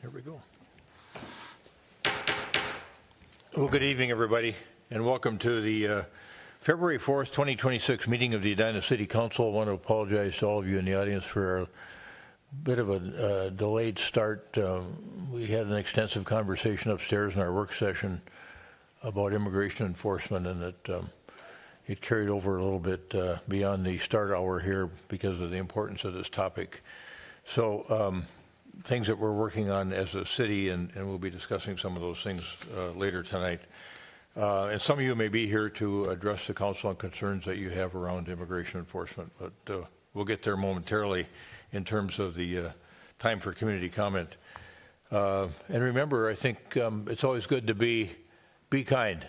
Here we go. Well, good evening, everybody, and welcome to the February 4th, 2026 meeting of the Edina City Council. I want to apologize to all of you in the audience for a bit of a delayed start. We had an extensive conversation upstairs in our work session about immigration enforcement, and it carried over a little bit beyond the start hour here because of the importance of this topic. So things that we're working on as a city, and we'll be discussing some of those things later tonight. And some of you may be here to address the council on concerns that you have around immigration enforcement, but we'll get there momentarily in terms of the time for community comment. And remember, I think it's always good to be kind,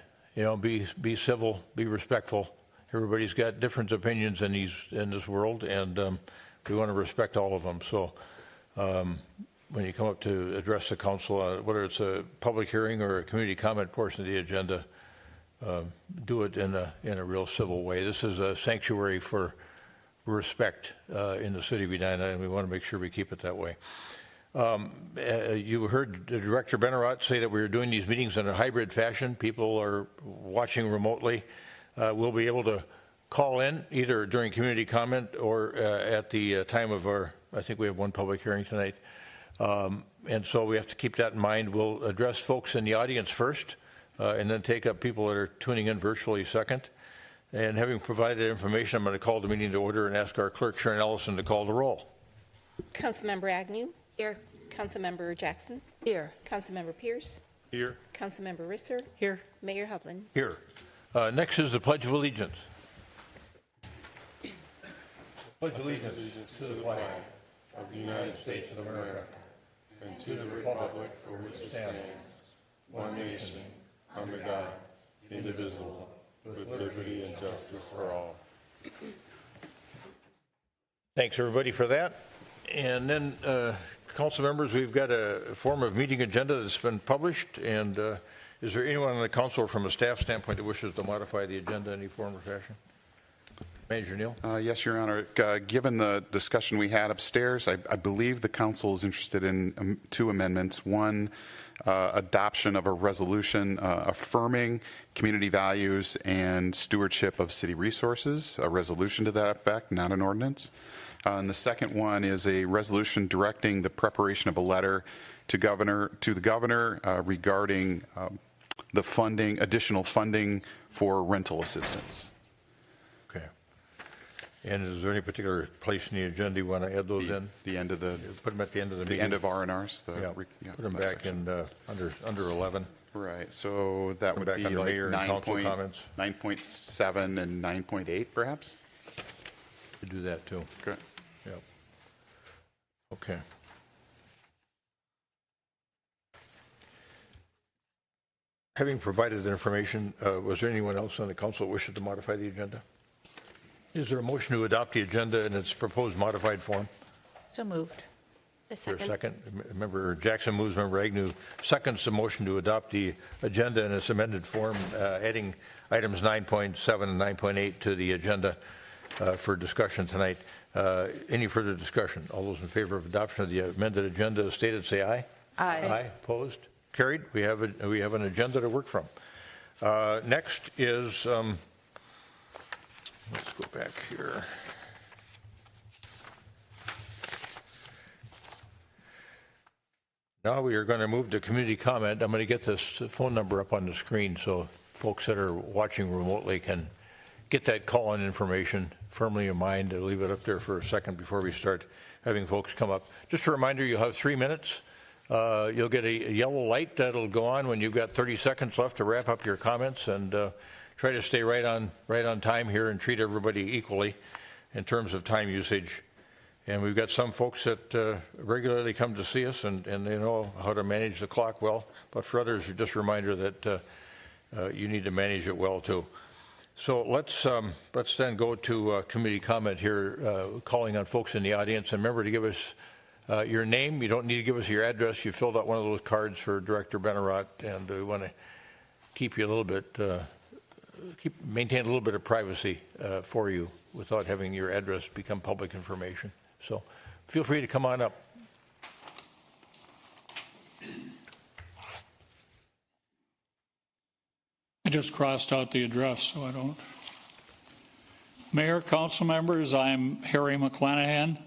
be civil, be respectful. Everybody's got different opinions in this world, and we want to respect all of them. So when you come up to address the council, whether it's a public hearing or a community comment portion of the agenda, do it in a real civil way. This is a sanctuary for respect in the city of Edina, and we want to make sure we keep it that way. You heard Director Braemar say that we were doing these meetings in a hybrid fashion. People are watching remotely. We'll be able to call in either during community comment or at the time of I think we have one public hearing tonight. And so we have to keep that in mind. We'll address folks in the audience first, and then take up people that are tuning in virtually second. And having provided information, I'm going to call the meeting to order and ask our clerk, Sharon Ellison, to call the roll. Councilmember Agnew. Here. Councilmember Jackson. Here. Councilmember Pierce. Here. Councilmember Risser. Here. Mayor Hovland. Here. Next is the Pledge of Allegiance. Pledge allegiance to the flag of the United States of America and to the republic for which it stands, one nation, under God, indivisible, with liberty and justice for all. Thanks, everybody, for that. And then, council members, we've got a form of meeting agenda that's been published. And is there anyone on the council from a staff standpoint that wishes to modify the agenda in any form or fashion? Manager Neal? Yes, Your Honor. Given the discussion we had upstairs, I believe the council is interested in two amendments. One, adoption of a resolution affirming community values and stewardship of city resources, a resolution to that effect, not an ordinance. And the second one is a resolution directing the preparation of a letter to the governor regarding the funding, additional funding for rental assistance. And is there any particular place in the agenda you want to add those in? The end of the put them at the end of the meeting. end of R&Rs. Put them back in under 11. Right. So that would back be under like mayor and council comments. 9.7 and 9.8, perhaps. To do that too. Good. Yep. Okay. Having provided the information, was there anyone else on the council that wishes to modify the agenda? Is there a motion to adopt the agenda in its proposed modified form? So moved. Is there a second? Member Jackson moves, Member Agnew seconds the motion to adopt the agenda in its amended form, adding items 9.7 and 9.8 to the agenda for discussion tonight. Any further discussion? All those in favor of adoption of the amended agenda as stated, say aye. Aye. Aye. Opposed? Carried. We have an agenda to work from. Next is. Let's go back here. Now we are going to move to community comment. I'm going to get this phone number up on the screen so folks that are watching remotely can get that call-in information firmly in mind. I'll leave it up there for a second before we start having folks come up. Just a reminder, you'll have 3 minutes. You'll get a yellow light that'll go on when you've got 30 seconds left to wrap up your comments, and try to stay right on time here and treat everybody equally in terms of time usage. And we've got some folks that regularly come to see us and they know how to manage the clock well. But for others, just a reminder that you need to manage it well too. So let's then go to committee comment here, calling on folks in the audience. And remember to give us your name. You don't need to give us your address. You filled out one of those cards for Director Braemar, and we want to keep you a little bit. Maintain a little bit of privacy for you without having your address become public information. So feel free to come on up. I just crossed out the address, so I don't. Mayor, council members, I'm Harry McClanahan.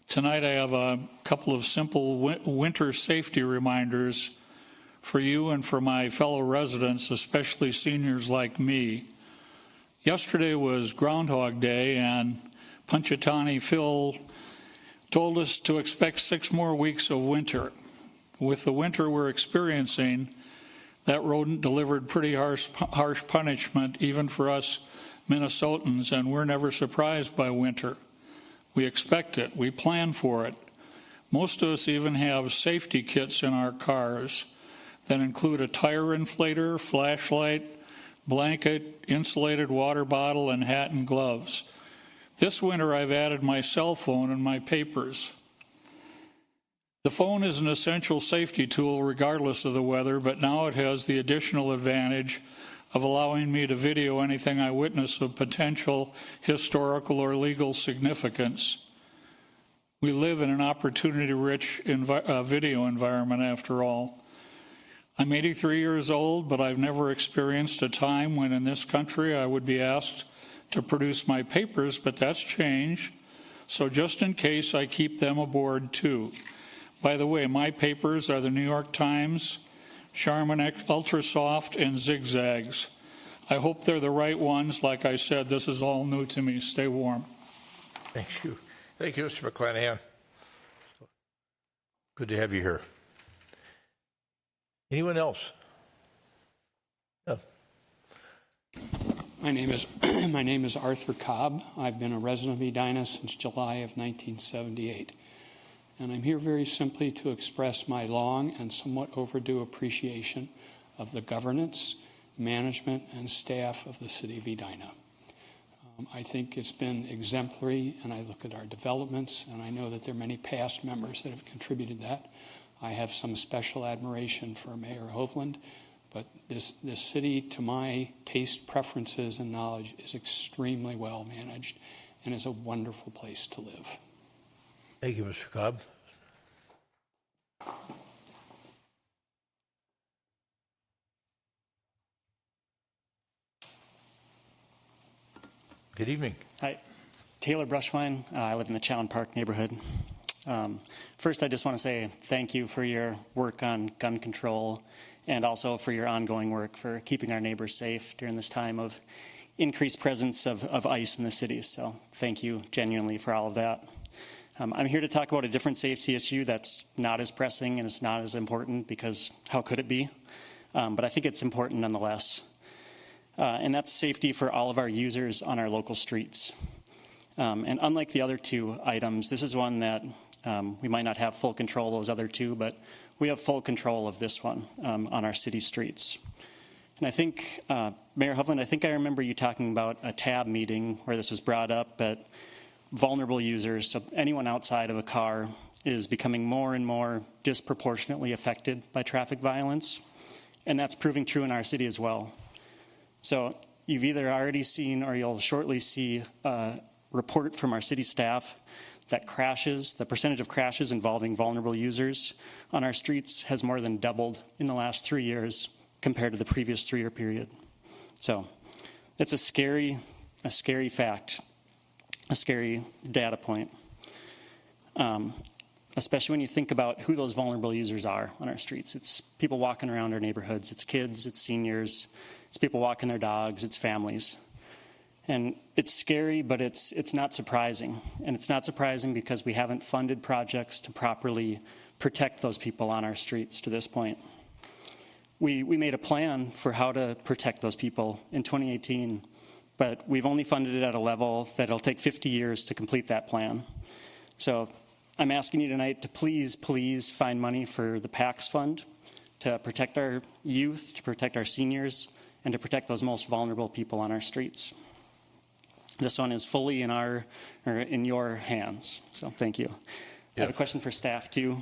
Tonight I have a couple of simple winter safety reminders for you and for my fellow residents, especially seniors like me. Yesterday was Groundhog Day, and Punxsutawney Phil told us to expect 6 more weeks of winter. With the winter we're experiencing, that rodent delivered pretty harsh punishment even for us Minnesotans, and we're never surprised by winter. We expect it. We plan for it. Most of us even have safety kits in our cars that include a tire inflator, flashlight, blanket, insulated water bottle, and hat and gloves. This winter I've added my cell phone and my papers. The phone is an essential safety tool regardless of the weather, but now it has the additional advantage of allowing me to video anything I witness of potential historical or legal significance. We live in an opportunity-rich video environment after all. I'm 83 years old, but I've never experienced a time when in this country I would be asked to produce my papers, but that's changed. So just in case, I keep them aboard too. By the way, my papers are the New York Times, Charmin Ultra Soft, and Zigzags. I hope they're the right ones. Like I said, this is all new to me. Stay warm. Thank you. Thank you, Mr. McClanahan. Good to have you here. Anyone else? No. My name is Arthur Cobb. I've been a resident of Edina since July of 1978. And I'm here very simply to express my long and somewhat overdue appreciation of the governance, management, and staff of the City of Edina. I think it's been exemplary, and I look at our developments, and I know that there are many past members that have contributed that. I have some special admiration for Mayor Hovland, but this city, to my taste, preferences, and knowledge, is extremely well managed and is a wonderful place to live. Thank you, Mr. Cobb. Good evening. Hi, Taylor Brushwine. I live in the Chown Park neighborhood. First, I just want to say thank you for your work on gun control and also for your ongoing work for keeping our neighbors safe during this time of increased presence of ICE in the city. So thank you genuinely for all of that. I'm here to talk about a different safety issue that's not as pressing and it's not as important because how could it be? But I think it's important nonetheless. And that's safety for all of our users on our local streets. And unlike the other two items, this is one that we might not have full control of those other two, but we have full control of this one on our city streets. And I think, Mayor Hovland, I think I remember you talking about a TAB meeting where this was brought up, but vulnerable users, so anyone outside of a car, is becoming more and more disproportionately affected by traffic violence. And that's proving true in our city as well. So you've either already seen or you'll shortly see a report from our city staff that crashes, the percentage of crashes involving vulnerable users on our streets has more than doubled in the last 3 years compared to the previous 3-year period. So it's a scary fact, a scary data point, especially when you think about who those vulnerable users are on our streets. It's people walking around our neighborhoods. It's kids, it's seniors, it's people walking their dogs, it's families. And it's scary, but it's not surprising. And it's not surprising because we haven't funded projects to properly protect those people on our streets to this point. We made a plan for how to protect those people in 2018, but we've only funded it at a level that it'll take 50 years to complete that plan. So I'm asking you tonight to please find money for the PACS fund to protect our youth, to protect our seniors, and to protect those most vulnerable people on our streets. This one is fully in your hands, so thank you. I have a question for staff too.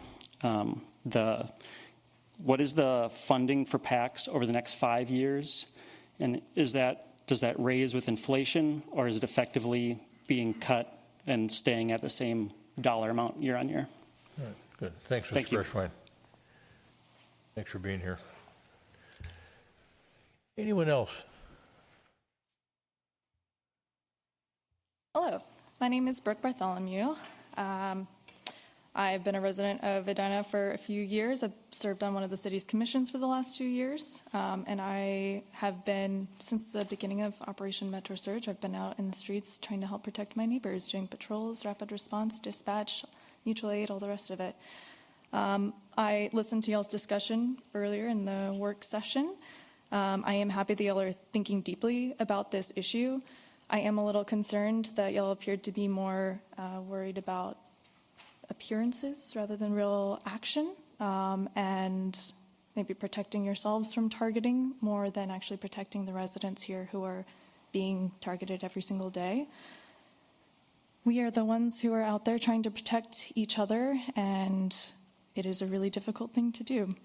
What is the funding for PACS over the next 5 years? And does that raise with inflation, or is it effectively being cut and staying at the same dollar amount year on year? All right, good. Thanks, Mr. Brushwine. Thanks for being here. Anyone else? Hello, my name is Brooke Bartholomew. I've been a resident of Edina for a few years. I've served on one of the city's commissions for the last 2 years, and I have been, since the beginning of Operation Metro Surge, I've been out in the streets trying to help protect my neighbors, doing patrols, rapid response, dispatch, mutual aid, all the rest of it. I listened to y'all's discussion earlier in the work session. I am happy that y'all are thinking deeply about this issue. I am a little concerned that y'all appeared to be more worried about appearances rather than real action, and maybe protecting yourselves from targeting more than actually protecting the residents here who are being targeted every single day. We are the ones who are out there trying to protect each other, and it is a really difficult thing to do.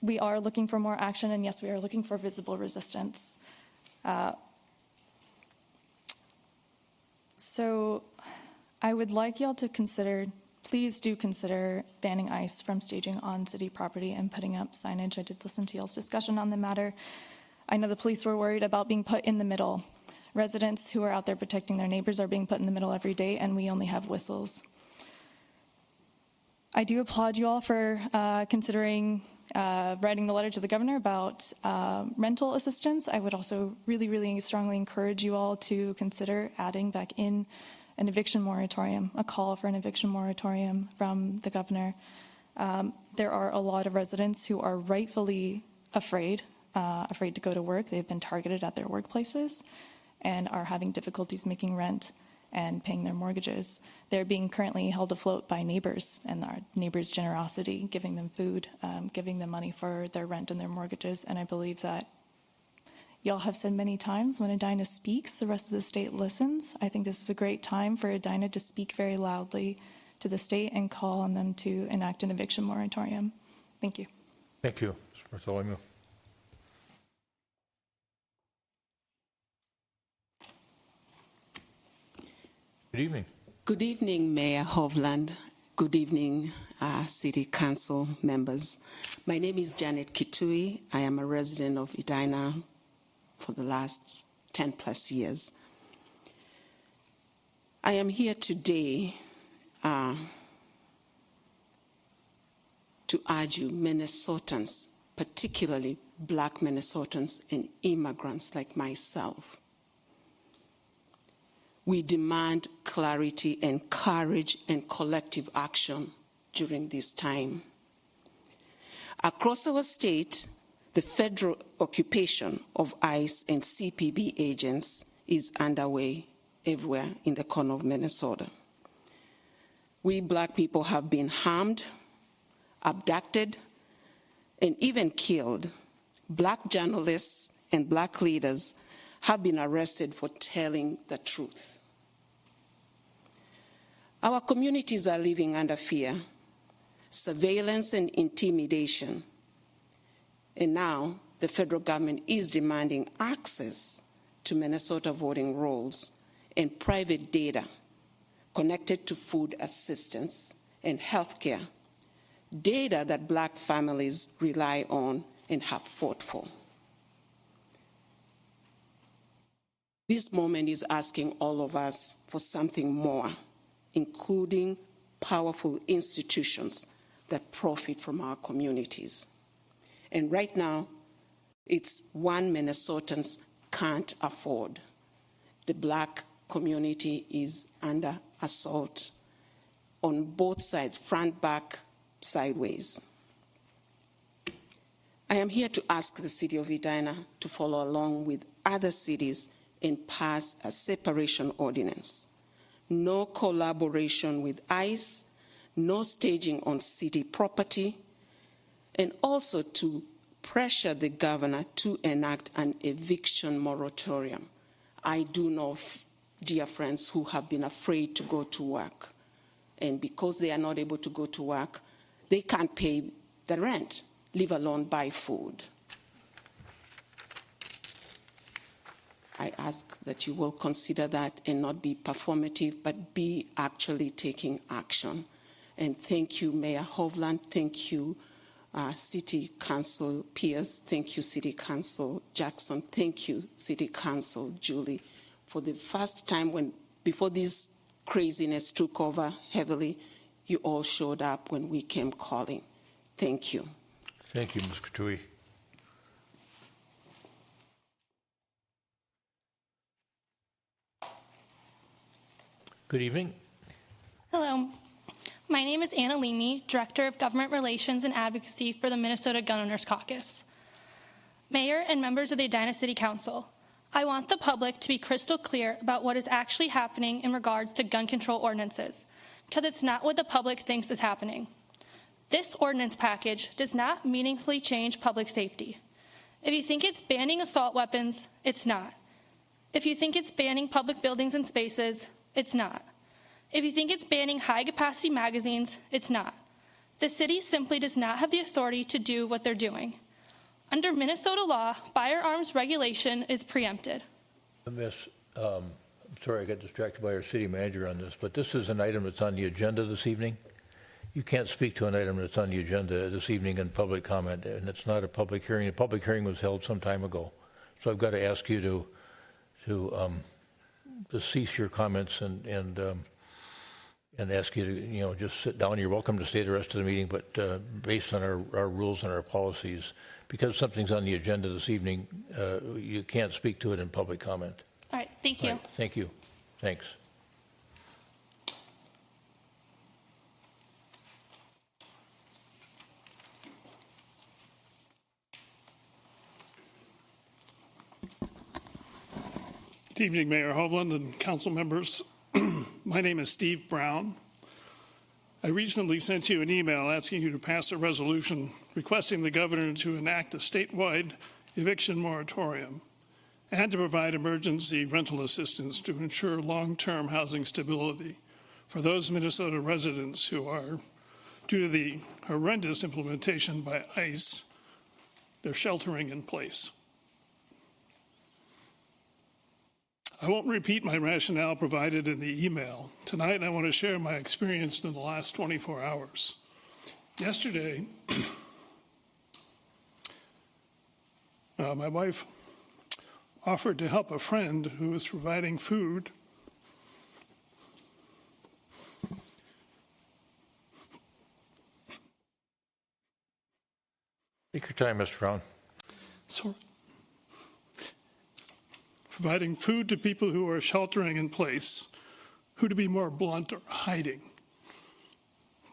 We are looking for more action, and yes, we are looking for visible resistance. So I would like y'all to consider, please do consider banning ICE from staging on city property and putting up signage. I did listen to y'all's discussion on the matter. I know the police were worried about being put in the middle. Residents who are out there protecting their neighbors are being put in the middle every day, and we only have whistles. I do applaud you all for considering writing the letter to the governor about rental assistance. I would also really, really strongly encourage you all to consider adding back in an eviction moratorium, a call for an eviction moratorium from the governor. There are a lot of residents who are rightfully afraid to go to work. They've been targeted at their workplaces and are having difficulties making rent and paying their mortgages. They're being currently held afloat by neighbors and our neighbors' generosity, giving them food, giving them money for their rent and their mortgages. And I believe that y'all have said many times, when Edina speaks, the rest of the state listens. I think this is a great time for Edina to speak very loudly to the state and call on them to enact an eviction moratorium. Thank you. Thank you, Mr. Bartholomew. Good evening. Good evening, Mayor Hovland. Good evening, City Council members. My name is Janet Kitui. I am a resident of Edina for the last 10 plus years. I am here today to urge you, Minnesotans, particularly Black Minnesotans and immigrants like myself. We demand clarity and courage and collective action during this time. Across our state, the federal occupation of ICE and CPB agents is underway everywhere in the corner of Minnesota. We Black people have been harmed, abducted, and even killed. Black journalists and Black leaders have been arrested for telling the truth. Our communities are living under fear, surveillance, and intimidation. And now the federal government is demanding access to Minnesota voting rolls and private data connected to food assistance and healthcare, data that Black families rely on and have fought for. This moment is asking all of us for something more, including powerful institutions that profit from our communities. And right now, it's one Minnesotans can't afford. The Black community is under assault on both sides, front, back, sideways. I am here to ask the city of Edina to follow along with other cities and pass a separation ordinance. No collaboration with ICE, no staging on city property, and also to pressure the governor to enact an eviction moratorium. I do know dear friends who have been afraid to go to work, and because they are not able to go to work, they can't pay the rent, leave alone buy food. I ask that you will consider that and not be performative, but be actually taking action. And thank you, Mayor Hovland. Thank you, City Council Pierce, thank you, City Council Jackson, thank you, City Council Julie. For the first time before this craziness took over heavily, you all showed up when we came calling. Thank you. Thank you, Ms. Katui. Good evening. Hello. My name is Anna Leamy, Director of Government Relations and Advocacy for the Minnesota Gun Owners Caucus. Mayor and members of the Edina City Council, I want the public to be crystal clear about what is actually happening in regards to gun control ordinances, because it's not what the public thinks is happening. This ordinance package does not meaningfully change public safety. If you think it's banning assault weapons, it's not. If you think it's banning public buildings and spaces, it's not. If you think it's banning high-capacity magazines, it's not. The city simply does not have the authority to do what they're doing. Under Minnesota law, firearms regulation is preempted. Miss, I'm sorry I got distracted by our city manager on this, but this is an item that's on the agenda this evening. You can't speak to an item that's on the agenda this evening in public comment, and it's not a public hearing. A public hearing was held some time ago. So I've got to ask you to cease your comments and ask you to, just sit down. You're welcome to stay the rest of the meeting, but based on our rules and our policies, because something's on the agenda this evening, you can't speak to it in public comment. All right, thank you. Right, thank you. Thanks. Good evening, Mayor Hovland and council members. My name is Steve Brown. I recently sent you an email asking you to pass a resolution requesting the governor to enact a statewide eviction moratorium and to provide emergency rental assistance to ensure long-term housing stability for those Minnesota residents who are, due to the horrendous implementation by ICE, they're sheltering in place. I won't repeat my rationale provided in the email. Tonight, I want to share my experience in the last 24 hours. Yesterday, my wife offered to help a friend who was providing food. Take your time, Mr. Brown. Sorry. Providing food to people who are sheltering in place, who, to be more blunt, are hiding.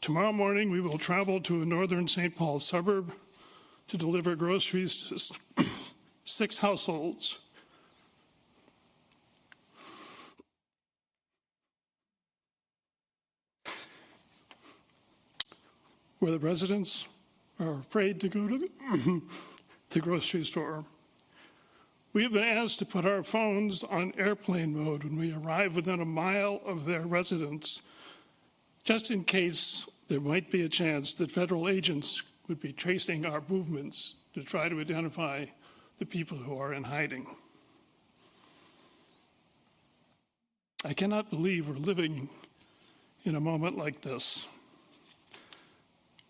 Tomorrow morning, we will travel to a northern St. Paul suburb to deliver groceries to 6 households. Where the residents are afraid to go to the grocery store. We have been asked to put our phones on airplane mode when we arrive within a mile of their residence, just in case there might be a chance that federal agents would be tracing our movements to try to identify the people who are in hiding. I cannot believe we're living in a moment like this.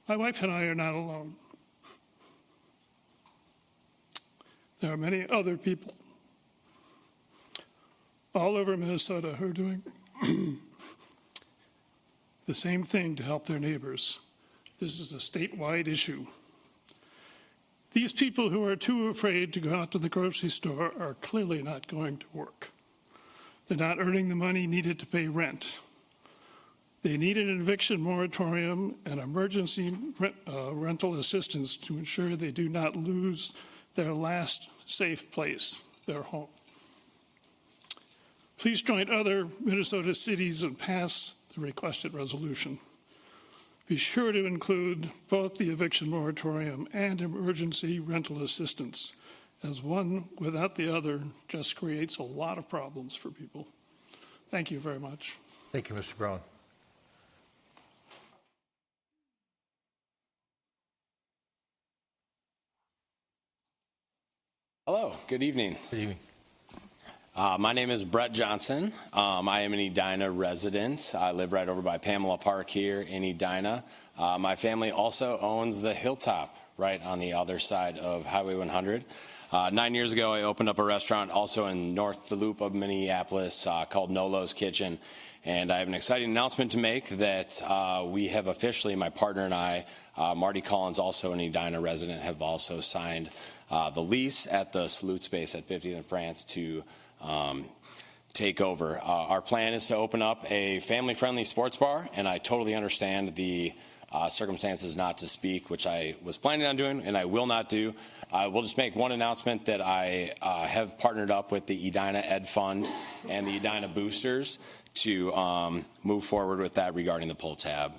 My wife and I are not alone. There are many other people all over Minnesota who are doing the same thing to help their neighbors. This is a statewide issue. These people who are too afraid to go out to the grocery store are clearly not going to work. They're not earning the money needed to pay rent. They need an eviction moratorium and emergency rental assistance to ensure they do not lose their last safe place, their home. Please join other Minnesota cities and pass the requested resolution. Be sure to include both the eviction moratorium and emergency rental assistance, as one without the other just creates a lot of problems for people. Thank you very much. Thank you, Mr. Brown. Hello, good evening. Good evening. My name is Brett Johnson. I am an Edina resident. I live right over by Pamela Park here in Edina. My family also owns the Hilltop right on the other side of Highway 100. 9 years ago, I opened up a restaurant also in North the Loop of Minneapolis called Nolo's Kitchen. And I have an exciting announcement to make that we have officially, my partner and I, Marty Collins, also an Edina resident, have also signed the lease at the Salute Space at 50th and France to take over. Our plan is to open up a family-friendly sports bar, and I totally understand the circumstances not to speak, which I was planning on doing, and I will not do. I will just make one announcement that I have partnered up with the Edina Ed Fund and the Edina Boosters to move forward with that regarding the pull tab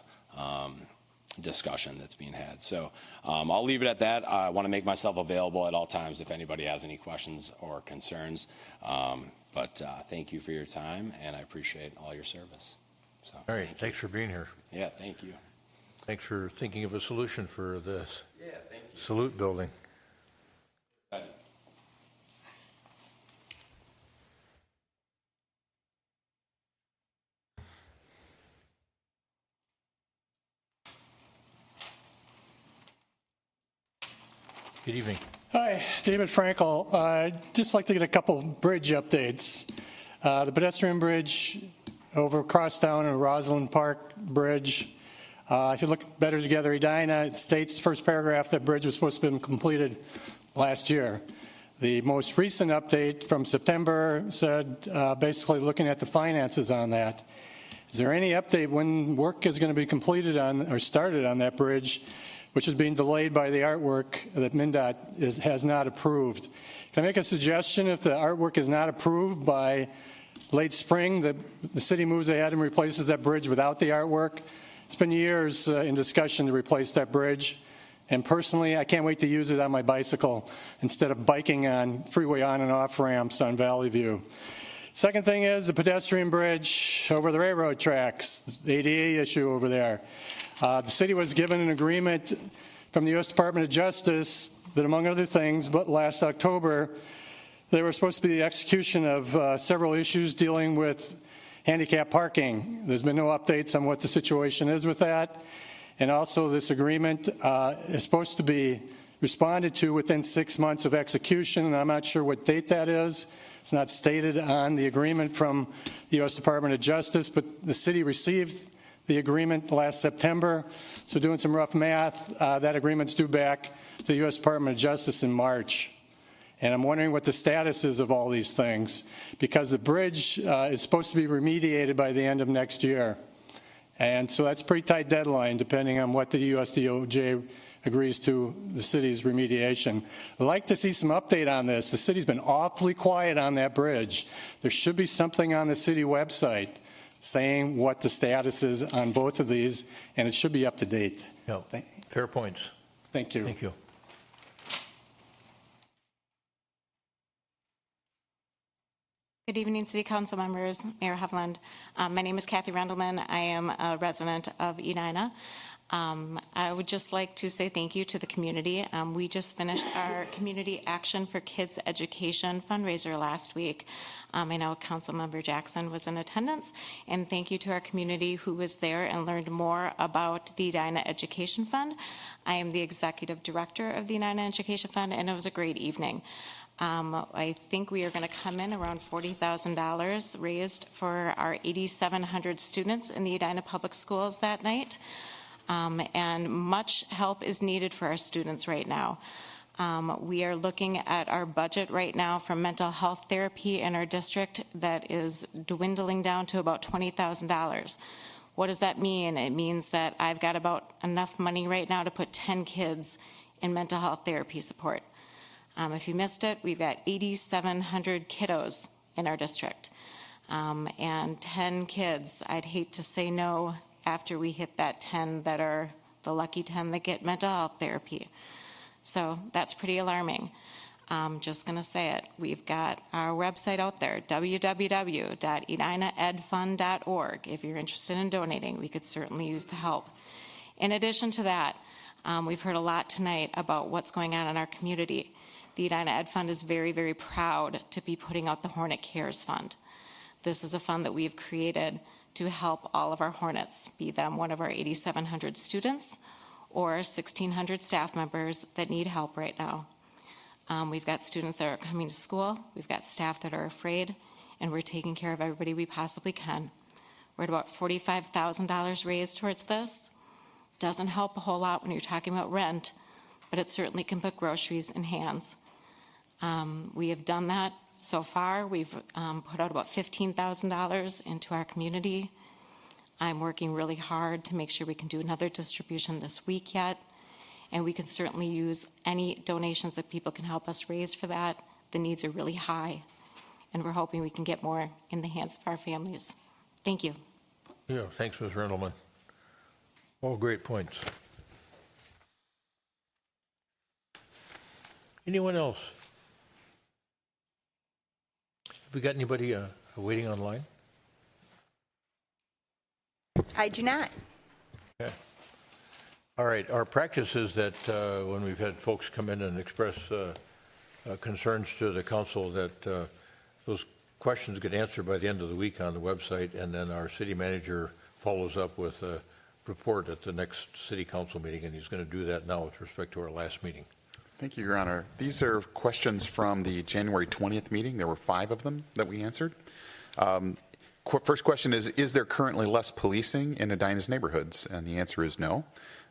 discussion that's being had. So I'll leave it at that. I want to make myself available at all times if anybody has any questions or concerns. But thank you for your time, and I appreciate all your service. So, All right, thanks for being here. yeah, thank you. Thanks for thinking of a solution for this Yeah, thank you. Salute building. Good evening. Hi, David Frankel. I'd just like to get a couple bridge updates. The pedestrian bridge over Crosstown and Roslyn Park Bridge. If you look better together, Edina, it states first paragraph that bridge was supposed to have been completed last year. The most recent update from September said basically looking at the finances on that. Is there any update when work is going to be completed on or started on that bridge, which is being delayed by the artwork that MnDOT has not approved? Can I make a suggestion? If the artwork is not approved by late spring, the city moves ahead and replaces that bridge without the artwork. It's been years in discussion to replace that bridge. And personally, I can't wait to use it on my bicycle instead of biking on freeway on and off ramps on Valley View. Second thing is the pedestrian bridge over the railroad tracks, the ADA issue over there. The city was given an agreement from the U.S. Department of Justice that, among other things, but last October, there was supposed to be the execution of several issues dealing with handicap parking. There's been no updates on what the situation is with that. And also this agreement is supposed to be responded to within 6 months of execution, and I'm not sure what date that is. It's not stated on the agreement from the U.S. Department of Justice, but the city received the agreement last September. So doing some rough math, that agreement's due back to the U.S. Department of Justice in March. And I'm wondering what the status is of all these things, because the bridge is supposed to be remediated by the end of next year. And so that's a pretty tight deadline, depending on what the USDOJ agrees to the city's remediation. I'd like to see some update on this. The city's been awfully quiet on that bridge. There should be something on the city website saying what the status is on both of these, and it should be up to date. No, fair points. Thank you. Thank you. Good evening, City Council members, Mayor Hovland. My name is Kathy Rendelman. I am a resident of Edina. I would just like to say thank you to the community. We just finished our Community Action for Kids Education fundraiser last week. I know Councilmember Jackson was in attendance, and thank you to our community who was there and learned more about the Edina Education Fund. I am the executive director of the Edina Education Fund, and it was a great evening. I think we are going to come in around $40,000 raised for our 8,700 students in the Edina Public Schools that night. And much help is needed for our students right now. We are looking at our budget right now for mental health therapy in our district that is dwindling down to about $20,000. What does that mean? It means that I've got about enough money right now to put 10 kids in mental health therapy support. If you missed it, we've got 8,700 kiddos in our district. And 10 kids, I'd hate to say no after we hit that 10 that are the lucky 10 that get mental health therapy. So that's pretty alarming. Just going to say it. We've got our website out there, www.edinaedfund.org. If you're interested in donating, we could certainly use the help. In addition to that, we've heard a lot tonight about what's going on in our community. The Edina Ed Fund is very, very proud to be putting out the Hornet Cares Fund. This is a fund that we've created to help all of our Hornets, be them one of our 8,700 students or 1,600 staff members that need help right now. We've got students that are coming to school, we've got staff that are afraid, and we're taking care of everybody we possibly can. We're at about $45,000 raised towards this. Doesn't help a whole lot when you're talking about rent, but it certainly can put groceries in hands. We have done that so far. We've put out about $15,000 into our community. I'm working really hard to make sure we can do another distribution this week yet, and we can certainly use any donations that people can help us raise for that. The needs are really high, and we're hoping we can get more in the hands of our families. Thank you. Yeah, thanks, Ms. Rendelman. All great points. Anyone else? Have we got anybody waiting online? I do not. Okay. All right. Our practice is that when we've had folks come in and express concerns to the council, that those questions get answered by the end of the week on the website, and then our city manager follows up with a report at the next city council meeting, and he's going to do that now with respect to our last meeting. Thank you, Your Honor. These are questions from the January 20th meeting. There were 5 of them that we answered. First question is there currently less policing in Edina's neighborhoods? And the answer is no.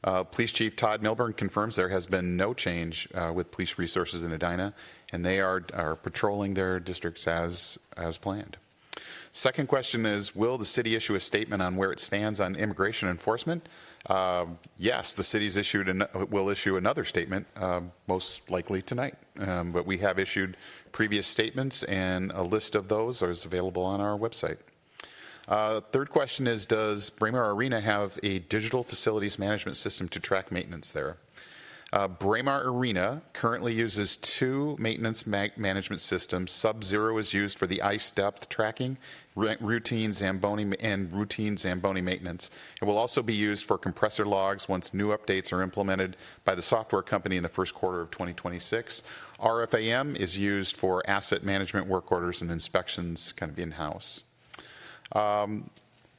Police Chief Todd Milburn confirms there has been no change with police resources in Edina, and they are patrolling their districts as planned. Second question is, will the city issue a statement on where it stands on immigration enforcement? Yes, the city's will issue another statement, most likely tonight. But we have issued previous statements, and a list of those is available on our website. Third question is, does Braemar Arena have a digital facilities management system to track maintenance there? Braemar Arena currently uses 2 maintenance management systems. Sub-Zero is used for the ice depth tracking, routine Zamboni maintenance. It will also be used for compressor logs once new updates are implemented by the software company in the first quarter of 2026. RFAM is used for asset management work orders and inspections kind of in-house.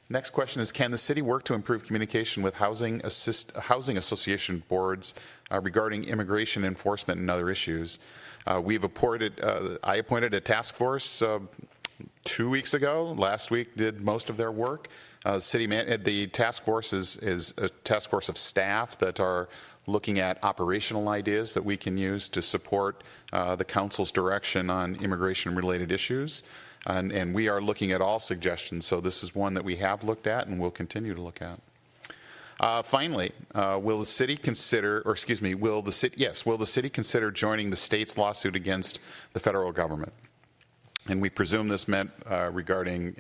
Next question is, can the city work to improve communication with housing association boards regarding immigration enforcement and other issues? I appointed a task force 2 weeks ago. Last week did most of their work. The task force is a task force of staff that are looking at operational ideas that we can use to support the council's direction on immigration-related issues. And we are looking at all suggestions. So this is one that we have looked at and will continue to look at. Finally, will the city consider joining the state's lawsuit against the federal government? And we presume this meant regarding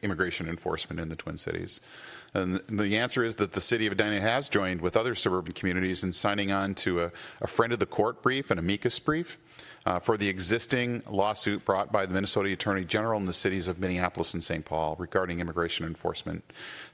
immigration enforcement in the Twin Cities. And the answer is that the city of Edina has joined with other suburban communities in signing on to a friend of the court brief, an amicus brief, for the existing lawsuit brought by the Minnesota Attorney General in the cities of Minneapolis and St. Paul regarding immigration enforcement.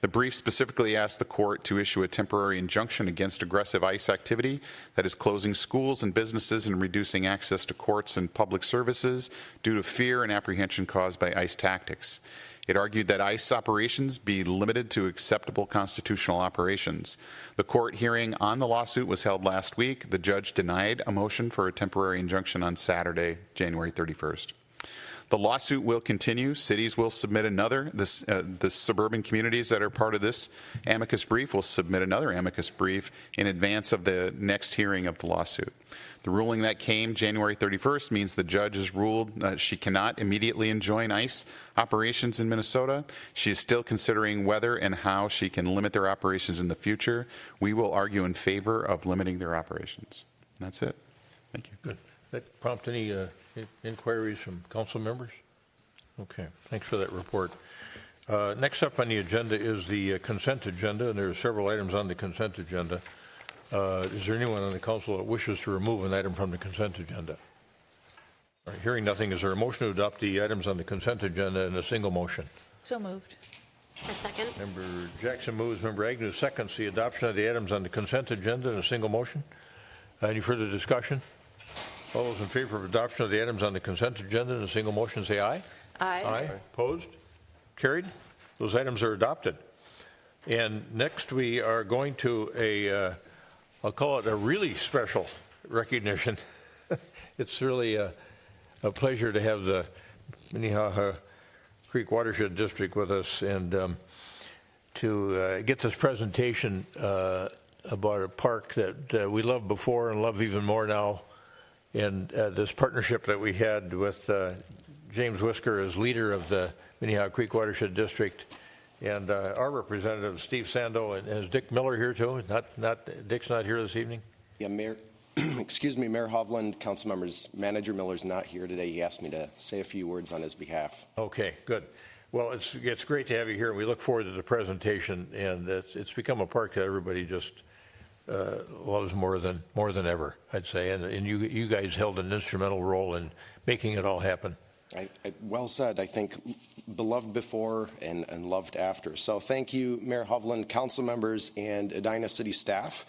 The brief specifically asked the court to issue a temporary injunction against aggressive ICE activity that is closing schools and businesses and reducing access to courts and public services due to fear and apprehension caused by ICE tactics. It argued that ICE operations be limited to acceptable constitutional operations. The court hearing on the lawsuit was held last week. The judge denied a motion for a temporary injunction on Saturday, January 31st. The lawsuit will continue. Cities will submit another. The suburban communities that are part of this amicus brief will submit another amicus brief in advance of the next hearing of the lawsuit. The ruling that came January 31st means the judge has ruled she cannot immediately enjoin ICE operations in Minnesota. She is still considering whether and how she can limit their operations in the future. We will argue in favor of limiting their operations. And that's it. Thank you. Good. That prompt any inquiries from council members? Okay, thanks for that report. Next up on the agenda is the consent agenda, and there are several items on the consent agenda. Is there anyone on the council that wishes to remove an item from the consent agenda? All right, hearing nothing, is there a motion to adopt the items on the consent agenda in a single motion? So moved. A second. Member Jackson moves, Member Agnew seconds the adoption of the items on the consent agenda in a single motion. Any further discussion? All those in favor of adoption of the items on the consent agenda in a single motion say aye. Aye. Aye. Opposed? Carried. Those items are adopted. And next we are going to I'll call it a really special recognition. It's really a pleasure to have the Minnehaha Creek Watershed District with us and to get this presentation about a park that we loved before and love even more now, and this partnership that we had with James Whisker as leader of the Minnehaha Creek Watershed District, and our representative Steve Sando, and is Dick Miller here too? Dick's not here this evening? Yeah, Mayor, excuse me, Mayor Hovland, council members, Manager Miller's not here today. He asked me to say a few words on his behalf. Okay, good. Well, it's great to have you here. We look forward to the presentation, and it's become a park that everybody just loves more than ever, I'd say. And you guys held an instrumental role in making it all happen. Well said. I think beloved before and loved after. So thank you, Mayor Hovland, council members, and Edina City staff.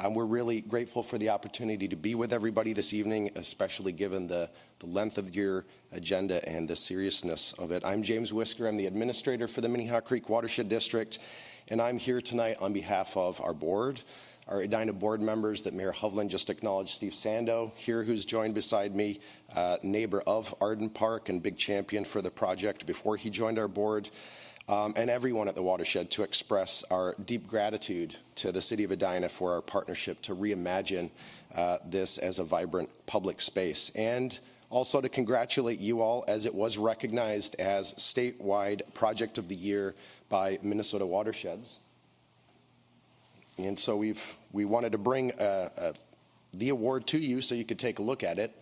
We're really grateful for the opportunity to be with everybody this evening, especially given the length of your agenda and the seriousness of it. I'm James Whisker. I'm the administrator for the Minnehaha Creek Watershed District, and I'm here tonight on behalf of our board, our Edina board members that Mayor Hovland just acknowledged, Steve Sando here, who's joined beside me, neighbor of Arden Park and big champion for the project before he joined our board, and everyone at the Watershed, to express our deep gratitude to the City of Edina for our partnership to reimagine this as a vibrant public space, and also to congratulate you all as it was recognized as statewide Project of the Year by Minnesota Watersheds. And so we wanted to bring the award to you so you could take a look at it.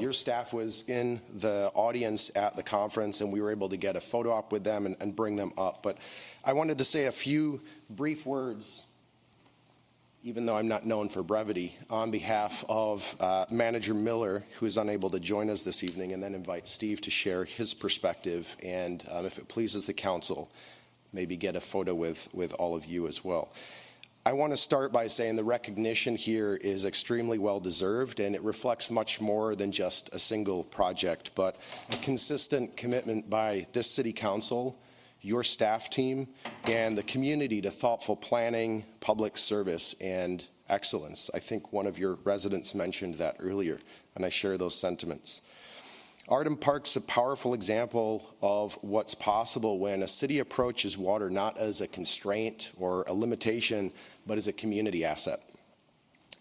Your staff was in the audience at the conference, and we were able to get a photo op with them and bring them up. But I wanted to say a few brief words, even though I'm not known for brevity, on behalf of Manager Miller, who is unable to join us this evening, and then invite Steve to share his perspective, and if it pleases the council, maybe get a photo with all of you as well. I want to start by saying the recognition here is extremely well-deserved, and it reflects much more than just a single project, but a consistent commitment by this city council, your staff team, and the community to thoughtful planning, public service, and excellence. I think one of your residents mentioned that earlier, and I share those sentiments. Arden Park's a powerful example of what's possible when a city approaches water not as a constraint or a limitation, but as a community asset.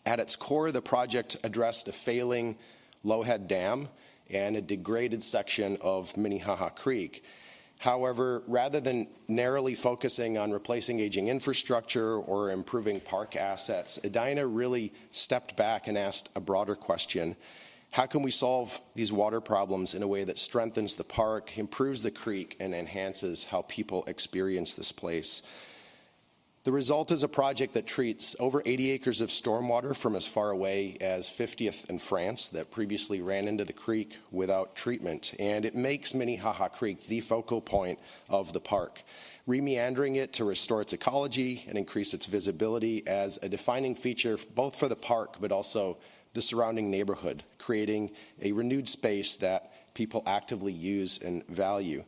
At its core, the project addressed a failing Lowhead Dam and a degraded section of Minnehaha Creek. However, rather than narrowly focusing on replacing aging infrastructure or improving park assets, Edina really stepped back and asked a broader question. How can we solve these water problems in a way that strengthens the park, improves the creek, and enhances how people experience this place? The result is a project that treats over 80 acres of stormwater from as far away as 50th and France that previously ran into the creek without treatment, and it makes Minnehaha Creek the focal point of the park, remeandering it to restore its ecology and increase its visibility as a defining feature both for the park but also the surrounding neighborhood, creating a renewed space that people actively use and value.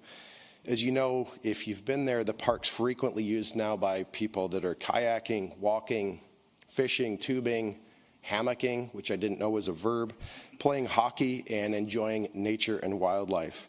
As you know, if you've been there, the park's frequently used now by people that are kayaking, walking, fishing, tubing, hammocking, which I didn't know was a verb, playing hockey, and enjoying nature and wildlife.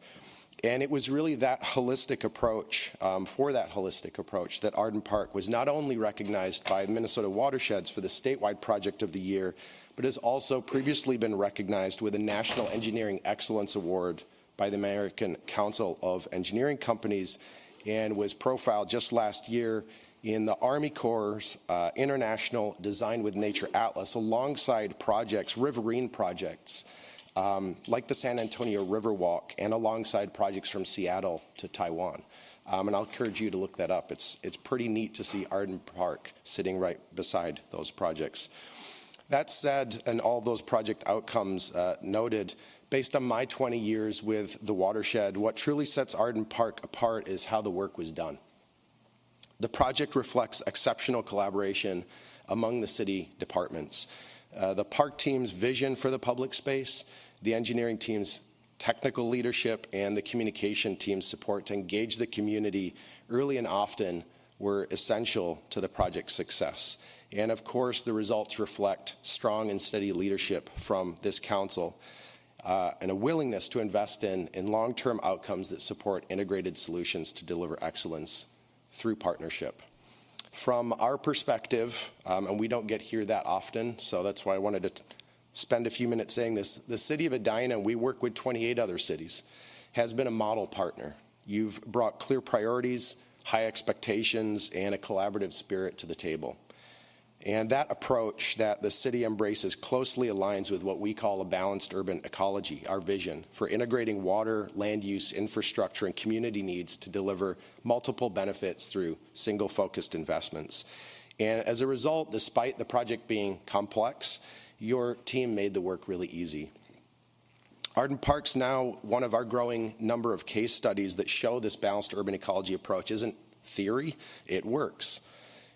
And it was really that holistic approach, that Arden Park was not only recognized by the Minnesota Watersheds for the statewide Project of the Year, but has also previously been recognized with a National Engineering Excellence Award by the American Council of Engineering Companies, and was profiled just last year in the Army Corps' International Design with Nature Atlas, alongside projects, riverine projects, like the San Antonio Riverwalk, and alongside projects from Seattle to Taiwan. And I'll encourage you to look that up. It's pretty neat to see Arden Park sitting right beside those projects. That said, and all those project outcomes noted, based on my 20 years with the Watershed, what truly sets Arden Park apart is how the work was done. The project reflects exceptional collaboration among the city departments. The park team's vision for the public space, the engineering team's technical leadership, and the communication team's support to engage the community early and often were essential to the project's success. And of course, the results reflect strong and steady leadership from this council and a willingness to invest in long-term outcomes that support integrated solutions to deliver excellence through partnership. From our perspective, and we don't get here that often, so that's why I wanted to spend a few minutes saying this, the city of Edina, we work with 28 other cities, has been a model partner. You've brought clear priorities, high expectations, and a collaborative spirit to the table. And that approach that the city embraces closely aligns with what we call a balanced urban ecology, our vision for integrating water, land use, infrastructure, and community needs to deliver multiple benefits through single-focused investments. And as a result, despite the project being complex, your team made the work really easy. Arden Park's now one of our growing number of case studies that show this balanced urban ecology approach isn't theory, it works.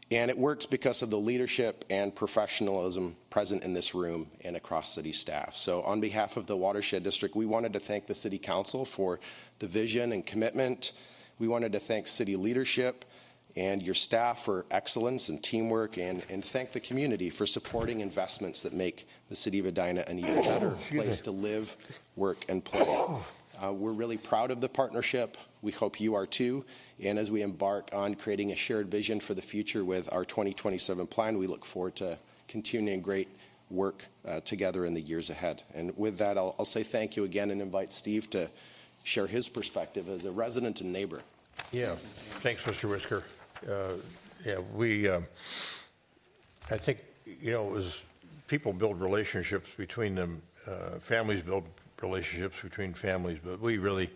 And it works because of the leadership and professionalism present in this room and across city staff. So on behalf of the Watershed District, we wanted to thank the City Council for the vision and commitment. We wanted to thank city leadership and your staff for excellence and teamwork, and thank the community for supporting investments that make the city of Edina an even better place to live, work, and play. We're really proud of the partnership. We hope you are too. And as we embark on creating a shared vision for the future with our 2027 plan, we look forward to continuing great work together in the years ahead. And with that, I'll say thank you again and invite Steve to share his perspective as a resident and neighbor. Yeah, thanks, Mr. Whisker. I think, as people build relationships between them, families build relationships between families, but we really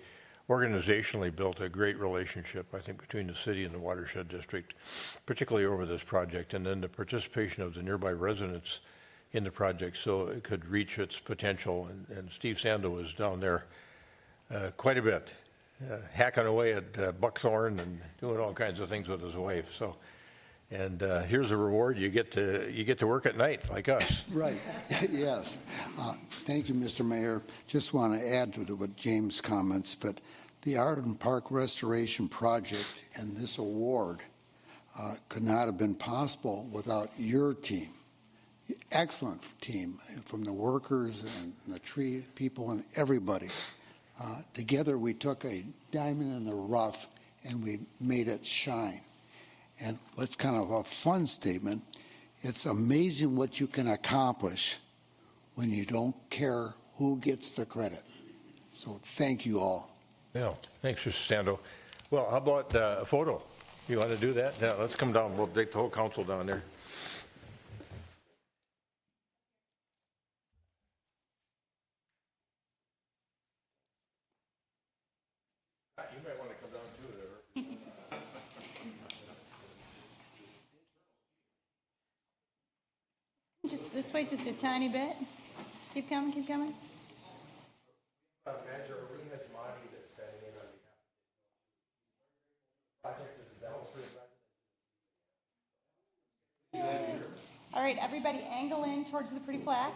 organizationally built a great relationship, I think, between the city and the Watershed District, particularly over this project, and then the participation of the nearby residents in the project so it could reach its potential. And Steve Sando was down there quite a bit, hacking away at buckthorn and doing all kinds of things with his wife. So, and here's a reward: you get to work at night like us. Right. Yes. Thank you, Mr. Mayor. Just want to add to what James comments, but the Arden Park Restoration Project and this award could not have been possible without your team. Excellent team from the workers and the tree people and everybody. Together we took a diamond in the rough and we made it shine. And what's kind of a fun statement, it's amazing what you can accomplish when you don't care who gets the credit. So thank you all. Yeah, thanks, Mr. Stando. Well, how about a photo? You want to do that? Yeah, let's come down. We'll take the whole council down there. You might want to come down too there. Just this way, just a tiny bit. Keep coming, keep coming. All right, everybody angle in towards the pretty plaque.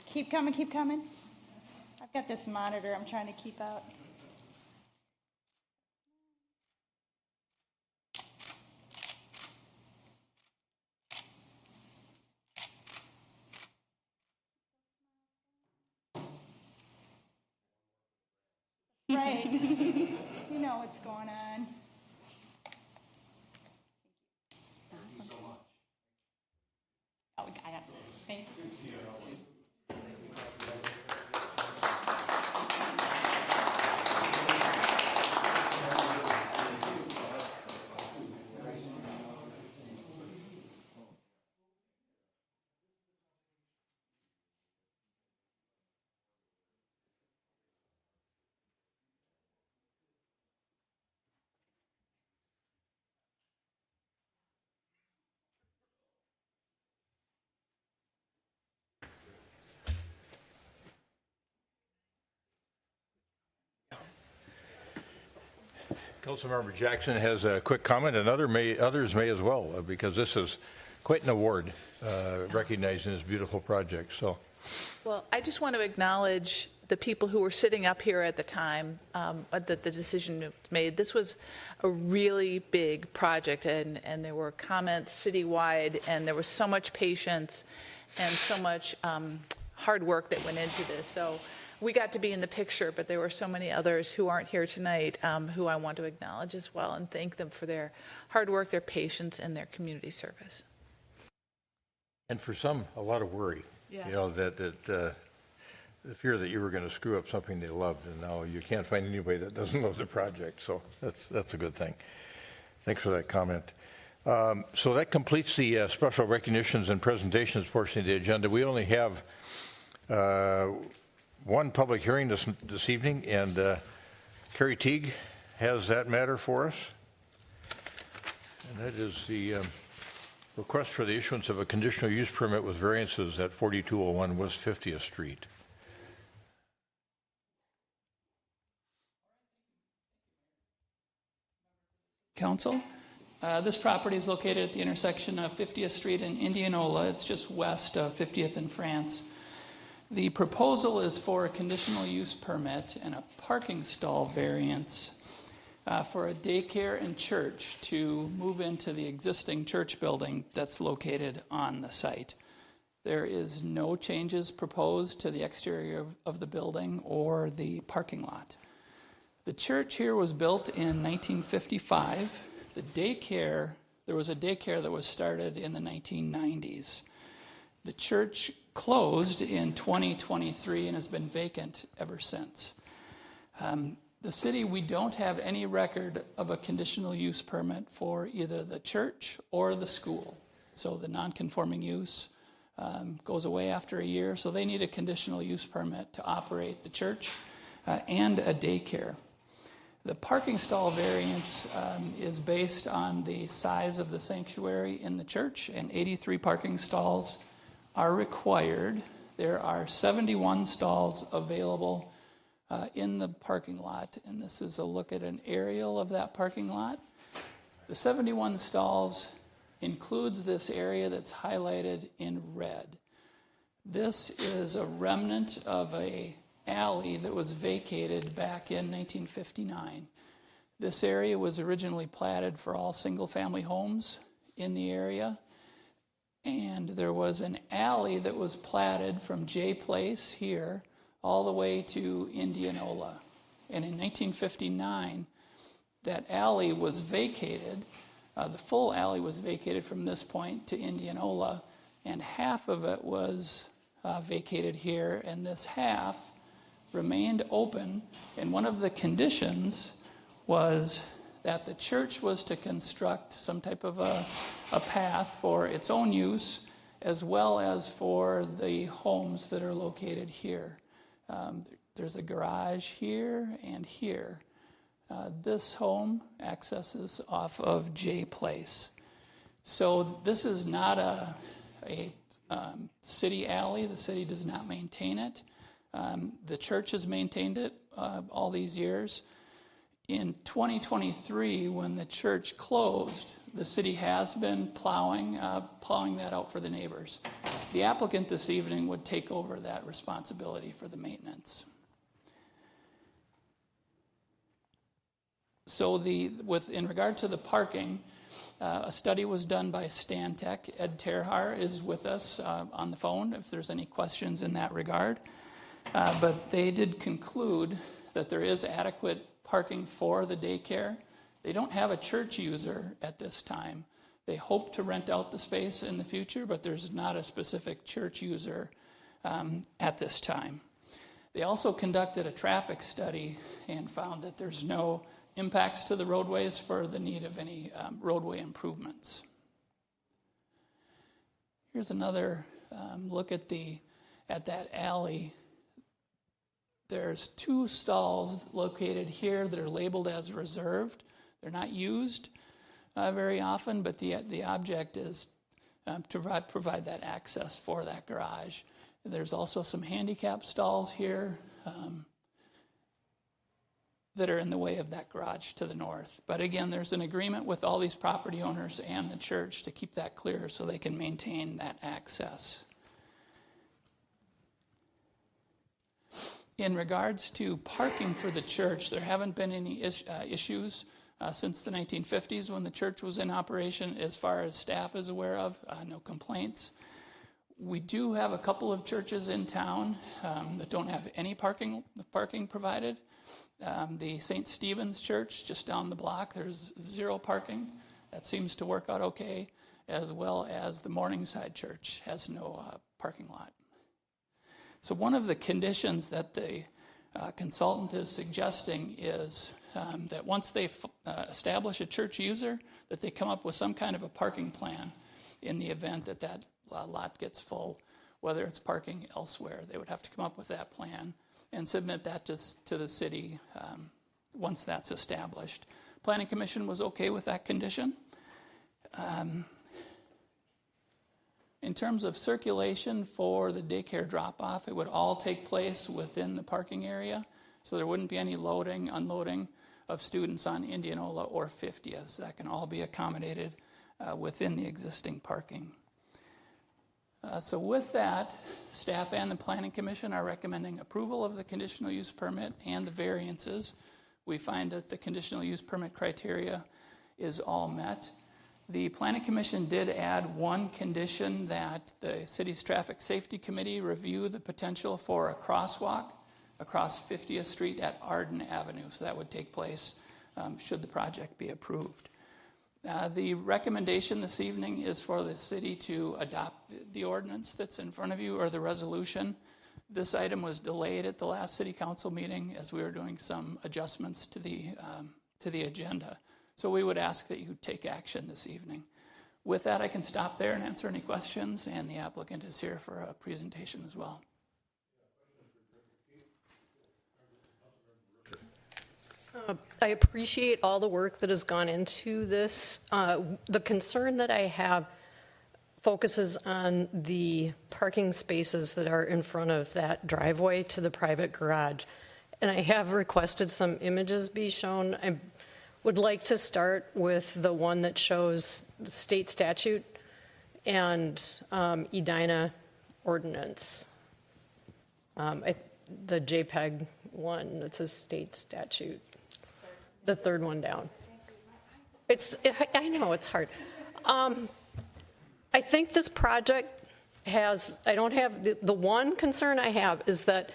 Keep coming, keep coming. I've got this monitor I'm trying to keep out. Right. You know what's going on. Awesome. Oh, we got it. Thank you. Councilmember Jackson has a quick comment, and others may as well, because this is quite an award recognizing this beautiful project. So, well, I just want to acknowledge the people who were sitting up here at the time that the decision was made. This was a really big project, and there were comments citywide, and there was so much patience and so much hard work that went into this. So we got to be in the picture, but there were so many others who aren't here tonight who I want to acknowledge as well and thank them for their hard work, their patience, and their community service. And for some, a lot of worry. Yeah. You know, that the fear that you were going to screw up something they loved, and now you can't find anybody that doesn't love the project. So that's a good thing. Thanks for that comment. So that completes the special recognitions and presentations portion of the agenda. We only have one public hearing this evening, and Carrie Teague has that matter for us. And that is the request for the issuance of a conditional use permit with variances at 4201 West 50th Street. Council. This property is located at the intersection of 50th Street and Indianola. It's just west of 50th and France. The proposal is for a conditional use permit and a parking stall variance for a daycare and church to move into the existing church building that's located on the site. There is no changes proposed to the exterior of the building or the parking lot. The church here was built in 1955. The daycare, there was a daycare that was started in the 1990s. The church closed in 2023 and has been vacant ever since. The city, we don't have any record of a conditional use permit for either the church or the school. So the non-conforming use goes away after a year, so they need a conditional use permit to operate the church and a daycare. The parking stall variance is based on the size of the sanctuary in the church, and 83 parking stalls are required. There are 71 stalls available in the parking lot, and this is a look at an aerial of that parking lot. The 71 stalls includes this area that's highlighted in red. This is a remnant of a alley that was vacated back in 1959. This area was originally platted for all single-family homes in the area, and there was an alley that was platted from J Place here all the way to Indianola. And in 1959, that alley was vacated. The full alley was vacated from this point to Indianola, and half of it was vacated here, and this half remained open. And one of the conditions was that the church was to construct some type of a path for its own use, as well as for the homes that are located here. There's a garage here and here. This home accesses off of J Place. So this is not a city alley. The city does not maintain it. The church has maintained it all these years. In 2023, when the church closed, the city has been plowing that out for the neighbors. The applicant this evening would take over that responsibility for the maintenance. So in regard to the parking, a study was done by Stantec. Ed Terhar is with us on the phone if there's any questions in that regard. But they did conclude that there is adequate parking for the daycare. They don't have a church user at this time. They hope to rent out the space in the future, but there's not a specific church user at this time. They also conducted a traffic study and found that there's no impacts to the roadways for the need of any roadway improvements. Here's another look at that alley. There's 2 stalls located here that are labeled as reserved. They're not used very often, but the object is to provide that access for that garage. There's also some handicap stalls here that are in the way of that garage to the north. But again, there's an agreement with all these property owners and the church to keep that clear so they can maintain that access. In regards to parking for the church, there haven't been any issues since the 1950s when the church was in operation, as far as staff is aware of, no complaints. We do have a couple of churches in town that don't have any parking provided. The St. Stephen's Church, just down the block, there's 0 parking. That seems to work out okay, as well as the Morningside Church has no parking lot. So one of the conditions that the consultant is suggesting is that once they establish a church user, that they come up with some kind of a parking plan in the event that that lot gets full, whether it's parking elsewhere. They would have to come up with that plan and submit that to the city once that's established. Planning Commission was okay with that condition. In terms of circulation for the daycare drop-off, it would all take place within the parking area, so there wouldn't be any loading, unloading of students on Indianola or 50th. That can all be accommodated within the existing parking. So with that, staff and the Planning Commission are recommending approval of the conditional use permit and the variances. We find that the conditional use permit criteria is all met. The Planning Commission did add one condition that the city's Traffic Safety Committee review the potential for a crosswalk across 50th Street at Arden Avenue. So that would take place should the project be approved. The recommendation this evening is for the city to adopt the ordinance that's in front of you, or the resolution. This item was delayed at the last city council meeting as we were doing some adjustments to the agenda. So we would ask that you take action this evening. With that, I can stop there and answer any questions, and the applicant is here for a presentation as well. I appreciate all the work that has gone into this. The concern that I have focuses on the parking spaces that are in front of that driveway to the private garage. And I have requested some images be shown. I would like to start with the one that shows the state statute and Edina ordinance. The JPEG one that says state statute. The third one down. I know it's hard. I think this project has, I don't have, the one concern I have is that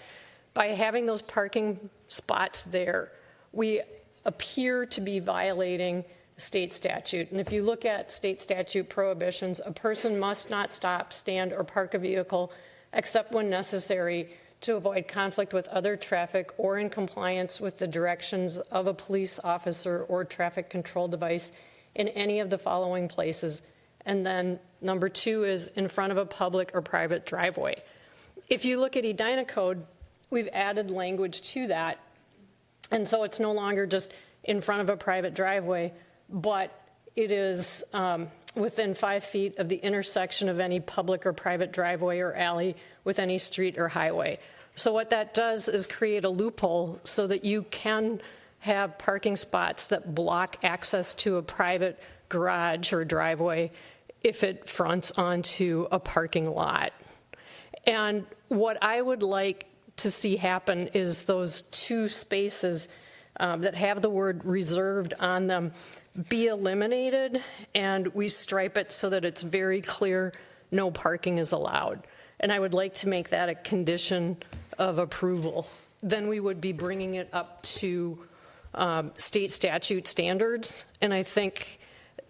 by having those parking spots there, we appear to be violating state statute. And if you look at state statute prohibitions, a person must not stop, stand, or park a vehicle except when necessary to avoid conflict with other traffic or in compliance with the directions of a police officer or traffic control device in any of the following places. And then number 2 is in front of a public or private driveway. If you look at Edina code, we've added language to that. And so it's no longer just in front of a private driveway, but it is within 5 feet of the intersection of any public or private driveway or alley with any street or highway. So what that does is create a loophole so that you can have parking spots that block access to a private garage or driveway if it fronts onto a parking lot. And what I would like to see happen is those 2 spaces that have the word reserved on them be eliminated, and we stripe it so that it's very clear no parking is allowed. And I would like to make that a condition of approval. Then we would be bringing it up to state statute standards, and I think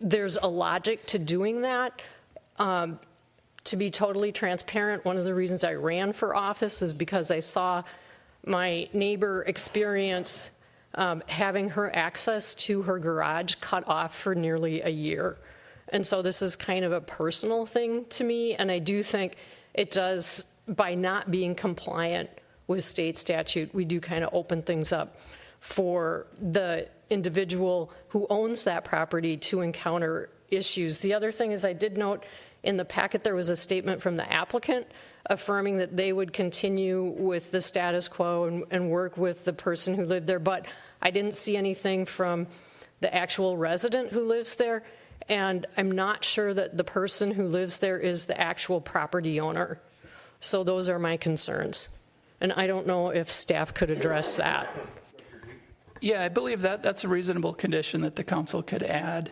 there's a logic to doing that. To be totally transparent, one of the reasons I ran for office is because I saw my neighbor experience having her access to her garage cut off for nearly a year. And so this is kind of a personal thing to me, and I do think it does, by not being compliant with state statute, we do kind of open things up for the individual who owns that property to encounter issues. The other thing is, I did note in the packet there was a statement from the applicant affirming that they would continue with the status quo and work with the person who lived there, but I didn't see anything from the actual resident who lives there, and I'm not sure that the person who lives there is the actual property owner. So those are my concerns. And I don't know if staff could address that. Yeah, I believe that's a reasonable condition that the council could add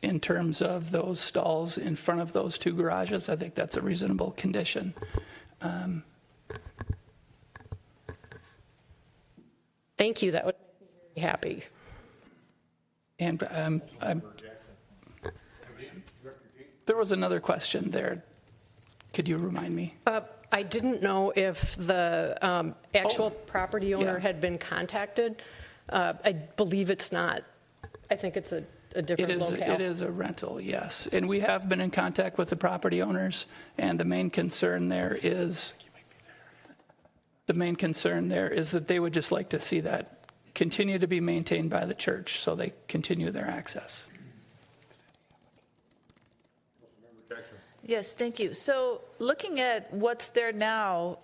in terms of those stalls in front of those two garages. I think that's a reasonable condition. Thank you. That would make me very happy. And there was another question there. Could you remind me? I didn't know if the actual property owner had been contacted. I believe it's not. I think it's a different locale. It is a rental, yes. And we have been in contact with the property owners, and the main concern there is that they would just like to see that continue to be maintained by the church so they continue their access. Yes, thank you. So looking at what's there now,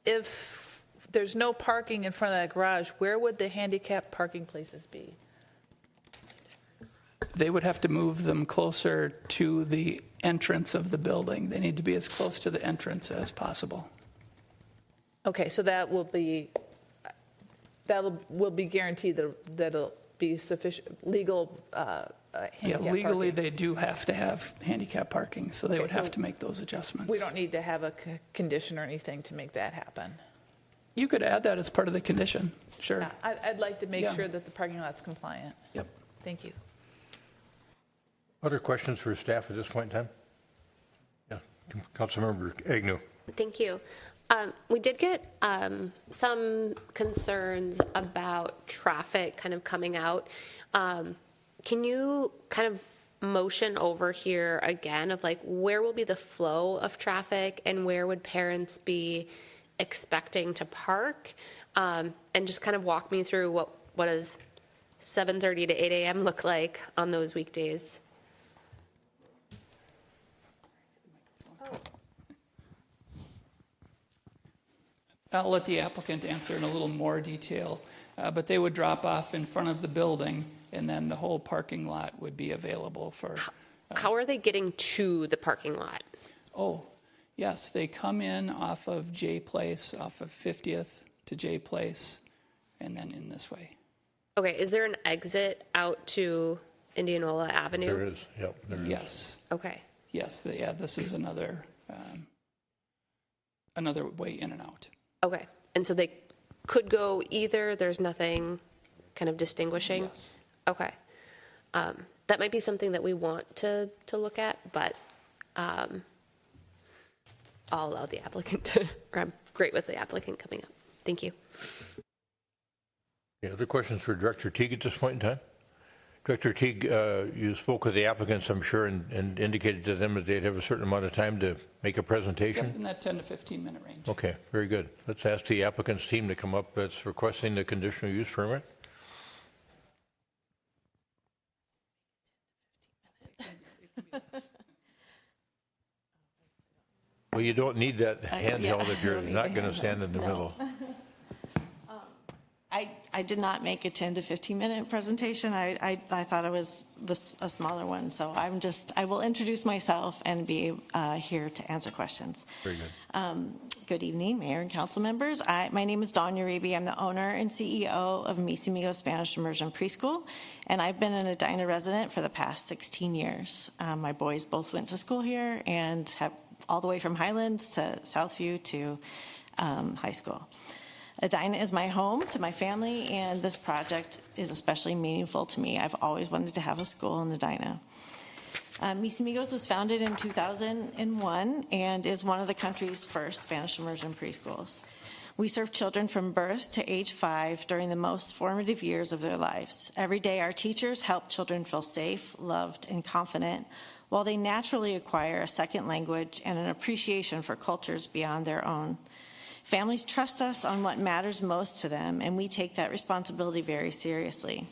if there's no parking in front of that garage, where would the handicap parking places be? They would have to move them closer to the entrance of the building. They need to be as close to the entrance as possible. Okay, so that will be guaranteed that'll be sufficient legal handicap legally parking. they do have to have handicap parking, so they would have to make those adjustments. We don't need to have a condition or anything to make that happen. You could add that as part of the condition, sure. Yeah, I'd like to make sure that the parking lot's compliant. Yep. Thank you. Other questions for staff at this point in time? Yeah, Councilmember Agnew. Thank you. We did get some concerns about traffic kind of coming out. Can you kind of motion over here again of like where will be the flow of traffic and where would parents be expecting to park? And just kind of walk me through what does 7:30 to 8 a.m. look like on those weekdays? I'll let the applicant answer in a little more detail, but they would drop off in front of the building, and then the whole parking lot would be available for... How are they getting to the parking lot? Oh, yes, they come in off of J Place, off of 50th to J Place, and then in this way. Okay, is there an exit out to Indianola Avenue? There is, yep. There is. Yes. Okay. Yes, this is another way in and out. Okay, and so they could go either? There's nothing kind of distinguishing? Yes. Okay. That might be something that we want to look at, but I'll allow the applicant to, or I'm great with the applicant coming up. Thank you. Other questions for Director Teague at this point in time? Director Teague, you spoke with the applicants, I'm sure, and indicated to them that they'd have a certain amount of time to make a presentation? Yep, in that 10 to 15 minute range. Okay, very good. Let's ask the applicant's team to come up that's requesting the conditional use permit. Well, you don't need that handheld if you're not going to stand in the middle. I did not make a 10 to 15 minute presentation. I thought it was a smaller one. So I will introduce myself and be here to answer questions. Very good. Good evening, Mayor and council members. My name is Dawn Uribe. I'm the owner and CEO of Mis Amigos Spanish Immersion Preschool, and I've been an Edina resident for the past 16 years. My boys both went to school here and have all the way from Highlands to Southview to high school. Edina is my home to my family, and this project is especially meaningful to me. I've always wanted to have a school in Edina. Mis Amigos was founded in 2001 and is one of the country's first Spanish immersion preschools. We serve children from birth to age 5 during the most formative years of their lives. Every day, our teachers help children feel safe, loved, and confident, while they naturally acquire a second language and an appreciation for cultures beyond their own. Families trust us on what matters most to them, and we take that responsibility very seriously.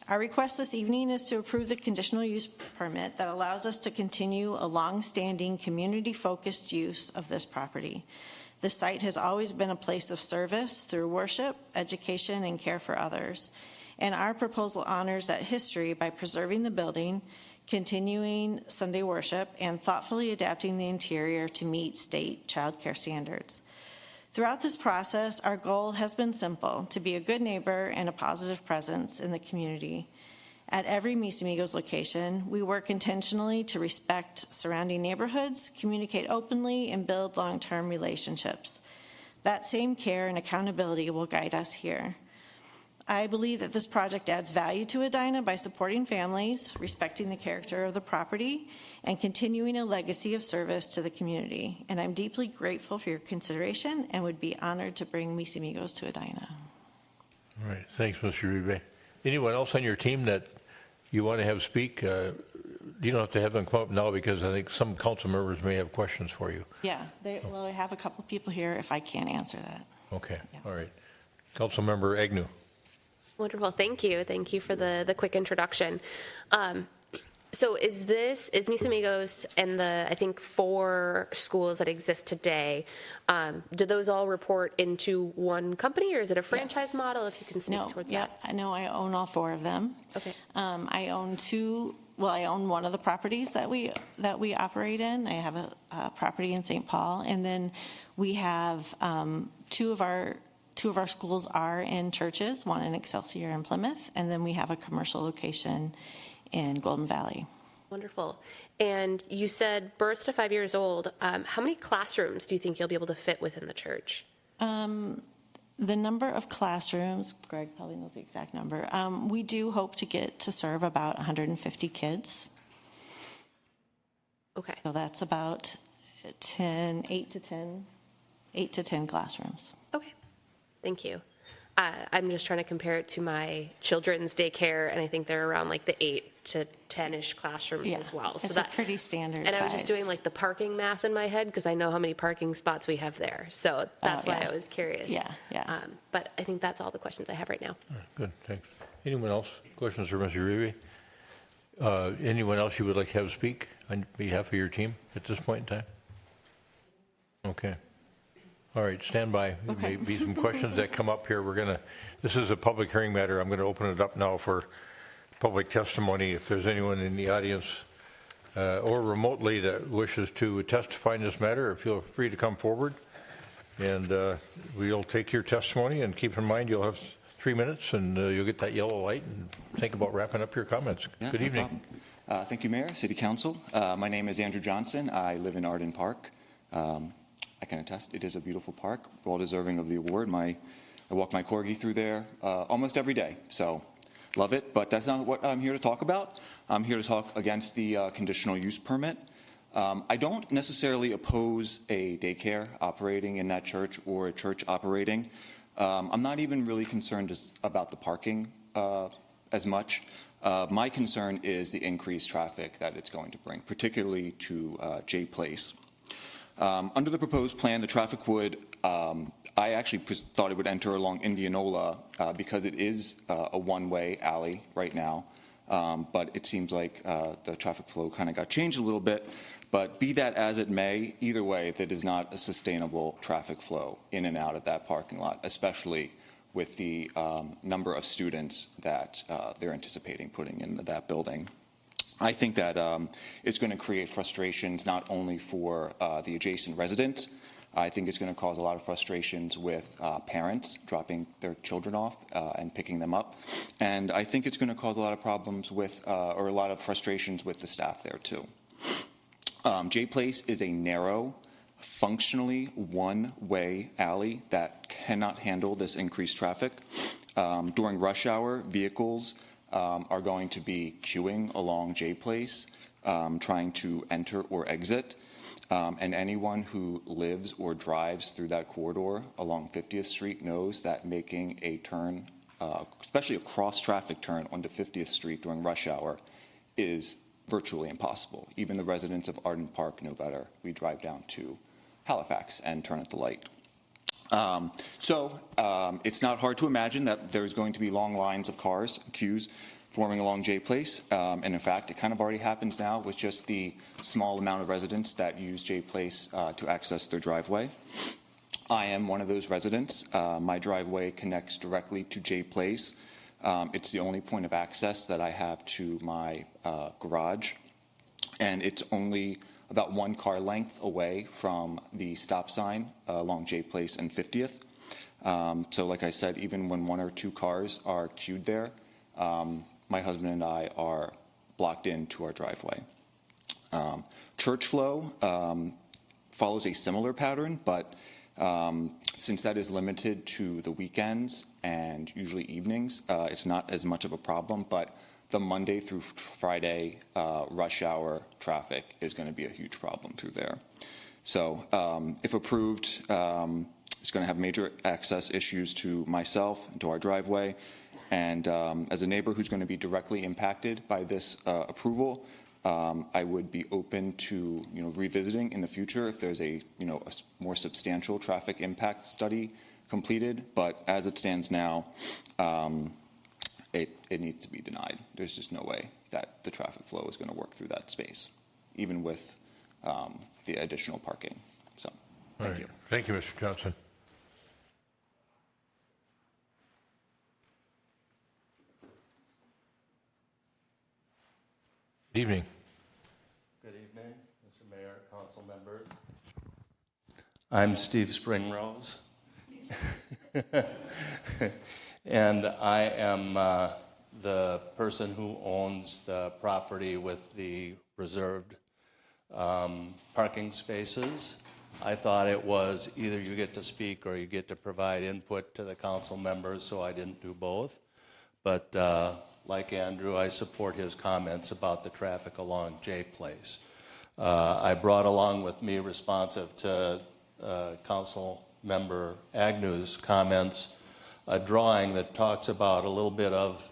Our request this evening is to approve the conditional use permit that allows us to continue a long-standing community-focused use of this property. The site has always been a place of service through worship, education, and care for others, and our proposal honors that history by preserving the building, continuing Sunday worship, and thoughtfully adapting the interior to meet state child care standards. Throughout this process, our goal has been simple: to be a good neighbor and a positive presence in the community. At every Mis Amigos location, we work intentionally to respect surrounding neighborhoods, communicate openly, and build long-term relationships. That same care and accountability will guide us here. I believe that this project adds value to Edina by supporting families, respecting the character of the property, and continuing a legacy of service to the community. And I'm deeply grateful for your consideration and would be honored to bring Mis Amigos to Edina. All right, thanks, Mr. Uribe. Anyone else on your team that you want to have speak? You don't have to have them come up now because I think some council members may have questions for you. Yeah, I have a couple people here if I can't answer that. Okay, all right. Council Member Agnew. Wonderful. Thank you. Thank you for the quick introduction. So is Mis Amigos and the, I think, 4 schools that exist today, do those all report into one company, or is it a franchise model? If you can speak towards that. I know I own all 4 of them. Okay. I own 2. Well, I own one of the properties that we operate in. I have a property in St. Paul, and then we have 2 of our schools are in churches, one in Excelsior and Plymouth, and then we have a commercial location in Golden Valley. Wonderful. And you said birth to 5 years old. How many classrooms do you think you'll be able to fit within the church? The number of classrooms, Greg probably knows the exact number. We do hope to get to serve about 150 kids. Okay. So that's about 8 to 10 classrooms. Okay. Thank you. I'm just trying to compare it to my children's daycare, and I think they're around like the 8 to 10-ish classrooms as well. So that's pretty standard And size. I was just doing like the parking math in my head because I know how many parking spots we have there. So that's why I was curious. Yeah. But I think that's all the questions I have right now. All right, good, thanks. Anyone else? Questions for Mr. Uribe? Anyone else you would like to have speak on behalf of your team at this point in time? Okay. All right, stand by. There may be some questions that come up here. This is a public hearing matter. I'm going to open it up now for public testimony. If there's anyone in the audience or remotely that wishes to testify in this matter, feel free to come forward. And we'll take your testimony, and keep in mind you'll have 3 minutes, and you'll get that yellow light, and think about wrapping up your comments. Yeah, Good evening. Thank you, Mayor, City Council. My name is Andrew Johnson. I live in Arden Park. I can attest it is a beautiful park, well deserving of the award. I walk my corgi through there almost every day, so love it. But that's not what I'm here to talk about. I'm here to talk against the conditional use permit. I don't necessarily oppose a daycare operating in that church or a church operating. I'm not even really concerned about the parking as much. My concern is the increased traffic that it's going to bring, particularly to J Place. Under the proposed plan, the traffic would, I actually thought it would enter along Indianola because it is a one-way alley right now, but it seems like the traffic flow kind of got changed a little bit. But be that as it may, either way, that is not a sustainable traffic flow in and out of that parking lot, especially with the number of students that they're anticipating putting in that building. I think that it's going to create frustrations not only for the adjacent residents. I think it's going to cause a lot of frustrations with parents dropping their children off and picking them up. And I think it's going to cause a lot of problems with, or a lot of frustrations with the staff there too. J Place is a narrow, functionally one-way alley that cannot handle this increased traffic. During rush hour, vehicles are going to be queuing along J Place, trying to enter or exit. And anyone who lives or drives through that corridor along 50th Street knows that making a turn, especially a cross-traffic turn onto 50th Street during rush hour, is virtually impossible. Even the residents of Arden Park know better. We drive down to Halifax and turn at the light. It's not hard to imagine that there's going to be long lines of cars, queues, forming along J Place. And in fact, it kind of already happens now with just the small amount of residents that use J Place to access their driveway. I am one of those residents. My driveway connects directly to J Place. It's the only point of access that I have to my garage, and it's only about 1 car length away from the stop sign along J Place and 50th. So like I said, even when 1 or 2 cars are queued there, my husband and I are blocked into our driveway. Church flow follows a similar pattern, but since that is limited to the weekends and usually evenings, it's not as much of a problem, but the Monday through Friday rush hour traffic is going to be a huge problem through there. So if approved, it's going to have major access issues to myself and to our driveway. And as a neighbor who's going to be directly impacted by this approval, I would be open to revisiting in the future if there's a more substantial traffic impact study completed. But as it stands now, it needs to be denied. There's just no way that the traffic flow is going to work through that space, even with the additional parking. So, thank you. Thank you, Mr. Johnson. Good evening. Good evening, Mr. Mayor, council members. I'm Steve Springrose, and I am the person who owns the property with the reserved parking spaces. I thought it was either you get to speak or you get to provide input to the council members, so I didn't do both. But like Andrew, I support his comments about the traffic along J Place. I brought along with me, responsive to Council Member Agnew's comments, a drawing that talks about a little bit of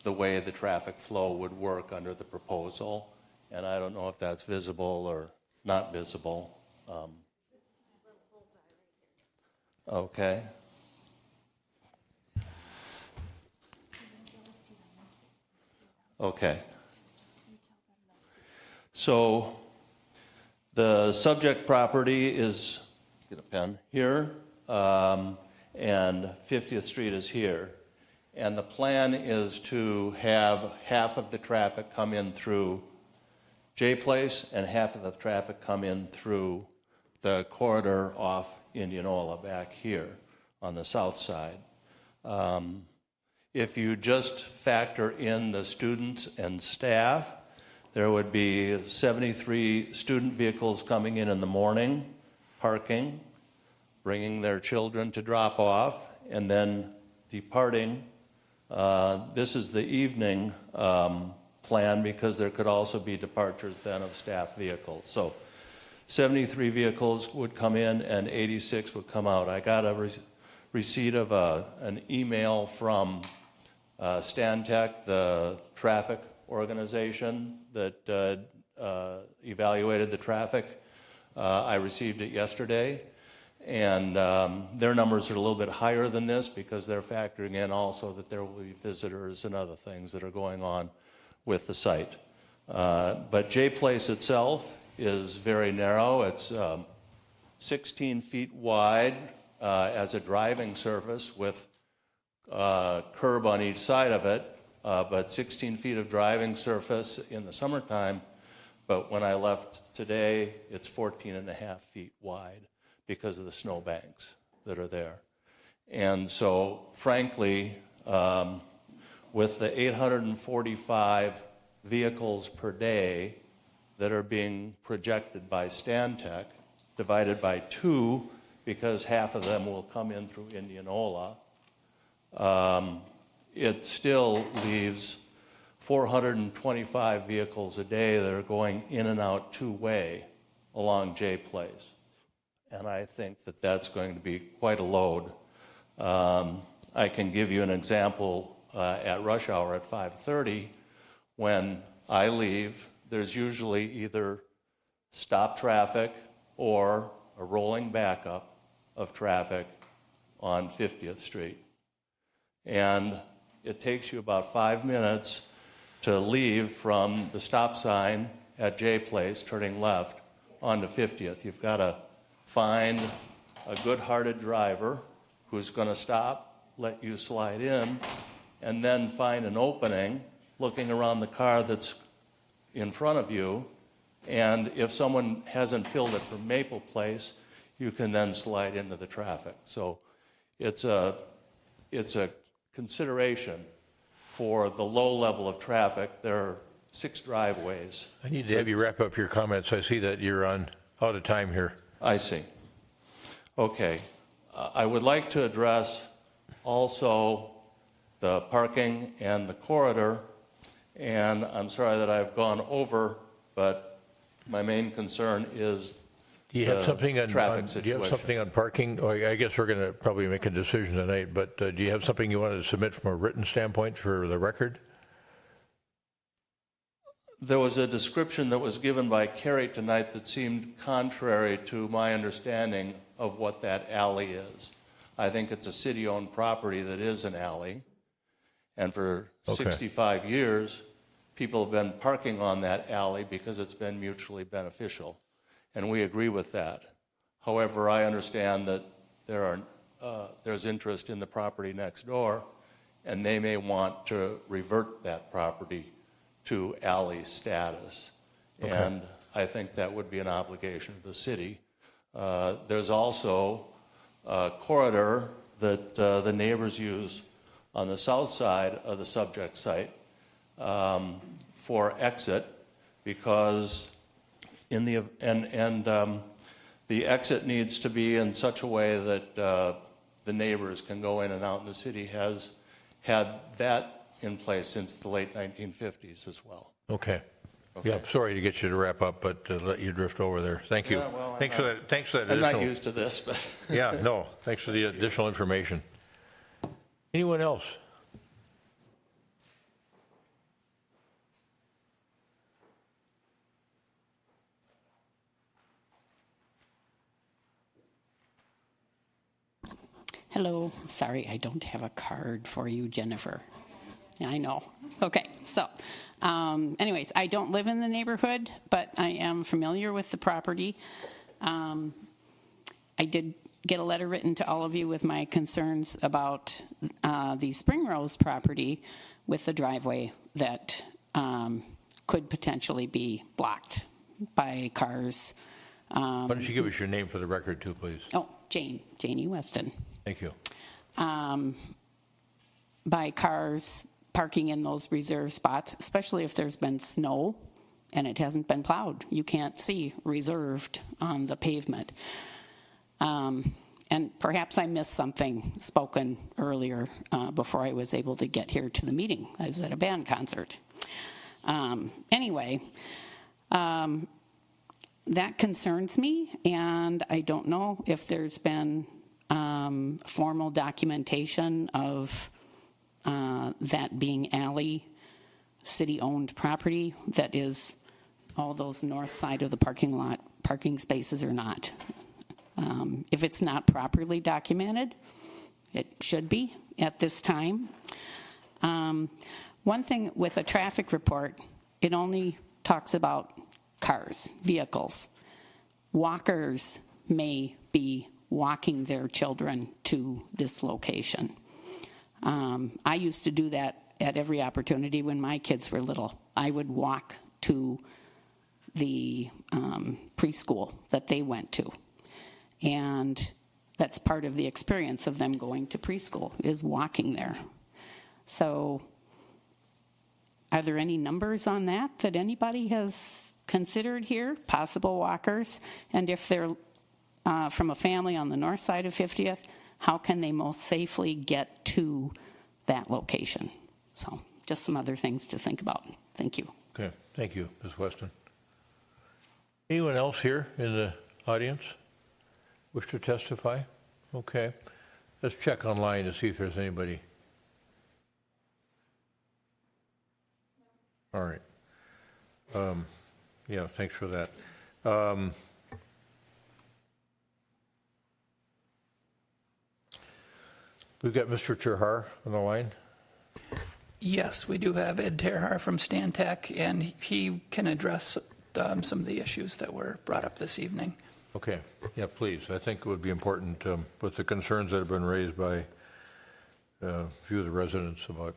the way the traffic flow would work under the proposal. And I don't know if that's visible or not visible. Okay. Okay. So the subject property is, get a pen, here, and 50th Street is here. And the plan is to have half of the traffic come in through J Place and half of the traffic come in through the corridor off Indianola back here on the south side. If you just factor in the students and staff, there would be 73 student vehicles coming in the morning, parking, bringing their children to drop off, and then departing. This is the evening plan because there could also be departures then of staff vehicles. So 73 vehicles would come in and 86 would come out. I got a receipt of an email from Stantec, the traffic organization that evaluated the traffic. I received it yesterday, and their numbers are a little bit higher than this because they're factoring in also that there will be visitors and other things that are going on with the site. But J Place itself is very narrow. It's 16 feet wide as a driving surface with curb on each side of it, but 16 feet of driving surface in the summertime. But when I left today, it's 14 and a half feet wide because of the snowbanks that are there. And so, frankly, with the 845 vehicles per day that are being projected by Stantec, divided by 2, because half of them will come in through Indianola, it still leaves 425 vehicles a day that are going in and out two-way along J Place. And I think that that's going to be quite a load. I can give you an example at rush hour at 5:30. When I leave, there's usually either stop traffic or a rolling backup of traffic on 50th Street. And it takes you about 5 minutes to leave from the stop sign at J Place, turning left, onto 50th. You've got to find a good-hearted driver who's going to stop, let you slide in, and then find an opening looking around the car that's in front of you. And if someone hasn't filled it from Maple Place, you can then slide into the traffic. So it's a consideration for the low level of traffic. There are 6 driveways. I need to have you wrap up your comments. I see that you're out of time here. I see. Okay. I would like to address also the parking and the corridor. And I'm sorry that I've gone over, but my main concern is Do you have something on traffic Do you situation. have something on parking? Oh, I guess we're going to probably make a decision tonight, but do you have something you wanted to submit from a written standpoint for the record? There was a description that was given by Carrie tonight that seemed contrary to my understanding of what that alley is. I think it's a city-owned property that is an alley. And for 65 years, people have been parking on that alley because it's been mutually beneficial. And we agree with that. However, I understand that there's interest in the property next door, and they may want to revert that property to alley status. Okay. And I think that would be an obligation of the city. There's also a corridor that the neighbors use on the south side of the subject site for exit, because the exit needs to be in such a way that the neighbors can go in and out, and the city has had that in place since the late 1950s as well. Okay. Yeah, sorry to get you to wrap up, but let you drift over there. Thank you. Yeah, well, Thanks for that. I'm not used to this, but yeah, no. Thanks for the additional information. Anyone else? Hello. Sorry, I don't have a card for you, Jennifer. I know. Okay, so anyways, I don't live in the neighborhood, but I am familiar with the property. I did get a letter written to all of you with my concerns about the Spring Rose property with the driveway that could potentially be blocked by cars. Why don't you give us your name for the record, too, please? Oh, Janie Weston. Thank you. By cars parking in those reserve spots, especially if there's been snow and it hasn't been plowed. You can't see reserved on the pavement. And perhaps I missed something spoken earlier before I was able to get here to the meeting. I was at a band concert. Anyway, that concerns me, and I don't know if there's been formal documentation of that being alley, city-owned property that is all those north side of the parking lot, parking spaces or not. If it's not properly documented, it should be at this time. One thing with a traffic report, it only talks about cars, vehicles. Walkers may be walking their children to this location. I used to do that at every opportunity when my kids were little. I would walk to the preschool that they went to. And that's part of the experience of them going to preschool, is walking there. So are there any numbers on that anybody has considered here, possible walkers? And if they're from a family on the north side of 50th, how can they most safely get to that location? So just some other things to think about. Thank you. Okay, thank you, Ms. Weston. Anyone else here in the audience wish to testify? Okay, let's check online to see if there's anybody. All right. Yeah, thanks for that. We've got Mr. Terhar on the line. Yes, we do have Ed Terhar from Stantec, and he can address some of the issues that were brought up this evening. Okay, yeah, please. I think it would be important with the concerns that have been raised by a few of the residents about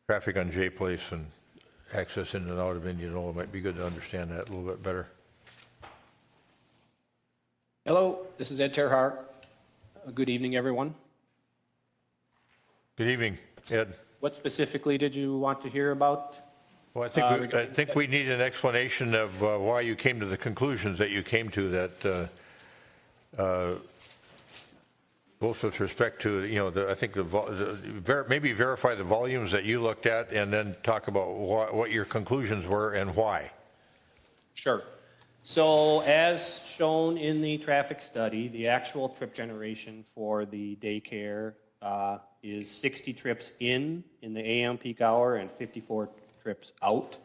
traffic on J Place and access in and out of Indianola. It might be good to understand that a little bit better. Hello, this is Ed Terhart. Good evening, everyone. Good evening, Ed. What specifically did you want to hear about? Well, I think we need an explanation of why you came to the conclusions that you came to, that both with respect to, I think maybe verify the volumes that you looked at, and then talk about what your conclusions were and why. Sure. So as shown in the traffic study, the actual trip generation for the daycare is 60 trips in the AM peak hour and 54 trips out.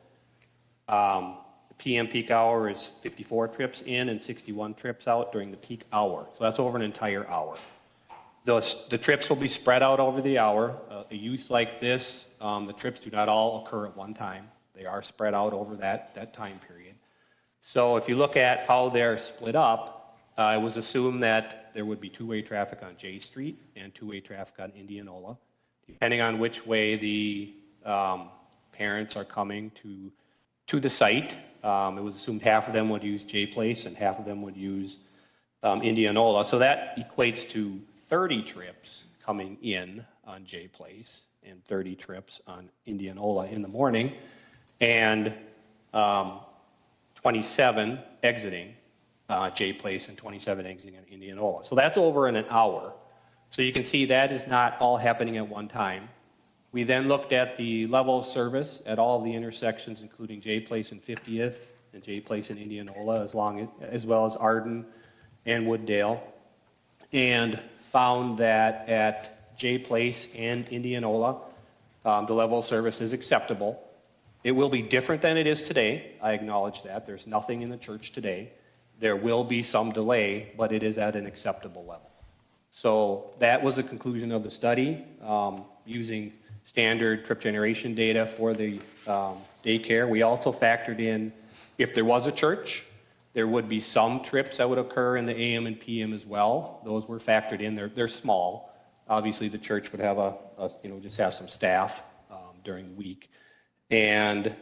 The PM peak hour is 54 trips in and 61 trips out during the peak hour. So that's over an entire hour. The trips will be spread out over the hour. A use like this, the trips do not all occur at one time. They are spread out over that time period. So if you look at how they're split up, it was assumed that there would be two-way traffic on J Street and two-way traffic on Indianola. Depending on which way the parents are coming to the site, it was assumed half of them would use J Place and half of them would use Indianola. So that equates to 30 trips coming in on J Place and 30 trips on Indianola in the morning, and 27 exiting J Place and 27 exiting on Indianola. So that's over in an hour. So you can see that is not all happening at one time. We then looked at the level of service at all of the intersections, including J Place and 50th and J Place and Indianola, as well as Arden and Wooddale, and found that at J Place and Indianola, the level of service is acceptable. It will be different than it is today. I acknowledge that. There's nothing in the church today. There will be some delay, but it is at an acceptable level. So that was the conclusion of the study, using standard trip generation data for the daycare. We also factored in, if there was a church, there would be some trips that would occur in the AM and PM as well. Those were factored in. They're small. Obviously, the church would have just have some staff during the week, and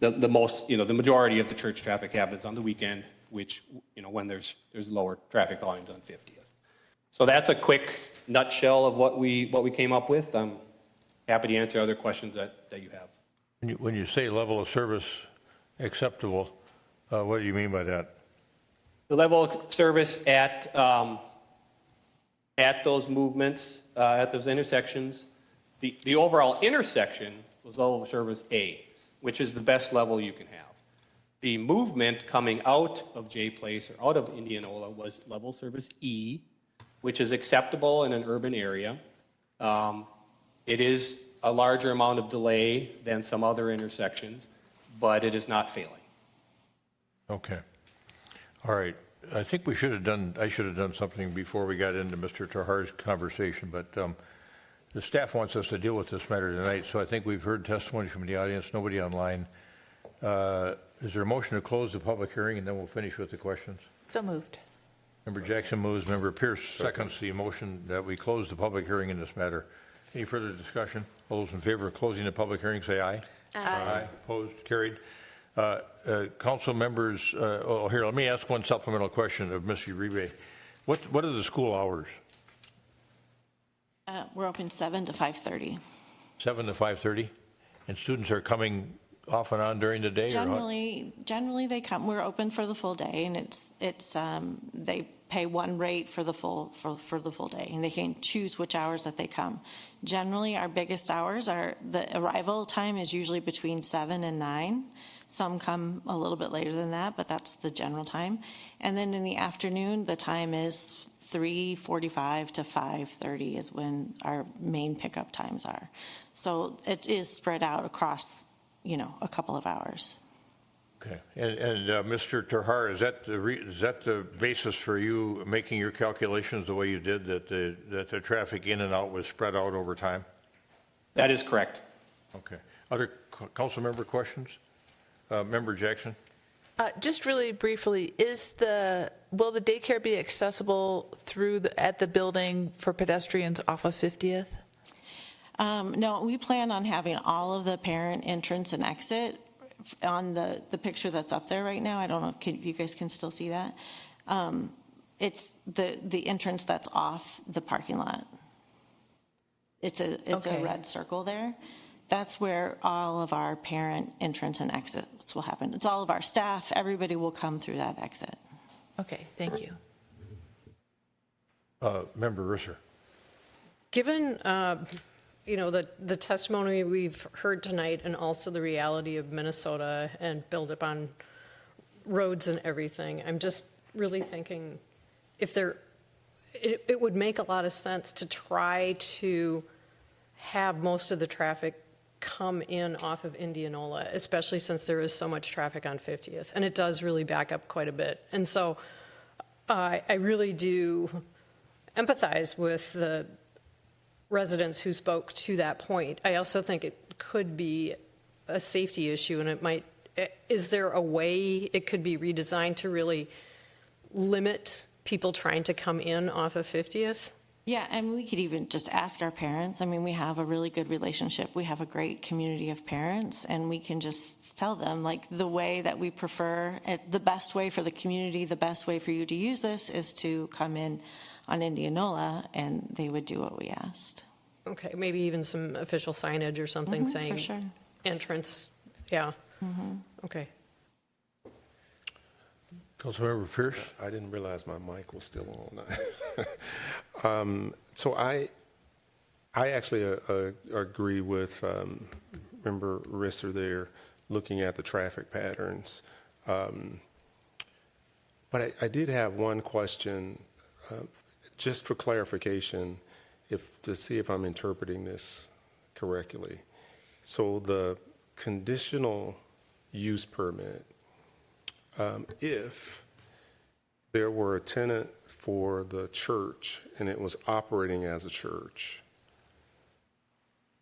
the majority of the church traffic happens on the weekend, which when there's lower traffic volumes on 50th. So that's a quick nutshell of what we came up with. I'm happy to answer other questions that you have. When you say level of service acceptable, what do you mean by that? The level of service at those movements, at those intersections, the overall intersection was level of service A, which is the best level you can have. The movement coming out of J Place or out of Indianola was level service E, which is acceptable in an urban area. It is a larger amount of delay than some other intersections, but it is not failing. Okay. All right. I think I should have done something before we got into Mr. Terhar's conversation, but the staff wants us to deal with this matter tonight, so I think we've heard testimony from the audience, nobody online. Is there a motion to close the public hearing, and then we'll finish with the questions? So moved. Member Jackson moves. Member Pierce seconds the motion that we close the public hearing in this matter. Any further discussion? All those in favor of closing the public hearing say aye. Aye. Opposed? Carried. Council members, here, let me ask one supplemental question of Ms. Uribe. What are the school hours? We're open 7 to 5:30. 7 to 5:30? And students are coming off and on during the day? Generally they come. We're open for the full day, and it's they pay one rate for the full day, and they can choose which hours that they come. Generally, our biggest hours are the arrival time is usually between 7 and 9. Some come a little bit later than that, but that's the general time. And then in the afternoon, the time is 3:45 to 5:30 is when our main pickup times are. So it is spread out across, a couple of hours. Okay. And Mr. Terhar, is that the basis for you making your calculations the way you did, that the traffic in and out was spread out over time? That is correct. Okay. Other council member questions? Member Jackson? Just really briefly, will the daycare be accessible at the building for pedestrians off of 50th? No, we plan on having all of the parent entrance and exit on the picture that's up there right now. I don't know if you guys can still see that. It's the entrance that's off the parking lot. It's a red circle there. That's where all of our parent entrance and exits will happen. It's all of our staff. Everybody will come through that exit. Okay, thank you. Member Risser. Given, the testimony we've heard tonight and also the reality of Minnesota and build up on roads and everything, I'm just really thinking it would make a lot of sense to try to have most of the traffic come in off of Indianola, especially since there is so much traffic on 50th, and it does really back up quite a bit. And so I really do empathize with the residents who spoke to that point. I also think it could be a safety issue, and is there a way it could be redesigned to really limit people trying to come in off of 50th? Yeah, and we could even just ask our parents. I mean, we have a really good relationship. We have a great community of parents, and we can just tell them, like, the way that we prefer, the best way for the community, the best way for you to use this is to come in on Indianola, and they would do what we asked. Okay, maybe even some official signage or something saying for sure. Entrance, yeah. Okay. Councilmember Pierce? I didn't realize my mic was still on. So I actually agree with Member Risser there, looking at the traffic patterns. But I did have one question, just for clarification, to see if I'm interpreting this correctly. So the conditional use permit, if there were a tenant for the church and it was operating as a church,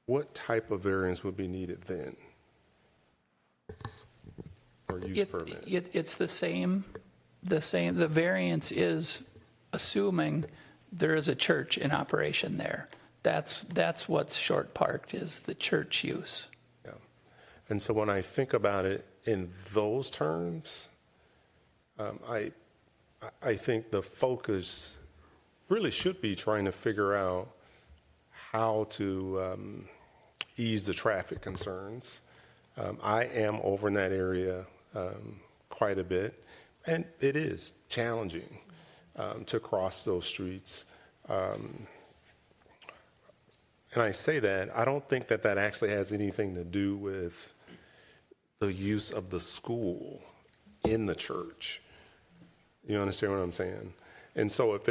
what type of variance would be needed then? Or use permit? It's the same. The variance is assuming there is a church in operation there. That's what's short parked, is the church use. Yeah. And so when I think about it in those terms, I think the focus really should be trying to figure out how to ease the traffic concerns. I am over in that area quite a bit, and it is challenging to cross those streets. And I say that, I don't think that actually has anything to do with the use of the school in the church. You understand what I'm saying? And so if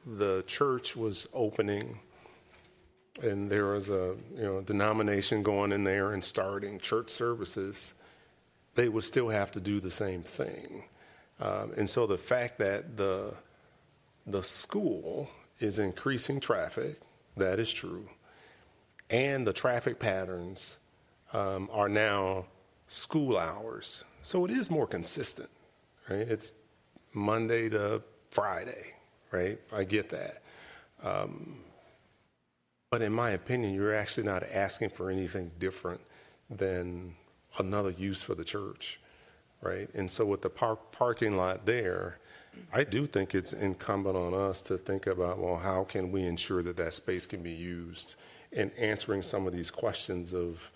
the church was opening and there was a denomination going in there and starting church services, they would still have to do the same thing. And so the fact that the school is increasing traffic, that is true, and the traffic patterns are now school hours. So it is more consistent, right? It's Monday to Friday, right? I get that. But in my opinion, you're actually not asking for anything different than another use for the church, right? And so with the parking lot there, I do think it's incumbent on us to think about, well, how can we ensure that space can be used, and answering some of these questions of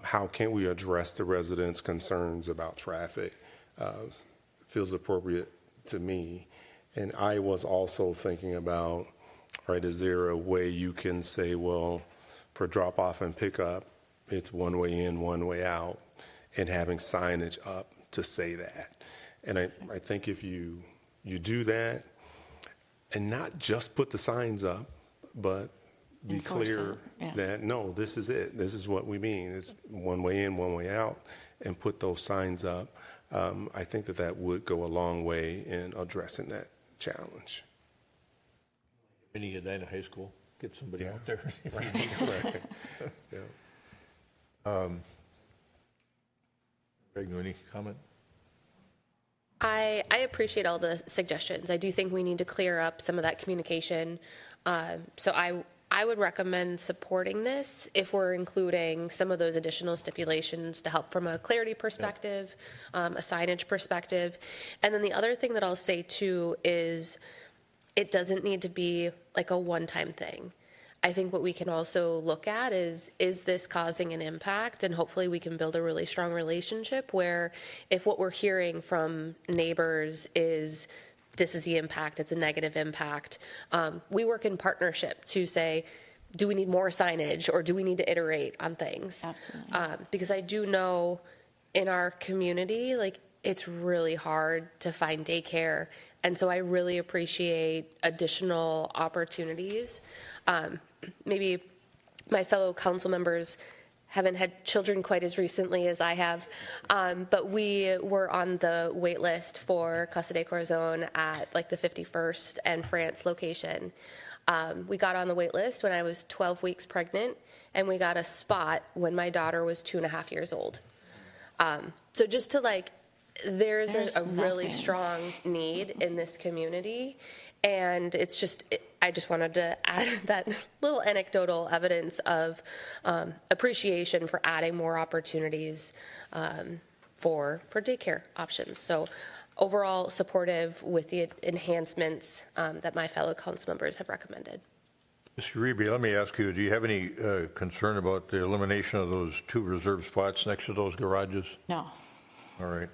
how can we address the residents' concerns about traffic feels appropriate to me. And I was also thinking about, right, is there a way you can say, well, for drop off and pickup, it's one way in, one way out, and having signage up to say that. And I think if you do that, and not just put the signs up, but be Enforce clear that, no, this is it. This is what we mean. It's one way in, one way out, and put those signs up. I think that would go a long way in addressing that challenge. Any Edina High School, get somebody out there. Right. Yeah. Greg, any comment? I appreciate all the suggestions. I do think we need to clear up some of that communication. So I would recommend supporting this if we're including some of those additional stipulations to help from a clarity perspective, a signage perspective. And then the other thing that I'll say too is it doesn't need to be like a one-time thing. I think what we can also look at is this causing an impact? And hopefully we can build a really strong relationship where if what we're hearing from neighbors is this is the impact, it's a negative impact, we work in partnership to say, do we need more signage or do we need to iterate on things? Absolutely. Because I do know in our community, like it's really hard to find daycare. And so I really appreciate additional opportunities. Maybe my fellow council members haven't had children quite as recently as I have, but we were on the wait list for Casa de Corrosion at like the 51st and France location. We got on the wait list when I was 12 weeks pregnant, and we got a spot when my daughter was 2.5 years old. So just to like, there's a really strong need in this community, and it's just, I just wanted to add that little anecdotal evidence of appreciation for adding more opportunities for daycare options. So overall supportive with the enhancements that my fellow council members have recommended. Mr. Reeby, let me ask you, do you have any concern about the elimination of those 2 reserved spots next to those garages? No. All right.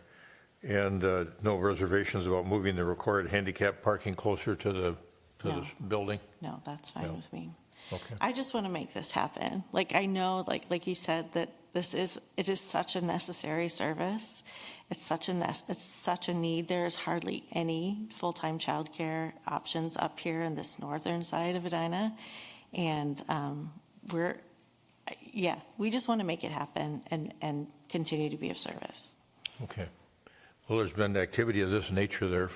And no reservations about moving the required handicap parking closer to the this building? No, that's fine with me. Okay. I just want to make this happen. Like I know, like you said, that it is such a necessary service. It's such a need. There's hardly any full-time childcare options up here in this northern side of Edina, and we just want to make it happen and continue to be of service. Okay. Well, there's been activity of this nature there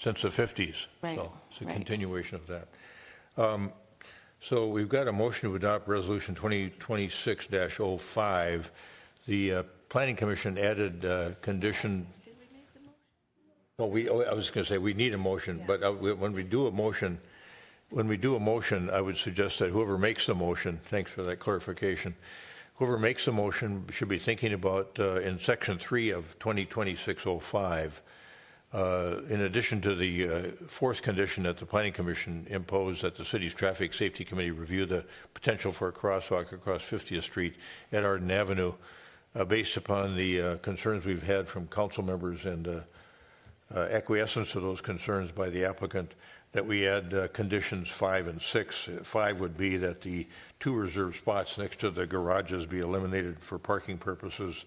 since the 50s. Right. So it's a continuation of that. So we've got a motion to adopt Resolution 2026-05. The Planning Commission added condition. Well, I was going to say we need a motion, but when we do a motion, I would suggest that whoever makes the motion, thanks for that clarification, whoever makes the motion should be thinking about in Section 3 of 2026-05, in addition to the fourth condition that the Planning Commission imposed that the city's Traffic Safety Committee review the potential for a crosswalk across 50th Street at Arden Avenue, based upon the concerns we've had from council members and acquiescence to those concerns by the applicant, that we add conditions 5 and 6. 5 would be that the 2 reserved spots next to the garages be eliminated for parking purposes.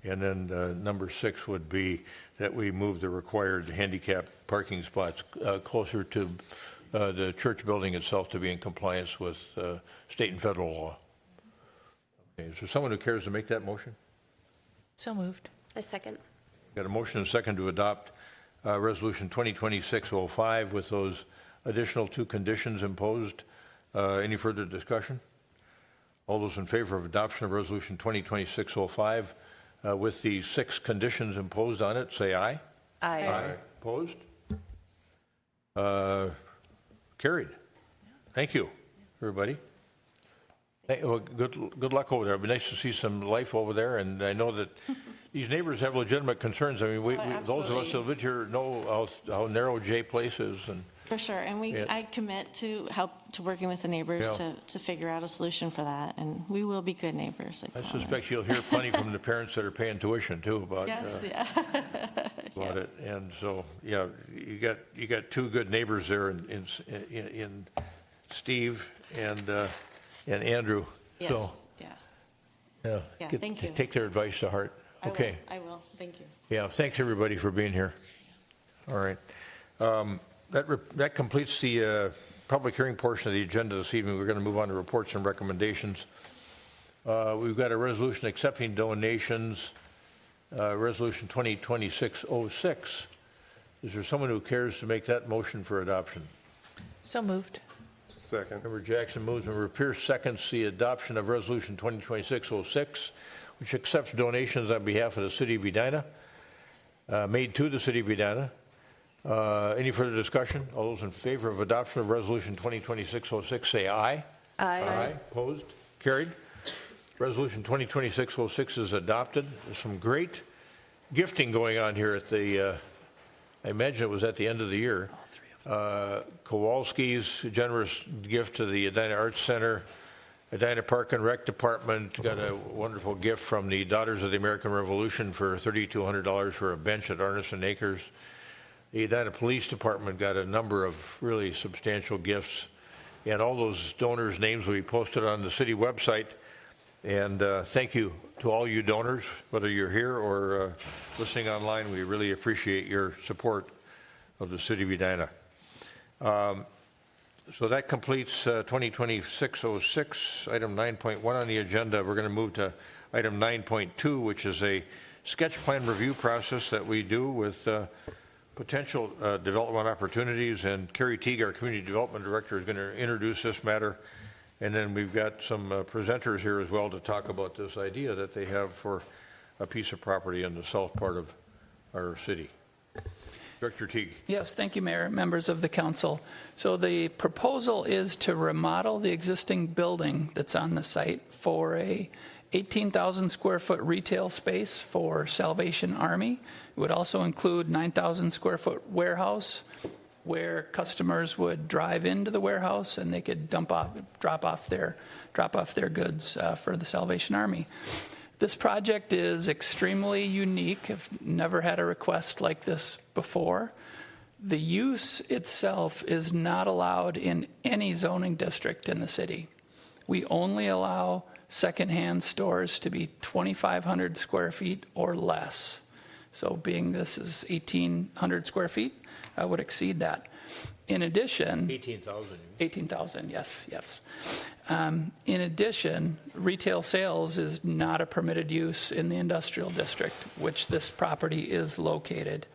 And then number 6 would be that we move the required handicap parking spots closer to the church building itself to be in compliance with state and federal law. Okay, is there someone who cares to make that motion? So moved. A second. Got a motion and a second to adopt Resolution 2026-05 with those additional 2 conditions imposed. Any further discussion? All those in favor of adoption of Resolution 2026-05 with the 6 conditions imposed on it, say aye. Aye. Aye. Opposed? Carried. Thank you, everybody. Well, good luck over there. It'd be nice to see some life over there, and I know that these neighbors have legitimate concerns. I mean, those of us that live here know how narrow Jay Place is. And for sure, and I commit to working with the neighbors to figure out a solution for that, and we will be good neighbors. I suspect you'll hear plenty from the parents that are paying tuition too about about it. And so, yeah, you got 2 good neighbors there in Steve and Andrew. Yes. So, thank you. Take their advice to heart. Okay. I will. Thank you. Yeah, thanks everybody for being here. All right. That completes the public hearing portion of the agenda this evening. We're going to move on to reports and recommendations. We've got a resolution accepting donations, Resolution 2026-06. Is there someone who cares to make that motion for adoption? So moved. Second. Member Jackson moves. Member Pierce seconds the adoption of Resolution 2026-06, which accepts donations on behalf of the City of Edina, made to the City of Edina. Any further discussion? All those in favor of adoption of Resolution 2026-06 say aye. Aye. Opposed? Carried. Resolution 2026-06 is adopted. There's some great gifting going on here at the, I imagine it was at the end of the year. Kowalski's generous gift to the Edina Arts Center. Edina Park and Rec Department got a wonderful gift from the Daughters of the American Revolution for $3,200 for a bench at Arneson Acres. The Edina Police Department got a number of really substantial gifts. And all those donors' names will be posted on the city website. And thank you to all you donors, whether you're here or listening online. We really appreciate your support of the city of Edina. So that completes 2026-06, item 9.1 on the agenda. We're going to move to item 9.2, which is a sketch plan review process that we do with potential development opportunities. And Carrie Teague, our Community Development Director, is going to introduce this matter. And then we've got some presenters here as well to talk about this idea that they have for a piece of property in the south part of our city. Director Teague. Yes, thank you, Mayor, members of the council. So the proposal is to remodel the existing building that's on the site for a 18,000 square foot retail space for Salvation Army. It would also include 9,000 square foot warehouse where customers would drive into the warehouse and they could drop off their goods for the Salvation Army. This project is extremely unique. I've never had a request like this before. The use itself is not allowed in any zoning district in the city. We only allow secondhand stores to be 2,500 square feet or less. So being this is 1,800 square feet, I would exceed that. In addition, 18,000. 18,000, yes. In addition, retail sales is not a permitted use in the industrial district, which this property is located.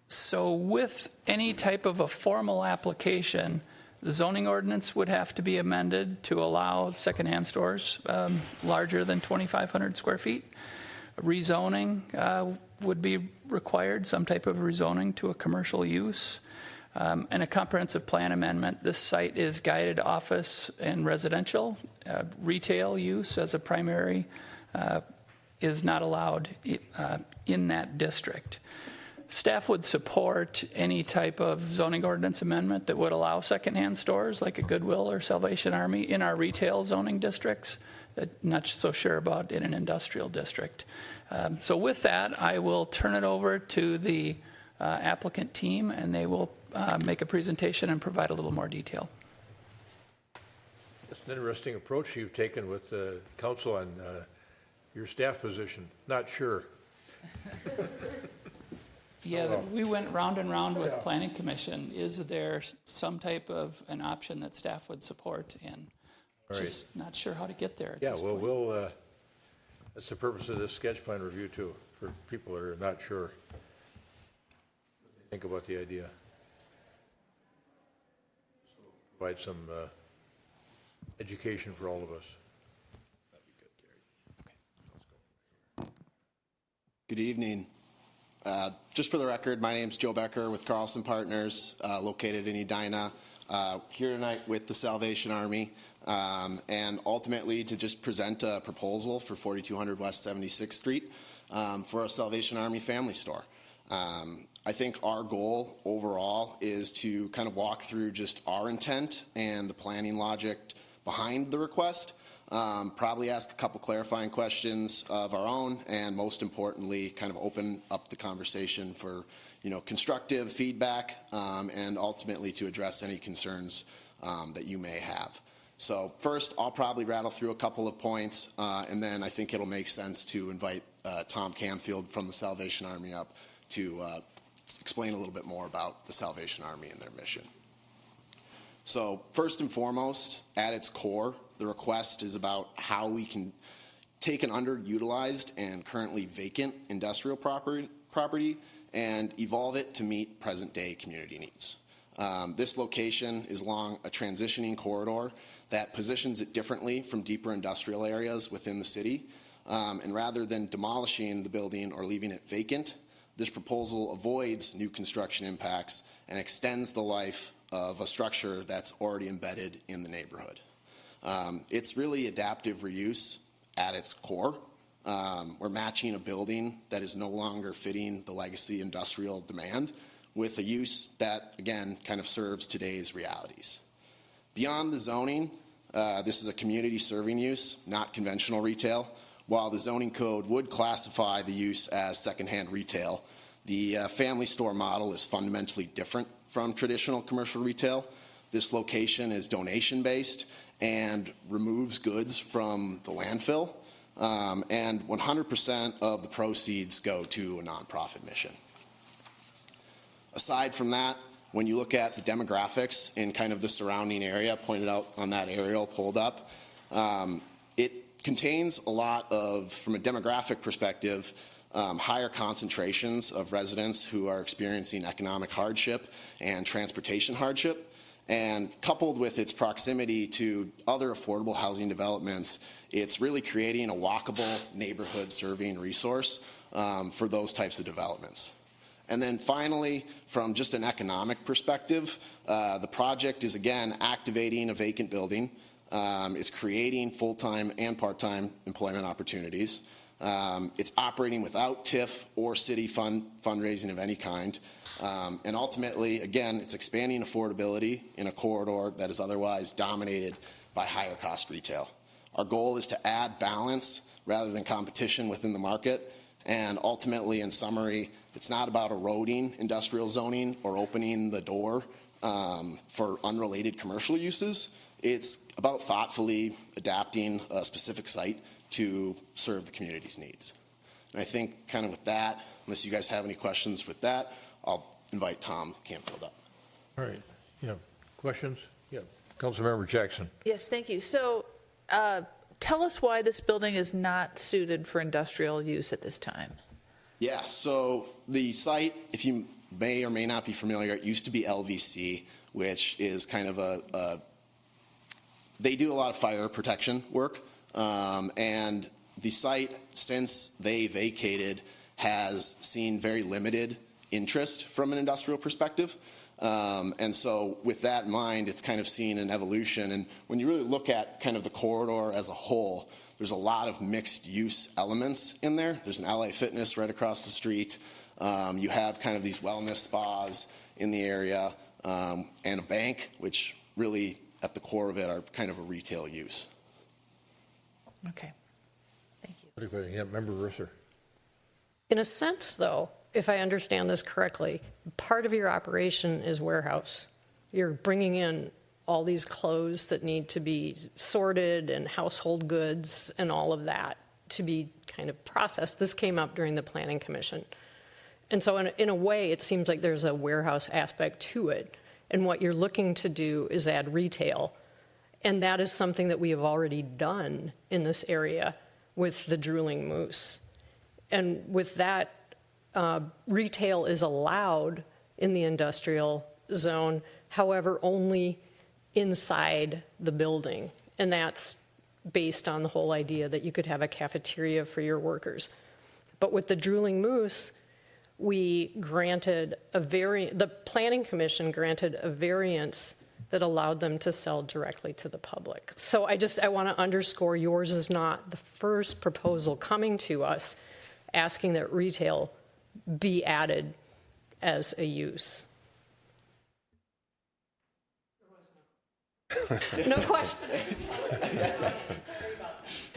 So with any type of a formal application, the zoning ordinance would have to be amended to allow secondhand stores larger than 2,500 square feet. Rezoning would be required, some type of rezoning to a commercial use. And a comprehensive plan amendment. This site is guided office and residential. Retail use as a primary is not allowed in that district. Staff would support any type of zoning ordinance amendment that would allow secondhand stores like a Goodwill or Salvation Army in our retail zoning districts. Not so sure about in an industrial district. So with that, I will turn it over to the applicant team, and they will make a presentation and provide a little more detail. It's an interesting approach you've taken with the council on your staff position. Not sure. Yeah, we went round and round with Planning Commission. Is there some type of an option that staff would support? And just not sure how to get there at this point. We'll that's the purpose of this sketch plan review too, for people that are not sure. Think about the idea. Provide some education for all of us. That'd be good, Gary. Okay, let's go. Good evening. Just for the record, my name is Joe Becker with Carlson Partners, located in Edina. Here tonight with the Salvation Army, and ultimately to just present a proposal for 4200 West 76th Street for a Salvation Army family store. I think our goal overall is to kind of walk through just our intent and the planning logic behind the request. Probably ask a couple clarifying questions of our own, and most importantly, kind of open up the conversation for constructive feedback, and ultimately to address any concerns that you may have. So first, I'll probably rattle through a couple of points, and then I think it'll make sense to invite Tom Camfield from the Salvation Army up to explain a little bit more about the Salvation Army and their mission. So first and foremost, at its core, the request is about how we can take an underutilized and currently vacant industrial property and evolve it to meet present-day community needs. This location is along a transitioning corridor that positions it differently from deeper industrial areas within the city. And rather than demolishing the building or leaving it vacant, this proposal avoids new construction impacts and extends the life of a structure that's already embedded in the neighborhood. It's really adaptive reuse at its core. We're matching a building that is no longer fitting the legacy industrial demand with a use that, again, kind of serves today's realities. Beyond the zoning, this is a community serving use, not conventional retail. While the zoning code would classify the use as secondhand retail, the family store model is fundamentally different from traditional commercial retail. This location is donation-based and removes goods from the landfill, and 100% of the proceeds go to a nonprofit mission. Aside from that, when you look at the demographics in kind of the surrounding area, pointed out on that aerial pulled up, it contains a lot of, from a demographic perspective, higher concentrations of residents who are experiencing economic hardship and transportation hardship. And coupled with its proximity to other affordable housing developments, it's really creating a walkable neighborhood serving resource for those types of developments. And then finally, from just an economic perspective, the project is, again, activating a vacant building. It's creating full-time and part-time employment opportunities. It's operating without TIF or city fundraising of any kind. And ultimately, again, it's expanding affordability in a corridor that is otherwise dominated by higher cost retail. Our goal is to add balance rather than competition within the market. And ultimately, in summary, it's not about eroding industrial zoning or opening the door for unrelated commercial uses. It's about thoughtfully adapting a specific site to serve the community's needs. And I think kind of with that, unless you guys have any questions with that, I'll invite Tom Canfield up. All right. Yeah. Questions? Yeah. Councilmember Jackson. Yes, thank you. So tell us why this building is not suited for industrial use at this time. Yeah, so the site, if you may or may not be familiar, it used to be LVC, which is kind of they do a lot of fire protection work. And the site, since they vacated, has seen very limited interest from an industrial perspective. And so with that in mind, it's kind of seen an evolution. And when you really look at kind of the corridor as a whole, there's a lot of mixed use elements in there. There's an LA Fitness right across the street. You have kind of these wellness spas in the area, and a bank, which really at the core of it are kind of a retail use. Okay. Thank you. Yeah, Member Risser. In a sense, though, if I understand this correctly, part of your operation is warehouse. You're bringing in all these clothes that need to be sorted and household goods and all of that to be kind of processed. This came up during the Planning Commission. And so in a way, it seems like there's a warehouse aspect to it. And what you're looking to do is add retail. And that is something that we have already done in this area with the Drooling Moose. And with that, retail is allowed in the industrial zone, however, only inside the building. And that's based on the whole idea that you could have a cafeteria for your workers. But with the Drooling Moose, we granted the Planning Commission granted a variance that allowed them to sell directly to the public. So I want to underscore, yours is not the first proposal coming to us asking that retail be added as a use. No question.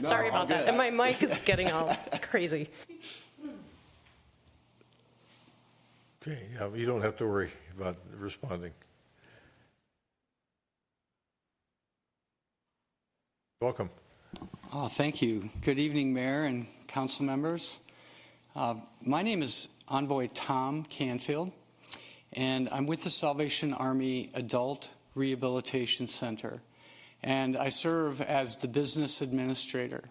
Sorry about that. And my mic is getting all crazy. Okay, yeah, you don't have to worry about responding. Welcome. Oh, thank you. Good evening, Mayor and council members. My name is Envoy Tom Canfield, and I'm with the Salvation Army Adult Rehabilitation Center, and I serve as the business administrator.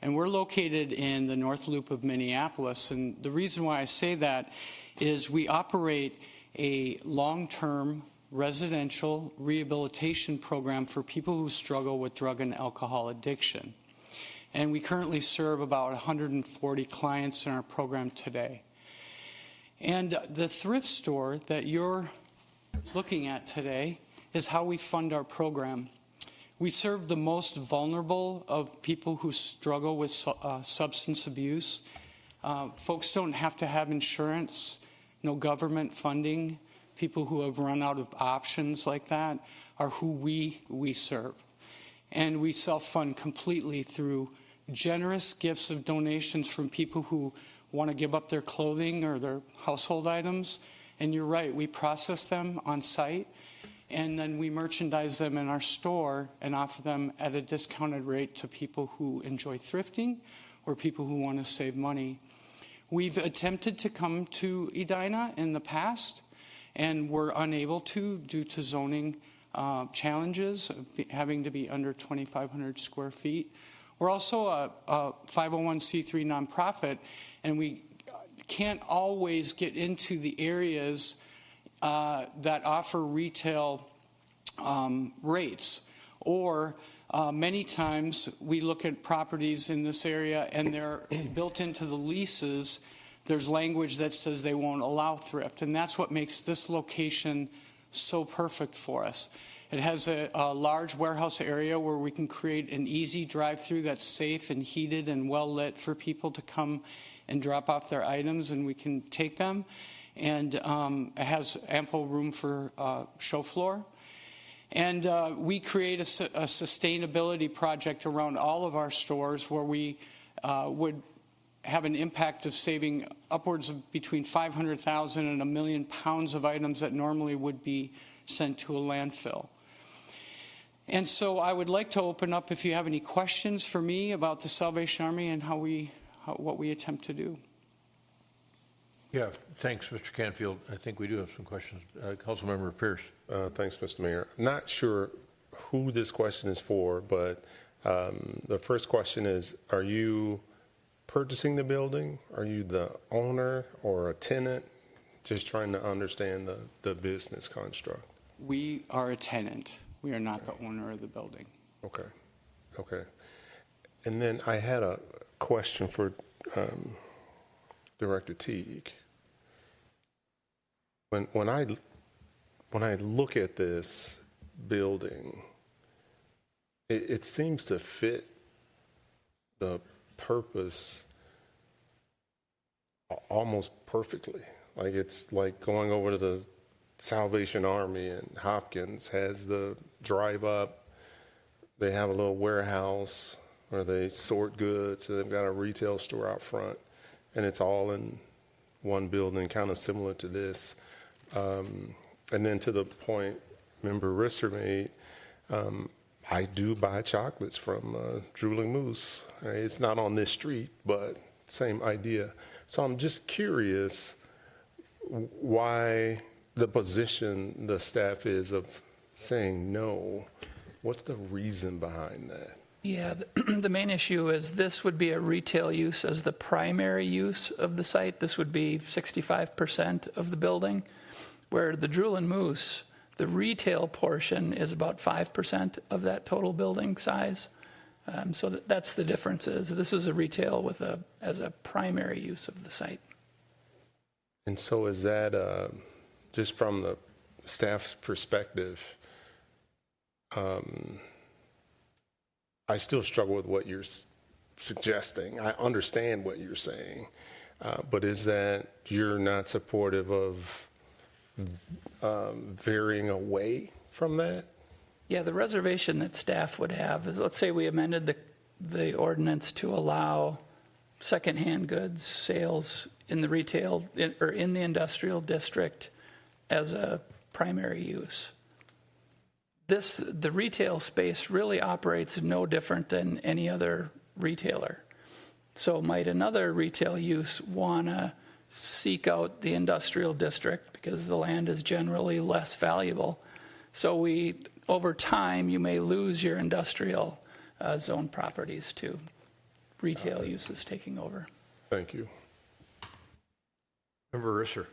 And we're located in the North Loop of Minneapolis, and the reason why I say that is we operate a long-term residential rehabilitation program for people who struggle with drug and alcohol addiction. And we currently serve about 140 clients in our program today. And the thrift store that you're looking at today is how we fund our program. We serve the most vulnerable of people who struggle with substance abuse. Folks don't have to have insurance, no government funding. People who have run out of options like that are who we serve. And we self-fund completely through generous gifts of donations from people who want to give up their clothing or their household items. And you're right, we process them on site, and then we merchandise them in our store and offer them at a discounted rate to people who enjoy thrifting or people who want to save money. We've attempted to come to Edina in the past, and we're unable to due to zoning challenges, having to be under 2,500 square feet. We're also a 501c3 nonprofit, and we can't always get into the areas that offer retail rates. Or many times we look at properties in this area and they're built into the leases. There's language that says they won't allow thrift, and that's what makes this location so perfect for us. It has a large warehouse area where we can create an easy drive-through that's safe and heated and well lit for people to come and drop off their items, and we can take them. And it has ample room for show floor. And we create a sustainability project around all of our stores where we would have an impact of saving upwards of between 500,000 and 1 million pounds of items that normally would be sent to a landfill. And so I would like to open up if you have any questions for me about the Salvation Army and what we attempt to do. Yeah, thanks, Mr. Canfield. I think we do have some questions. Councilmember Pierce. Thanks, Mr. Mayor. Not sure who this question is for, but the first question is, are you purchasing the building? Are you the owner or a tenant? Just trying to understand the business construct. We are a tenant. We are not the owner of the building. Okay. Okay. And then I had a question for Director Teague. When I look at this building, it seems to fit the purpose almost perfectly. Like it's like going over to the Salvation Army, and Hopkins has the drive up. They have a little warehouse where they sort goods, and they've got a retail store out front, and it's all in one building, kind of similar to this. And then to the point Member Risser made, I do buy chocolates from Drooling Moose. It's not on this street, but same idea. So I'm just curious why the position the staff is of saying no. What's the reason behind that? Yeah, the main issue is this would be a retail use as the primary use of the site. This would be 65% of the building, where the Droolin Moose, the retail portion is about 5% of that total building size. So that's the difference. Is this is a retail with as a primary use of the site. And so is that just from the staff's perspective? I still struggle with what you're suggesting. I understand what you're saying, but is that you're not supportive of varying away from that? Yeah, the reservation that staff would have is, let's say we amended the ordinance to allow secondhand goods sales in the retail or in the industrial district as a primary use. The retail space really operates no different than any other retailer. So might another retail use want to seek out the industrial district because the land is generally less valuable. So over time, you may lose your industrial zone properties to retail uses taking over. Thank you. Member Risser.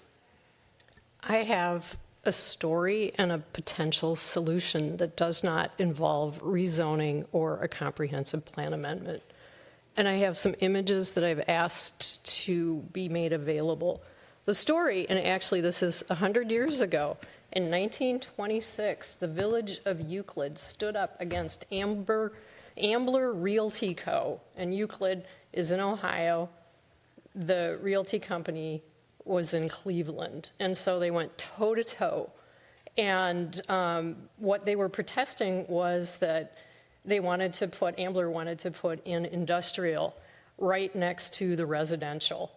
I have a story and a potential solution that does not involve rezoning or a comprehensive plan amendment. And I have some images that I've asked to be made available. The story, and actually this is 100 years ago, In 1926, the village of Euclid stood up against Ambler Realty Co. And Euclid is in Ohio. The realty company was in Cleveland. And so they went toe to toe. And what they were protesting was that Ambler wanted to put in industrial right next to the residential.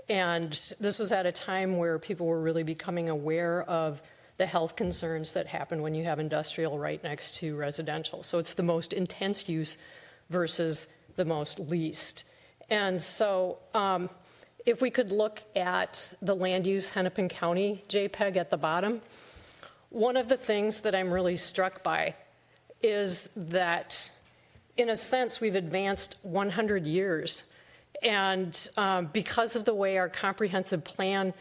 And this was at a time where people were really becoming aware of the health concerns that happen when you have industrial right next to residential. So it's the most intense use versus the most least. And so if we could look at the land use Hennepin County JPEG at the bottom, one of the things that I'm really struck by is that, in a sense, we've advanced 100 years. And because of the way our comprehensive plan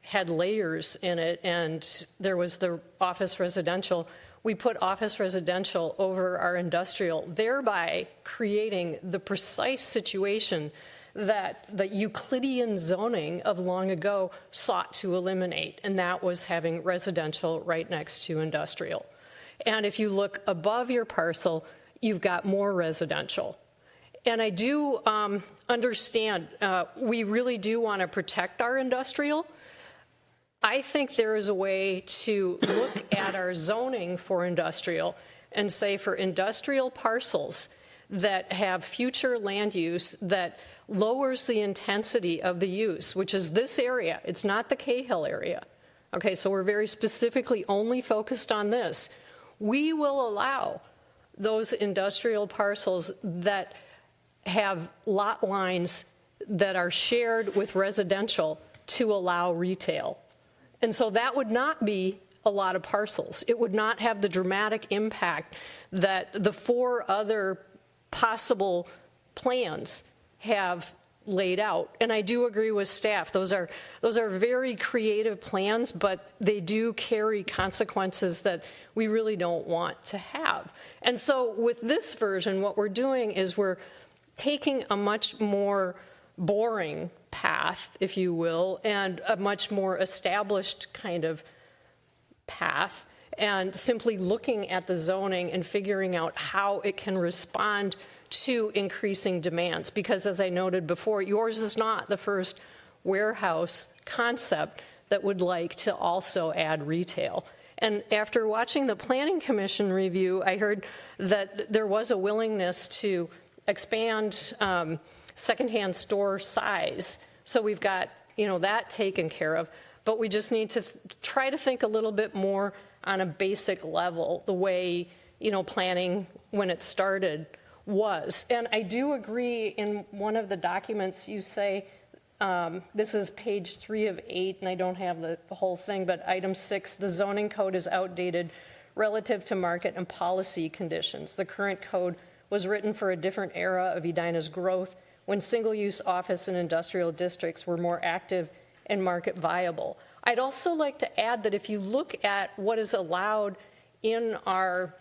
had layers in it, and there was the office residential, we put office residential over our industrial, thereby creating the precise situation that the Euclidean zoning of long ago sought to eliminate, and that was having residential right next to industrial. And if you look above your parcel, you've got more residential. And I do understand, we really do want to protect our industrial. I think there is a way to look at our zoning for industrial and say for industrial parcels that have future land use that lowers the intensity of the use, which is this area. It's not the Cahill area. Okay, so we're very specifically only focused on this. We will allow those industrial parcels that have lot lines that are shared with residential to allow retail. And so that would not be a lot of parcels. It would not have the dramatic impact that the 4 other possible plans have laid out. And I do agree with staff. Those are very creative plans, but they do carry consequences that we really don't want to have. And so with this version, what we're doing is we're taking a much more boring path, if you will, and a much more established kind of path, and simply looking at the zoning and figuring out how it can respond to increasing demands. Because as I noted before, yours is not the first warehouse concept that would like to also add retail. And after watching the Planning Commission review, I heard that there was a willingness to expand secondhand store size. So we've got, that taken care of. But we just need to try to think a little bit more on a basic level, the way, planning when it started was. And I do agree in one of the documents you say, this is page 3 of 8, and I don't have the whole thing, but item 6, the zoning code is outdated relative to market and policy conditions. The current code was written for a different era of Edina's growth when single-use office and industrial districts were more active and market viable. I'd also like to add that if you look at what is allowed in our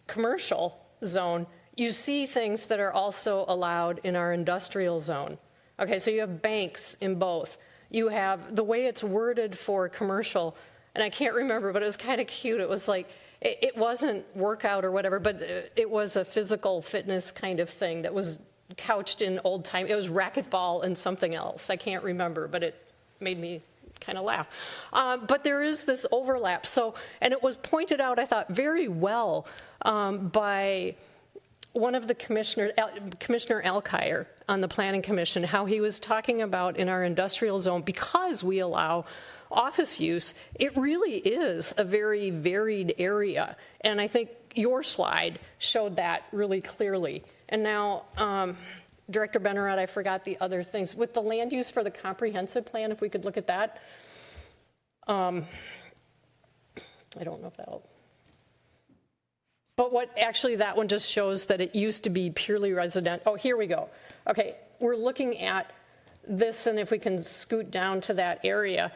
commercial zone, you see things that are also allowed in our industrial zone. Okay, so you have banks in both. You have the way it's worded for commercial, and I can't remember, but it was kind of cute. It was like, it wasn't workout or whatever, but it was a physical fitness kind of thing that was couched in old time. It was racquetball and something else. I can't remember, but it made me kind of laugh. But there is this overlap. So, and it was pointed out, I thought, very well by one of the commissioners, Commissioner Alkire on the Planning Commission, how he was talking about in our industrial zone, because we allow office use, it really is a very varied area. And I think your slide showed that really clearly. And now, Director Benarad, I forgot the other things. With the land use for the comprehensive plan, if we could look at that. I don't know if that'll... But what actually that one just shows that it used to be purely residential. Oh, here we go. Okay, we're looking at this, and if we can scoot down to that area,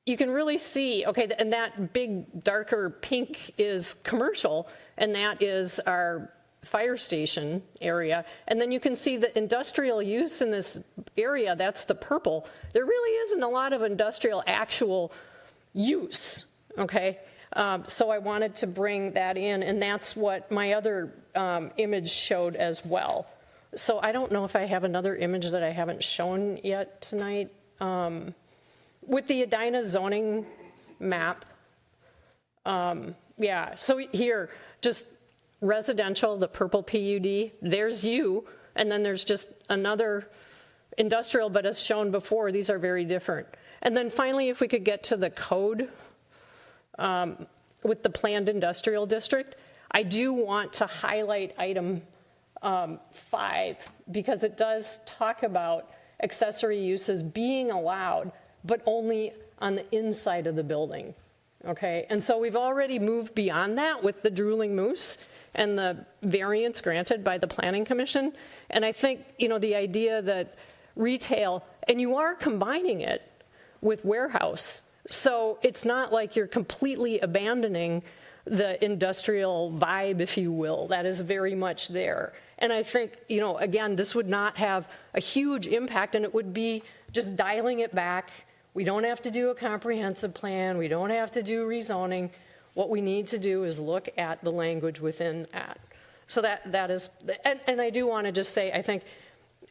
you can really see, okay, and that big darker pink is commercial, and that is our fire station area. And then you can see the industrial use in this area, that's the purple. There really isn't a lot of industrial actual use, okay? So I wanted to bring that in, and that's what my other image showed as well. So I don't know if I have another image that I haven't shown yet tonight. With the Edina zoning map, yeah, so here, just residential, the purple PUD, there's you, and then there's just another industrial, but as shown before, these are very different. And then finally, if we could get to the code with the planned industrial district, I do want to highlight item 5, because it does talk about accessory uses being allowed, but only on the inside of the building, okay? And so we've already moved beyond that with the drooling moose and the variance granted by the Planning Commission. And I think, you know, the idea that retail, and you are combining it with warehouse, so it's not like you're completely abandoning the industrial vibe, if you will. That is very much there. And I think, you know, again, this would not have a huge impact, and it would be just dialing it back. We don't have to do a comprehensive plan. We don't have to do rezoning. What we need to do is look at the language within that. So that is, and I do want to just say, I think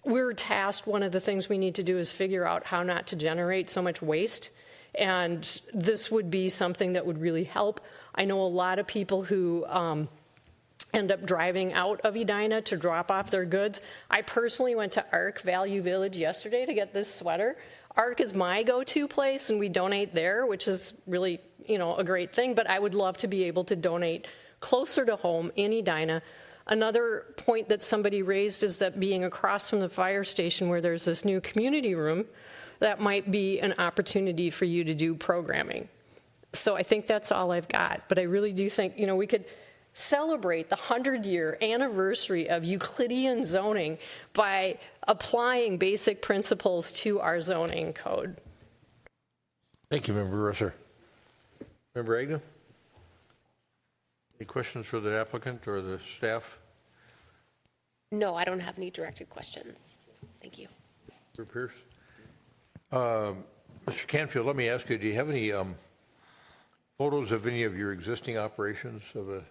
we're tasked, one of the things we need to do is figure out how not to generate so much waste. And this would be something that would really help. I know a lot of people who end up driving out of Edina to drop off their goods. I personally went to Arc Value Village yesterday to get this sweater. Arc is my go-to place, and we donate there, which is really, you know, a great thing. But I would love to be able to donate closer to home in Edina. Another point that somebody raised is that being across from the fire station where there's this new community room, that might be an opportunity for you to do programming. So I think that's all I've got. But I really do think, you know, we could celebrate the 100-year anniversary of Euclidean zoning by applying basic principles to our zoning code. Thank you, Member Risser. Member Agnew? Any questions for the applicant or the staff? No, I don't have any directed questions. Thank you. Member Pierce? Mr. Canfield, let me ask you, do you have any photos of any of your existing operations of a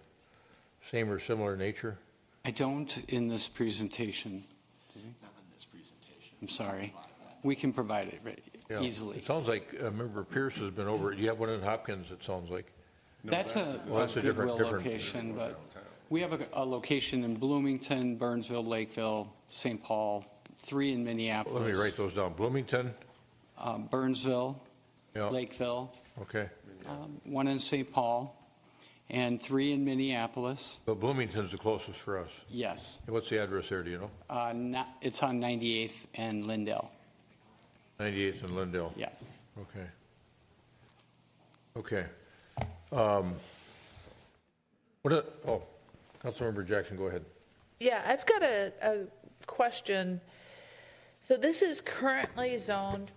same or similar nature? I don't in this presentation. Not in this presentation. I'm sorry. We can provide it easily. It sounds like Member Pierce has been over it. You have one in Hopkins, it sounds like. That's a Goodwill location, but we have a location in Bloomington, Burnsville, Lakeville, St. Paul, 3 in Minneapolis. Let me write those down. Bloomington? Burnsville, Lakeville. Okay. 1 in St. Paul, and 3 in Minneapolis. So Bloomington's the closest for us? Yes. What's the address there, do you know? It's on 98th and Lindell. 98th and Lindell? Yeah. Okay. Okay. Councilmember Jackson, go ahead. Yeah, I've got a question. So this is currently zoned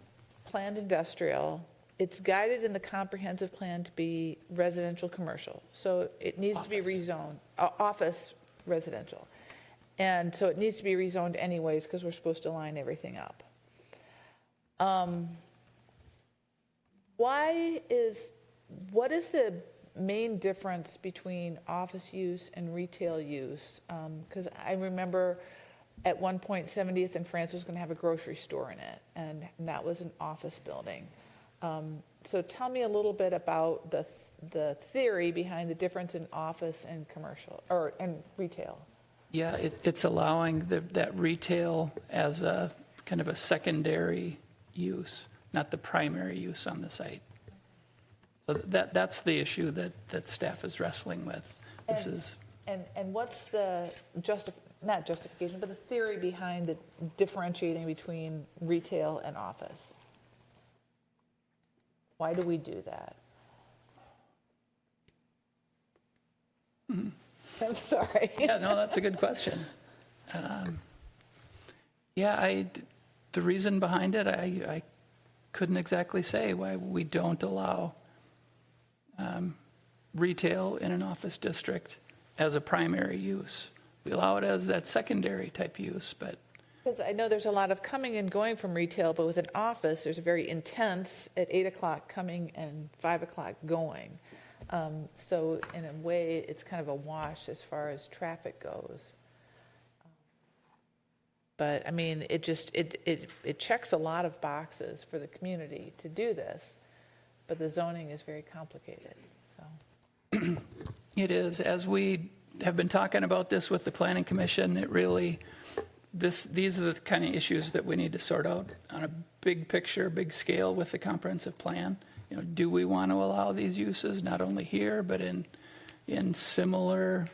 planned industrial. It's guided in the comprehensive plan to be residential commercial. So it needs to be rezoned, office residential. And so it needs to be rezoned anyways because we're supposed to line everything up. What is the main difference between office use and retail use? Because I remember at one point 70th and France was going to have a grocery store in it, and that was an office building. So tell me a little bit about the theory behind the difference in office and commercial and retail. Yeah, it's allowing that retail as a kind of a secondary use, not the primary use on the site. So that's the issue that staff is wrestling with. And what's the not justification, but the theory behind the differentiating between retail and office? Why do we do that? Mm-hmm. I'm sorry. Yeah, no, that's a good question. The reason behind it, I couldn't exactly say why we don't allow retail in an office district as a primary use. We allow it as that secondary type use, but Because I know there's a lot of coming and going from retail, but with an office, there's a very intense at 8 o'clock coming and 5 o'clock going. So in a way, it's kind of a wash as far as traffic goes. But I mean, it checks a lot of boxes for the community to do this, but the zoning is very complicated. So It is. As we have been talking about this with the Planning Commission, it really, these are the kind of issues that we need to sort out on a big picture, big scale with the comprehensive plan. You know, do we want to allow these uses not only here, but in similar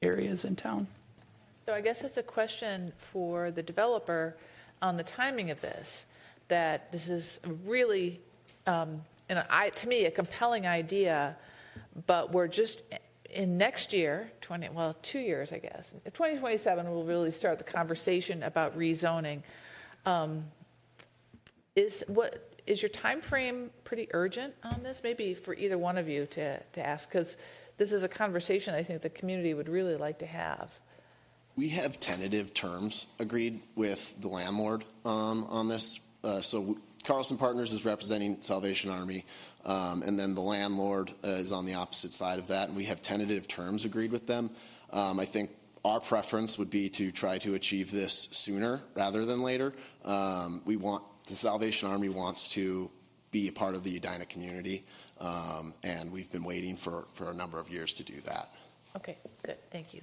areas in town? I guess it's a question for the developer on the timing of this, that this is really, to me, a compelling idea, but we're just in next year, 2 years, I guess. 2027, we'll really start the conversation about rezoning. Is your time frame pretty urgent on this? Maybe for either one of you to ask, because this is a conversation I think the community would really like to have. We have tentative terms agreed with the landlord on this. So Carlson Partners is representing Salvation Army, and then the landlord is on the opposite side of that, and we have tentative terms agreed with them. I think our preference would be to try to achieve this sooner rather than later. The Salvation Army wants to be a part of the Edina community, and we've been waiting for a number of years to do that. Okay, good. Thank you.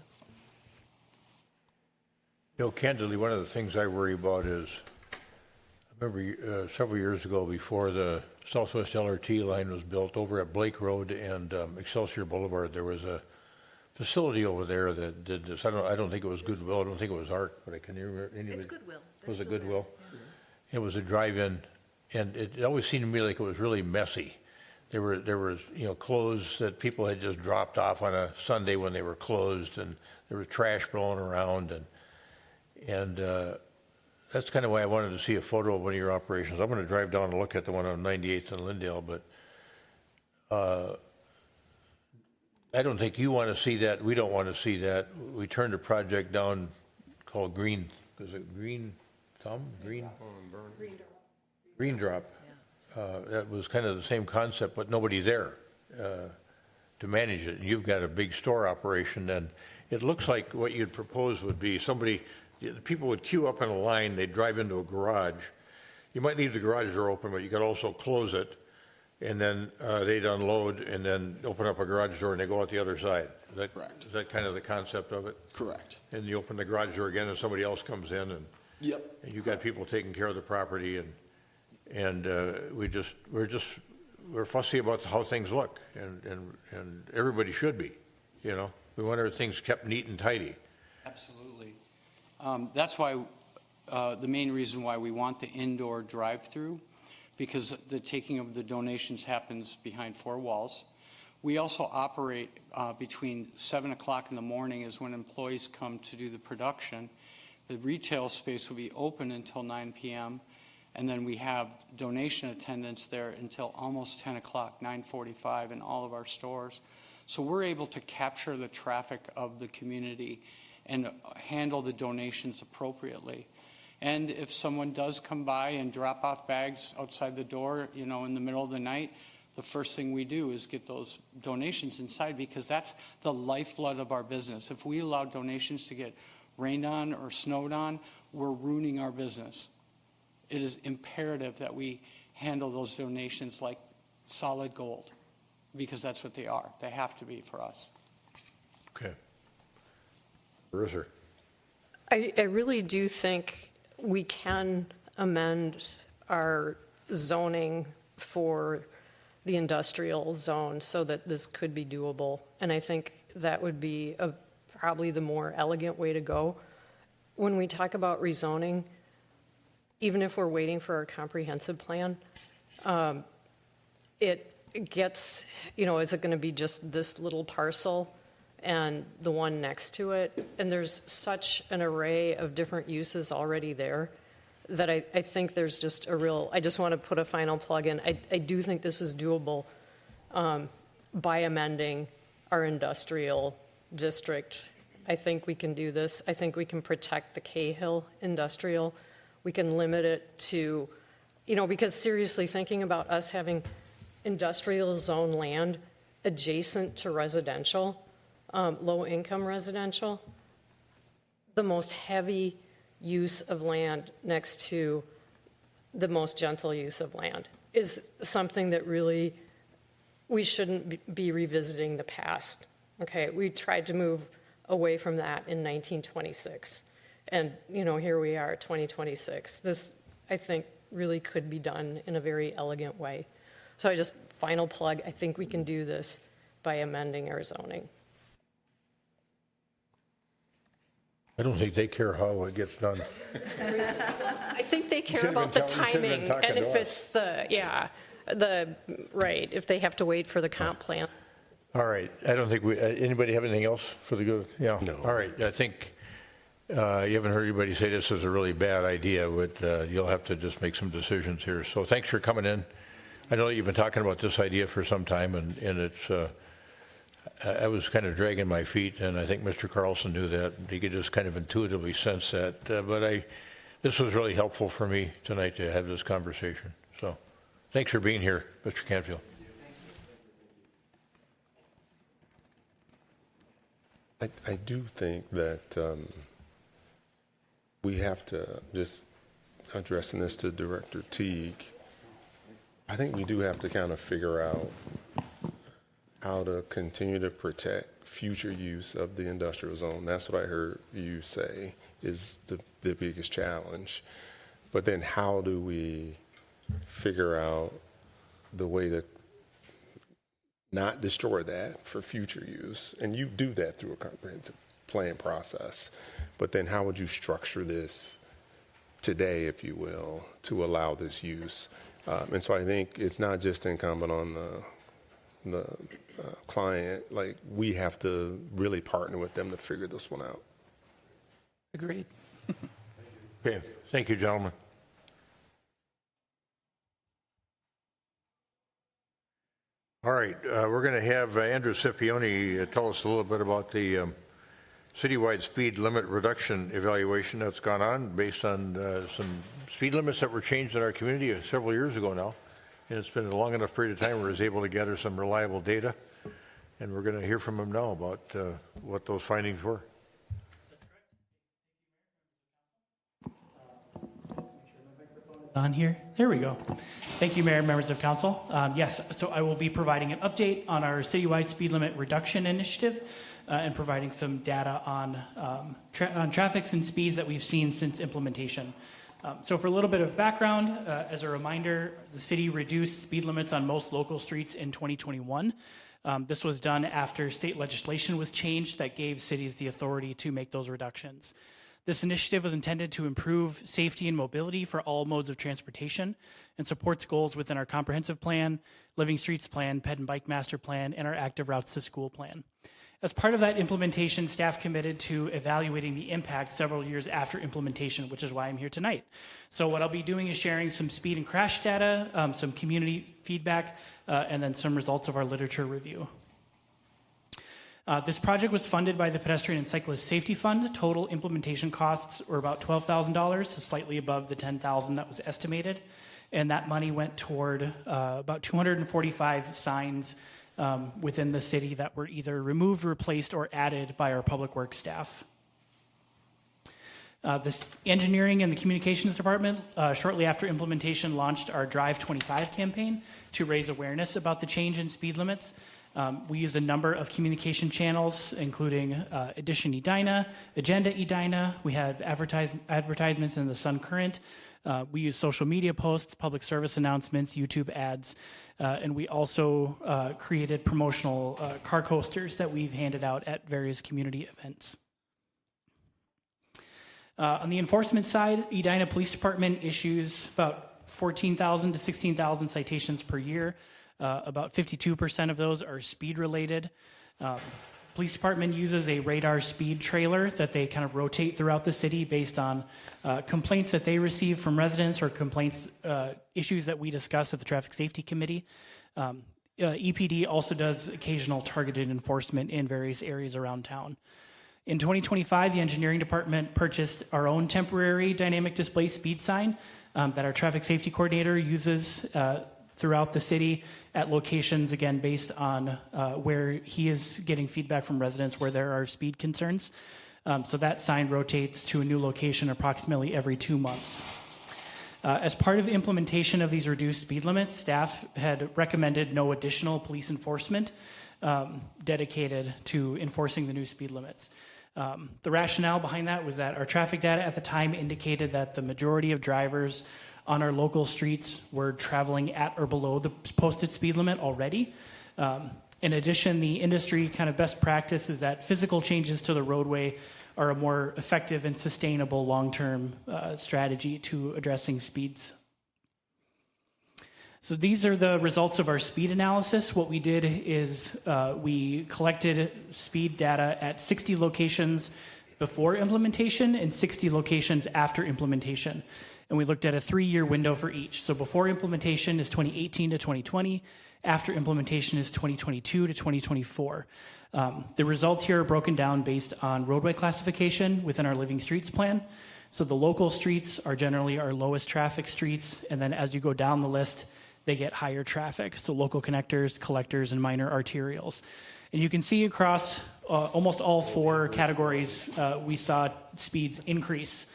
You know, candidly, one of the things I worry about is, I remember several years ago before the Southwest LRT line was built over at Blake Road and Excelsior Boulevard, there was a facility over there that did this. I don't think it was Goodwill. I don't think it was ARC, but can you remember? It's Goodwill. Was it Goodwill? It was a drive-in, and it always seemed to me like it was really messy. There was clothes that people had just dropped off on a Sunday when they were closed, and there was trash blowing around, and that's kind of why I wanted to see a photo of one of your operations. I'm going to drive down and look at the one on 98th and Lyndale, but I don't think you want to see that. We don't want to see that. We turned a project down called Green Drop. That was kind of the same concept, but nobody there to manage it. You've got a big store operation, and it looks like what you'd propose would be people would queue up in a line, they'd drive into a garage. You might leave the garage door open, but you could also close it, and then they'd unload and then open up a garage door and they go out the other side. Correct. Is that kind of the concept of it? Correct. And you open the garage door again and somebody else comes in, and Yep. And you've got people taking care of the property, and we're fussy about how things look, and everybody should be, We want our things kept neat and tidy. Absolutely. That's why the main reason why we want the indoor drive-through, because the taking of the donations happens behind four walls. We also operate between 7 o'clock in the morning is when employees come to do the production. The retail space will be open until 9 p.m., and then we have donation attendance there until almost 10 o'clock, 9:45 in all of our stores. So we're able to capture the traffic of the community and handle the donations appropriately. And if someone does come by and drop off bags outside the door, in the middle of the night, the first thing we do is get those donations inside, because that's the lifeblood of our business. If we allow donations to get rained on or snowed on, we're ruining our business. It is imperative that we handle those donations like solid gold, because that's what they are. They have to be for us. Okay. Bruiser. I really do think we can amend our zoning for the industrial zone so that this could be doable. And I think that would be probably the more elegant way to go. When we talk about rezoning, even if we're waiting for our comprehensive plan, it gets, is it going to be just this little parcel and the one next to it? And there's such an array of different uses already there that I think there's just I just want to put a final plug in. I do think this is doable by amending our industrial district. I think we can do this. I think we can protect the Cahill industrial. We can limit it to, because seriously, thinking about us having industrial zone land adjacent to residential, low-income residential, the most heavy use of land next to the most gentle use of land is something that really we shouldn't be revisiting the past. Okay, we tried to move away from that in 1926, and here we are, 2026. This, I think, really could be done in a very elegant way. So final plug, I think we can do this by amending our zoning. I don't think they care how it gets done. I think they care about the timing, and if it's if they have to wait for the comp plan. All right. I don't think anybody have anything else for the good? Yeah. No. All right. I think you haven't heard anybody say this is a really bad idea, but you'll have to just make some decisions here. So thanks for coming in. I know that you've been talking about this idea for some time, and it's, I was kind of dragging my feet, and I think Mr. Carlson knew that. He could just kind of intuitively sense that. But this was really helpful for me tonight to have this conversation. So thanks for being here, Mr. Canfield. I do think that we have to, just addressing this to Director Teague, I think we do have to kind of figure out how to continue to protect future use of the industrial zone. That's what I heard you say is the biggest challenge. But then how do we figure out the way to not destroy that for future use? And you do that through a comprehensive plan process. But then how would you structure this today, if you will, to allow this use? And so I think it's not just incumbent on the client. Like, we have to really partner with them to figure this one out. Agreed. Okay. Thank you, gentlemen. All right, we're going to have Andrew Scipione tell us a little bit about the citywide speed limit reduction evaluation that's gone on based on some speed limits that were changed in our community several years ago now. And it's been a long enough period of time where he was able to gather some reliable data. And we're going to hear from him now about what those findings were. On here. There we go. Thank you, Mayor and members of council. Yes, so I will be providing an update on our citywide speed limit reduction initiative and providing some data on traffics and speeds that we've seen since implementation. So for a little bit of background, as a reminder, the city reduced speed limits on most local streets in 2021. This was done after state legislation was changed that gave cities the authority to make those reductions. This initiative was intended to improve safety and mobility for all modes of transportation and supports goals within our comprehensive plan, Living Streets Plan, Ped and Bike Master Plan, and our Active Routes to School Plan. As part of that implementation, staff committed to evaluating the impact several years after implementation, which is why I'm here tonight. So what I'll be doing is sharing some speed and crash data, some community feedback, and then some results of our literature review. This project was funded by the Pedestrian and Cyclist Safety Fund. Total implementation costs were about $12,000, so slightly above the $10,000 that was estimated. And that money went toward about 245 signs within the city that were either removed, replaced, or added by our public works staff. This engineering and the communications department, shortly after implementation, launched our Drive 25 campaign to raise awareness about the change in speed limits. We used a number of communication channels, including Edition Edina, Agenda Edina. We had advertisements in the Sun Current. We used social media posts, public service announcements, YouTube ads, and we also created promotional car coasters that we've handed out at various community events. On the enforcement side, Edina Police Department issues about 14,000 to 16,000 citations per year. About 52% of those are speed related. Police department uses a radar speed trailer that they kind of rotate throughout the city based on complaints that they receive from residents or complaints, issues that we discuss at the Traffic Safety Committee. EPD also does occasional targeted enforcement in various areas around town. In 2025, the engineering department purchased our own temporary dynamic display speed sign that our traffic safety coordinator uses throughout the city at locations, again, based on where he is getting feedback from residents where there are speed concerns. So that sign rotates to a new location approximately every 2 months. As part of implementation of these reduced speed limits, staff had recommended no additional police enforcement dedicated to enforcing the new speed limits. The rationale behind that was that our traffic data at the time indicated that the majority of drivers on our local streets were traveling at or below the posted speed limit already. In addition, the industry kind of best practice is that physical changes to the roadway are a more effective and sustainable long-term strategy to addressing speeds. So these are the results of our speed analysis. What we did is we collected speed data at 60 locations before implementation and 60 locations after implementation. And we looked at a 3-year window for each. So before implementation is 2018 to 2020. After implementation is 2022 to 2024. The results here are broken down based on roadway classification within our Living Streets plan. So the local streets are generally our lowest traffic streets, and then as you go down the list, they get higher traffic. So local connectors, collectors, and minor arterials. And you can see across almost all 4 categories, we saw speeds increase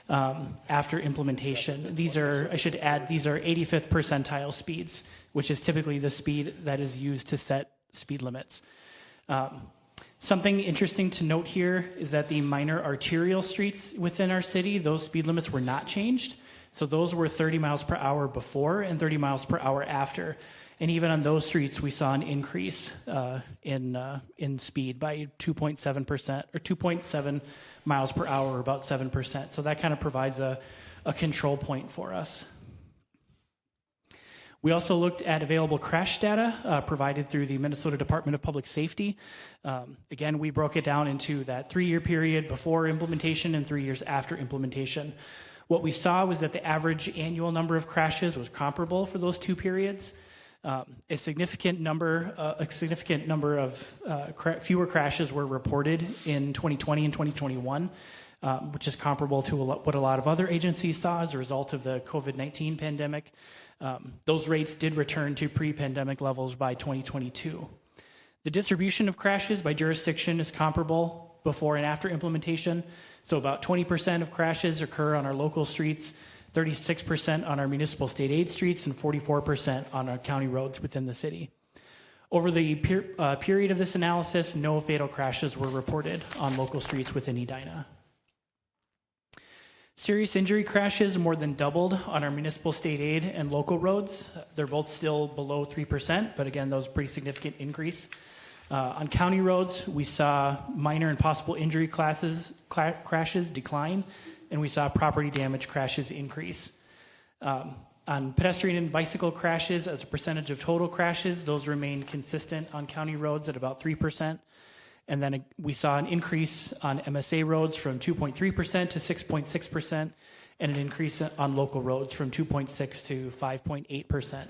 after implementation. These are, I should add, these are 85th percentile speeds, which is typically the speed that is used to set speed limits. Something interesting to note here is that the minor arterial streets within our city, those speed limits were not changed. So those were 30 miles per hour before and 30 miles per hour after. And even on those streets, we saw an increase in speed by 2.7% or 2.7 miles per hour, or about 7%. So that kind of provides a control point for us. We also looked at available crash data provided through the Minnesota Department of Public Safety. Again, we broke it down into that 3-year period before implementation and 3 years after implementation. What we saw was that the average annual number of crashes was comparable for those 2 periods. A significant number of fewer crashes were reported in 2020 and 2021, which is comparable to what a lot of other agencies saw as a result of the COVID-19 pandemic. Those rates did return to pre-pandemic levels by 2022. The distribution of crashes by jurisdiction is comparable before and after implementation. So about 20% of crashes occur on our local streets, 36% on our municipal state aid streets, and 44% on our county roads within the city. Over the period of this analysis, no fatal crashes were reported on local streets within Edina. Serious injury crashes more than doubled on our municipal state aid and local roads. They're both still below 3%, but again, those pretty significant increase. On county roads, we saw minor and possible injury crashes decline, and we saw property damage crashes increase. On pedestrian and bicycle crashes, as a percentage of total crashes, those remain consistent on county roads at about 3%. And then we saw an increase on MSA roads from 2.3% to 6.6%, and an increase on local roads from 2.6 to 5.8%.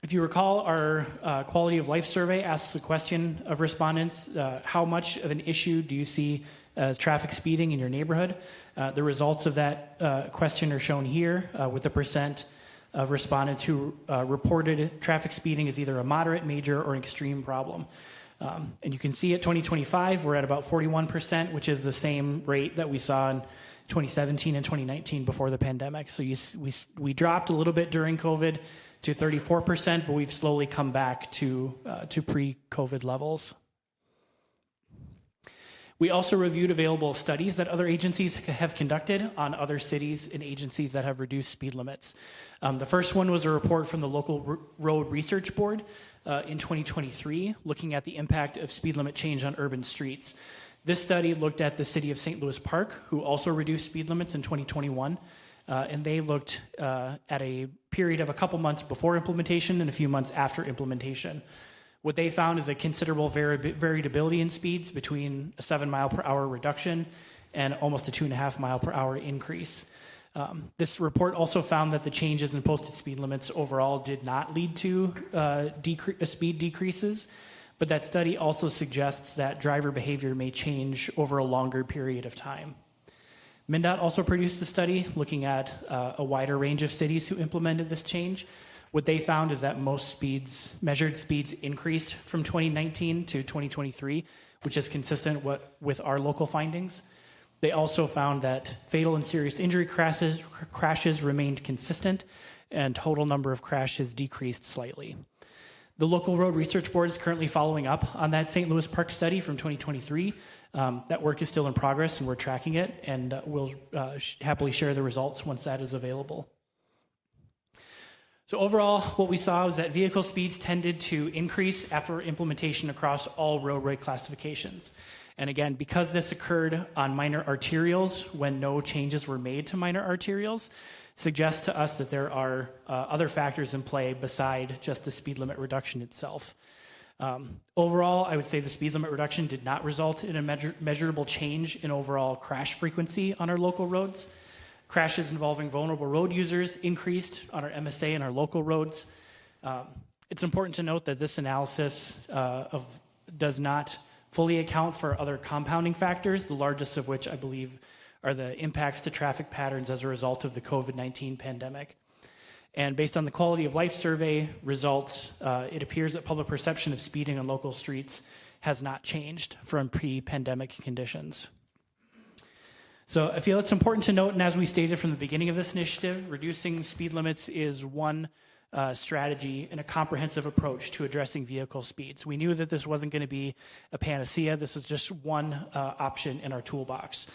If you recall, our quality of life survey asks the question of respondents, how much of an issue do you see as traffic speeding in your neighborhood? The results of that question are shown here with the percent of respondents who reported traffic speeding as either a moderate, major, or an extreme problem. And you can see at 2025, we're at about 41%, which is the same rate that we saw in 2017 and 2019 before the pandemic. So we dropped a little bit during COVID to 34%, but we've slowly come back to pre-COVID levels. We also reviewed available studies that other agencies have conducted on other cities and agencies that have reduced speed limits. The first one was a report from the Local Road Research Board in 2023, looking at the impact of speed limit change on urban streets. This study looked at the city of St. Louis Park, who also reduced speed limits in 2021, and they looked at a period of a couple months before implementation and a few months after implementation. What they found is a considerable variability in speeds between a 7 mile per hour reduction and almost a 2.5 mile per hour increase. This report also found that the changes in posted speed limits overall did not lead to speed decreases, But that study also suggests that driver behavior may change over a longer period of time. MnDOT also produced a study looking at a wider range of cities who implemented this change. What they found is that most measured speeds increased from 2019 to 2023, which is consistent with our local findings. They also found that fatal and serious injury crashes remained consistent, and total number of crashes decreased slightly. The local road research board is currently following up on that St. Louis Park study from 2023. That work is still in progress, and we're tracking it, and we'll happily share the results once that is available. So overall, what we saw was that vehicle speeds tended to increase after implementation across all roadway classifications. And again, because this occurred on minor arterials when no changes were made to minor arterials, suggests to us that there are other factors in play beside just the speed limit reduction itself. Overall, I would say the speed limit reduction did not result in a measurable change in overall crash frequency on our local roads. Crashes involving vulnerable road users increased on our MSA and our local roads. It's important to note that this analysis does not fully account for other compounding factors, the largest of which I believe are the impacts to traffic patterns as a result of the COVID-19 pandemic. And based on the quality of life survey results, it appears that public perception of speeding on local streets has not changed from pre-pandemic conditions. So I feel it's important to note, and as we stated from the beginning of this initiative, reducing speed limits is one strategy and a comprehensive approach to addressing vehicle speeds. We knew that this wasn't going to be a panacea. This is just one option in our toolbox.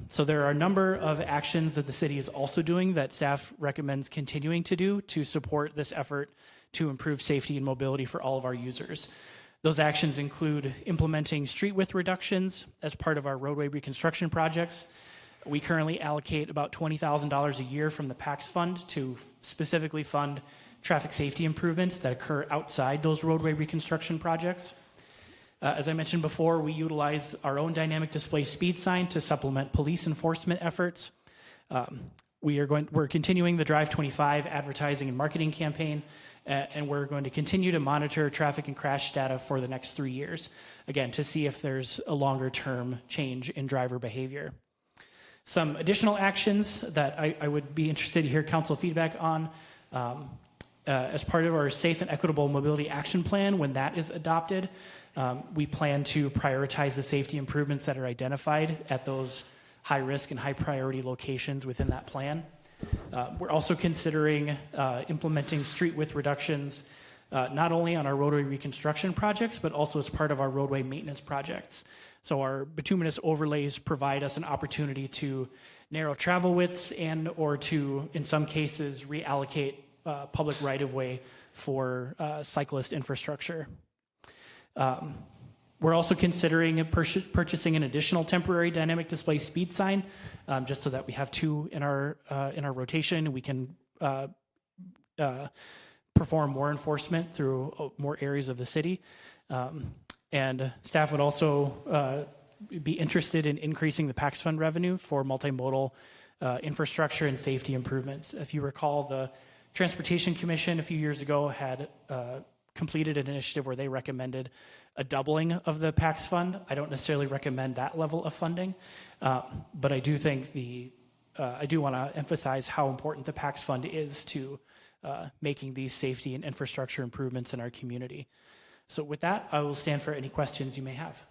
So there are a number of actions that the city is also doing that staff recommends continuing to do to support this effort to improve safety and mobility for all of our users. Those actions include implementing street width reductions as part of our roadway reconstruction projects. We currently allocate about $20,000 a year from the PACS fund to specifically fund traffic safety improvements that occur outside those roadway reconstruction projects. As I mentioned before, we utilize our own dynamic display speed sign to supplement police enforcement efforts. We're continuing the Drive 25 advertising and marketing campaign, and we're going to continue to monitor traffic and crash data for the next 3 years, again, to see if there's a longer-term change in driver behavior. Some additional actions that I would be interested to hear council feedback on as part of our Safe and Equitable Mobility Action Plan. When that is adopted, we plan to prioritize the safety improvements that are identified at those high-risk and high-priority locations within that plan. We're also considering implementing street width reductions not only on our roadway reconstruction projects, but also as part of our roadway maintenance projects. So our bituminous overlays provide us an opportunity to narrow travel widths and or to, in some cases, reallocate public right-of-way for cyclist infrastructure. We're also considering purchasing an additional temporary dynamic display speed sign, just so that we have two in our rotation, and we can perform more enforcement through more areas of the city. And staff would also be interested in increasing the PACS fund revenue for multimodal infrastructure and safety improvements. If you recall, the Transportation Commission a few years ago had completed an initiative where they recommended a doubling of the PACS fund. I don't necessarily recommend that level of funding, but I do think I do want to emphasize how important the PACS fund is to making these safety and infrastructure improvements in our community. So with that, I will stand for any questions you may have.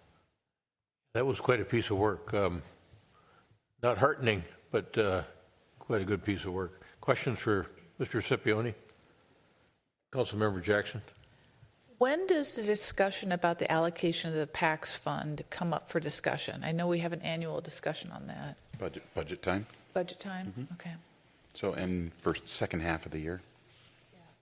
That was quite a piece of work. Not heartening, but quite a good piece of work. Questions for Mr. Scipione? Councilmember Jackson? When does the discussion about the allocation of the PACS fund come up for discussion? I know we have an annual discussion on that. Budget time. Budget time? Mm-hmm. Okay. So, and for second half of the year.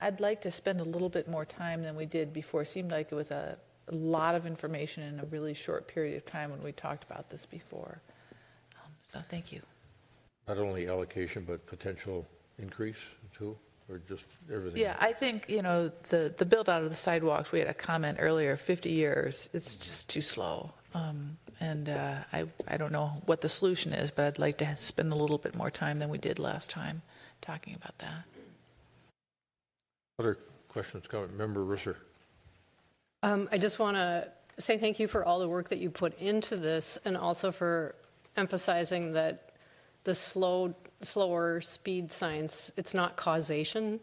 I'd like to spend a little bit more time than we did before. It seemed like it was a lot of information in a really short period of time when we talked about this before. So thank you. Not only allocation, but potential increase too, or just everything? Yeah, I think, the build out of the sidewalks, we had a comment earlier, 50 years, it's just too slow. And I don't know what the solution is, but I'd like to spend a little bit more time than we did last time talking about that. Other questions? Member Risser. I just want to say thank you for all the work that you put into this, and also for emphasizing that the slower speed signs, it's not causation,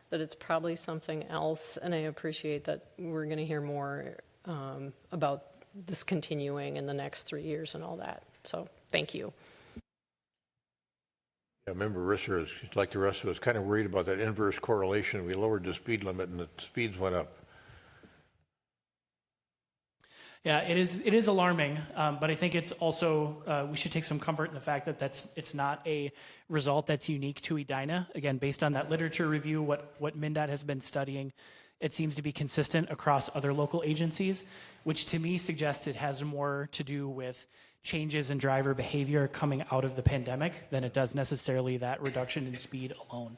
that it's probably something else. And I appreciate that we're going to hear more about this continuing in the next 3 years and all that. So thank you. I remember Risser, like the rest of us, kind of worried about that inverse correlation. We lowered the speed limit and the speeds went up. Yeah, it is alarming, but I think it's also, we should take some comfort in the fact that it's not a result that's unique to Edina. Again, based on that literature review, what MnDOT has been studying, it seems to be consistent across other local agencies, which to me suggests it has more to do with changes in driver behavior coming out of the pandemic than it does necessarily that reduction in speed alone.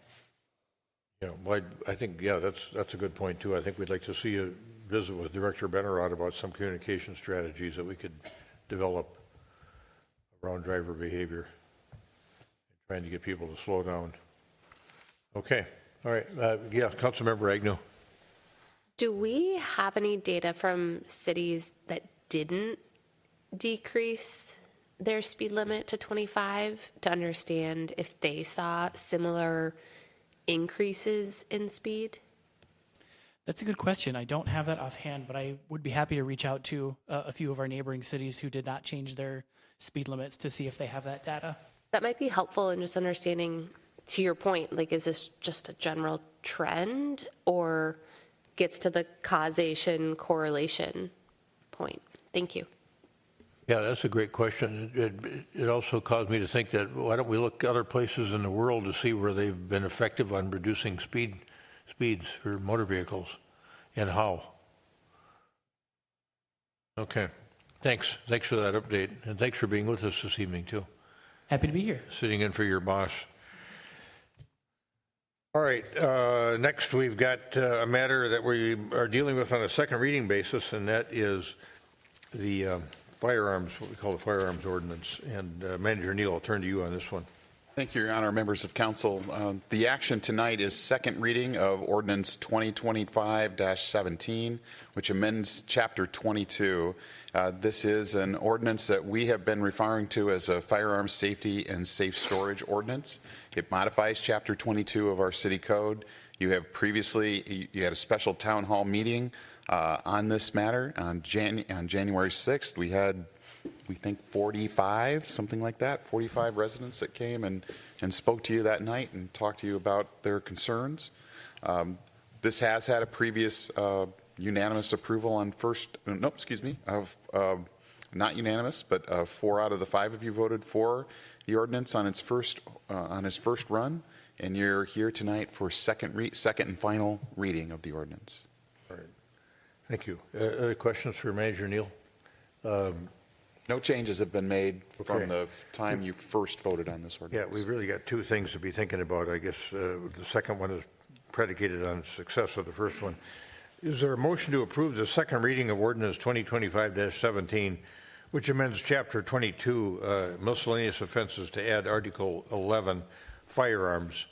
Yeah, well, I think, yeah, that's a good point too. I think we'd like to see a visit with Director Bennerod about some communication strategies that we could develop around driver behavior, trying to get people to slow down. Okay, all right, yeah, Councilmember Agnew. Do we have any data from cities that didn't decrease their speed limit to 25 to understand if they saw similar increases in speed? That's a good question. I don't have that offhand, but I would be happy to reach out to a few of our neighboring cities who did not change their speed limits to see if they have that data. That might be helpful in just understanding, to your point, like, is this just a general trend or gets to the causation correlation point? Thank you. Yeah, that's a great question. It also caused me to think that why don't we look other places in the world to see where they've been effective on reducing speeds for motor vehicles and how. Okay, thanks for that update, and thanks for being with us this evening too. Happy to be here. Sitting in for your boss. All right, next we've got a matter that we are dealing with on a second reading basis, and that is the firearms, what we call the firearms ordinance. And Manager Neal, I'll turn to you on this one. Thank you, Your Honor, members of council. The action tonight is second reading of Ordinance 2025-17, which amends Chapter 22. This is an ordinance that we have been referring to as a firearms safety and safe storage ordinance. It modifies Chapter 22 of our city code. You have previously, you had a special town hall meeting on this matter on January 6th. We had, we think 45, something like that, 45 residents that came and spoke to you that night and talked to you about their concerns. This has had a previous unanimous approval on first, no, excuse me, of not unanimous, but 4 out of the 5 of you voted for the ordinance on its first run, and you're here tonight for second and final reading of the ordinance. All right, thank you. Other questions for Manager Neal? No changes have been made from the time you first voted on this ordinance. Yeah, we've really got 2 things to be thinking about. I guess the second one is predicated on success of the first one. Is there a motion to approve the second reading of Ordinance 2025-17, which amends Chapter 22, miscellaneous offenses, to add Article 11, firearms,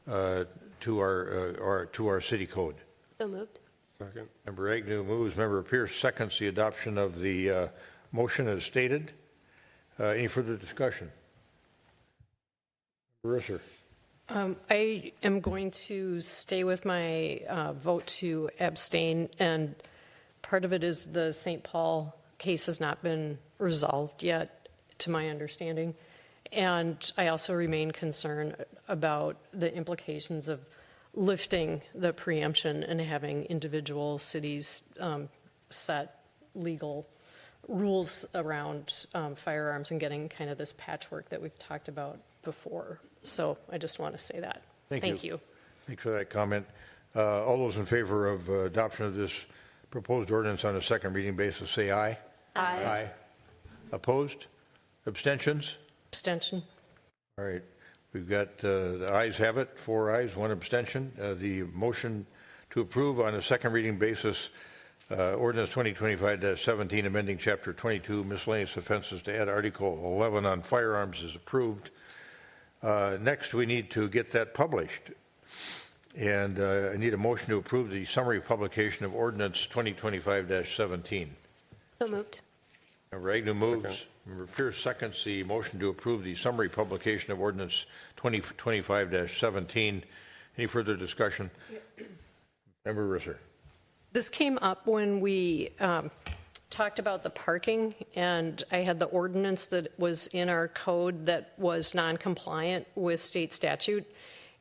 to our city code? So moved. Second. Member Agnew moves. Member Pierce seconds the adoption of the motion as stated. Any further discussion? Member Risser. I am going to stay with my vote to abstain, and part of it is the St. Paul case has not been resolved yet, to my understanding. And I also remain concerned about the implications of lifting the preemption and having individual cities set legal rules around firearms and getting kind of this patchwork that we've talked about before. So I just want to say that. Thank you. Thanks for that comment. All those in favor of adoption of this proposed ordinance on a second reading basis say aye. Aye. Aye. Opposed? Abstentions? Abstention. All right. We've got the ayes have it, 4 ayes, 1 abstention. The motion to approve on a second reading basis Ordinance 2025-17, amending Chapter 22, miscellaneous offenses, to add Article 11 on firearms is approved. Next, we need to get that published. And I need a motion to approve the summary publication of Ordinance 2025-17. So moved. Member Agnew moves. Member Pierce seconds the motion to approve the summary publication of Ordinance 2025-17. Any further discussion? Member Risser. This came up when we talked about the parking, and I had the ordinance that was in our code that was non-compliant with state statute.